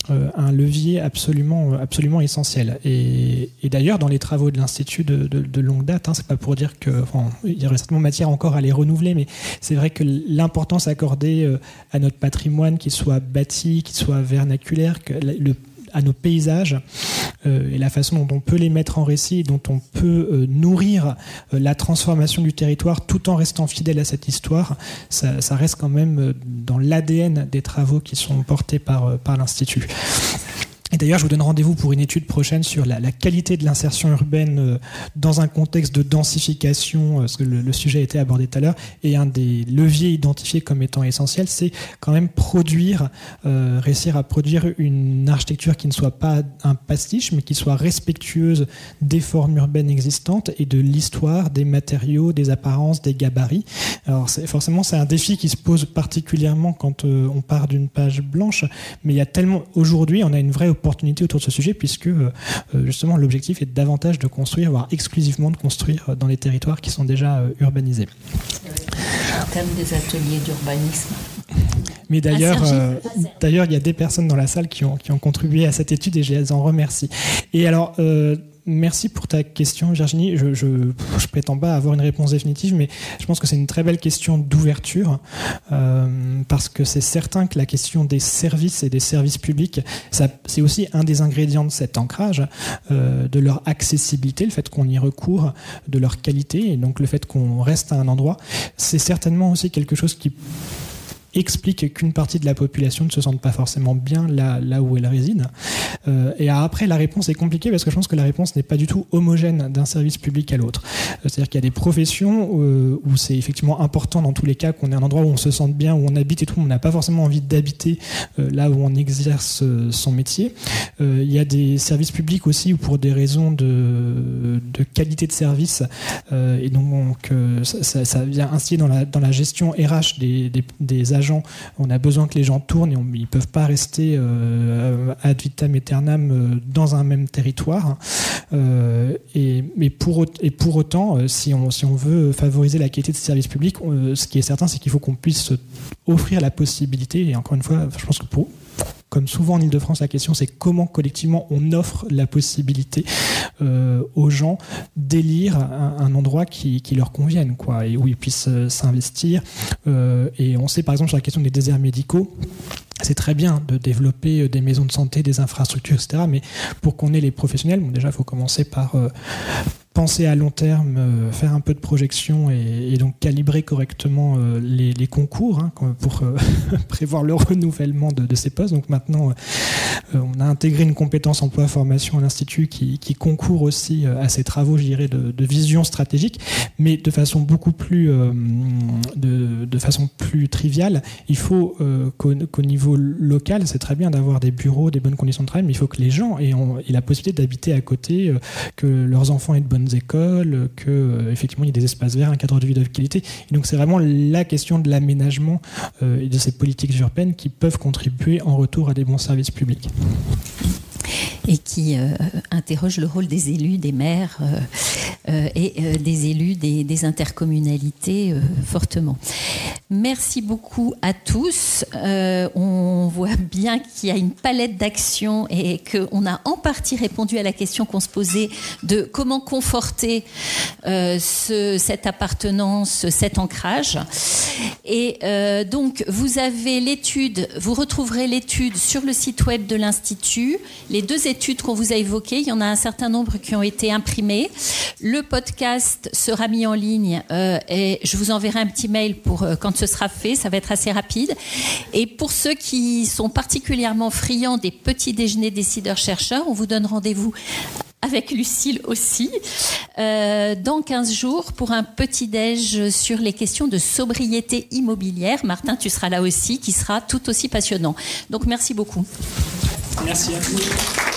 un levier absolument essentiel. Et d'ailleurs, dans les travaux de l'Institut de longue date, c'est pas pour dire que, il y aurait certainement matière encore à les renouveler, mais c'est vrai que l'importance accordée à notre patrimoine, qu'il soit bâti, qu'il soit vernaculaire, à nos paysages et la façon dont on peut les mettre en récit, dont on peut nourrir la transformation du territoire tout en restant fidèle à cette histoire, ça reste quand même dans l'ADN des travaux qui sont portés par l'Institut. Et d'ailleurs, je vous donne rendez-vous pour une étude prochaine sur la qualité de l'insertion urbaine dans un contexte de densification, parce que le sujet a été abordé tout à l'heure, et un des leviers identifiés comme étant essentiel, c'est quand même réussir à produire une architecture qui ne soit pas un pastiche, mais qui soit respectueuse des formes urbaines existantes et de l'histoire, des matériaux, des apparences, des gabarits. Alors forcément, c'est un défi qui se pose particulièrement quand on part d'une page blanche, mais il y a tellement, aujourd'hui, on a une vraie opportunité autour de ce sujet, puisque justement l'objectif est davantage de construire, voire exclusivement de construire dans les territoires qui sont déjà urbanisés. Le thème des ateliers d'urbanisme. Mais d'ailleurs, il y a des personnes dans la salle qui ont contribué à cette étude et je les en remercie. Et alors, merci pour ta question, Virginie. Je prétends pas avoir une réponse définitive, mais je pense que c'est une très belle question d'ouverture, parce que c'est certain que la question des services et des services publics, c'est aussi un des ingrédients de cet ancrage, de leur accessibilité, le fait qu'on y recourt, de leur qualité, et donc le fait qu'on reste à un endroit. C'est certainement aussi quelque chose qui explique qu'une partie de la population ne se sente pas forcément bien là où elle réside. Et après, la réponse est compliquée parce que je pense que la réponse n'est pas du tout homogène d'un service public à l'autre. C'est-à-dire qu'il y a des professions où c'est effectivement important dans tous les cas qu'on ait un endroit où on se sente bien, où on habite et tout. On n'a pas forcément envie d'habiter là où on exerce son métier. Il y a des services publics aussi où pour des raisons de qualité de service, et donc ça vient ainsi dans la gestion RH des agents. On a besoin que les gens tournent et ils ne peuvent pas rester ad vitam aeternam dans un même territoire. Et pour autant, si on veut favoriser la qualité de ces services publics, ce qui est certain, c'est qu'il faut qu'on puisse offrir la possibilité, et encore une fois, je pense que comme souvent en Ile-de-France, la question c'est comment collectivement on offre la possibilité aux gens d'élire un endroit qui leur convienne, quoi, et où ils puissent s'investir. Et on sait par exemple sur la question des déserts médicaux, c'est très bien de développer des maisons de santé, des infrastructures, etc. Mais pour qu'on ait les professionnels, déjà il faut commencer par penser à long terme, faire un peu de projection et donc calibrer correctement les concours pour prévoir le renouvellement de ces postes. Donc maintenant, on a intégré une compétence emploi-formation à l'Institut qui concourt aussi à ces travaux, je dirais, de vision stratégique, mais de façon beaucoup plus de façon plus triviale. Il faut qu'au niveau local, c'est très bien d'avoir des bureaux, des bonnes conditions de travail, mais il faut que les gens aient la possibilité d'habiter à côté, que leurs enfants aient de bonnes écoles, que effectivement il y ait des espaces verts, un cadre de vie de qualité. Et donc c'est vraiment la question de l'aménagement et de ces politiques urbaines qui peuvent contribuer en retour à des bons services publics. et qui interroge le rôle des élus, des maires et des élus des intercommunalités fortement. Merci beaucoup à tous. On voit bien qu'il y a une palette d'actions et qu'on a en partie répondu à la question qu'on se posait de comment conforter cette appartenance, cet ancrage. Et donc, vous avez l'étude, vous retrouverez l'étude sur le site web de l'Institut. Les 2 études qu'on vous a évoquées, il y en a un certain nombre qui ont été imprimées. Le podcast sera mis en ligne et je vous enverrai un petit mail pour quand ce sera fait, ça va être assez rapide. Et pour ceux qui sont particulièrement friands des petits déjeuners décideurs-chercheurs, on vous donne rendez-vous avec Lucille aussi, dans 15 jours pour un petit-déj sur les questions de sobriété immobilière. Martin, tu seras là aussi, qui sera tout aussi passionnant. Donc merci beaucoup. Merci à vous.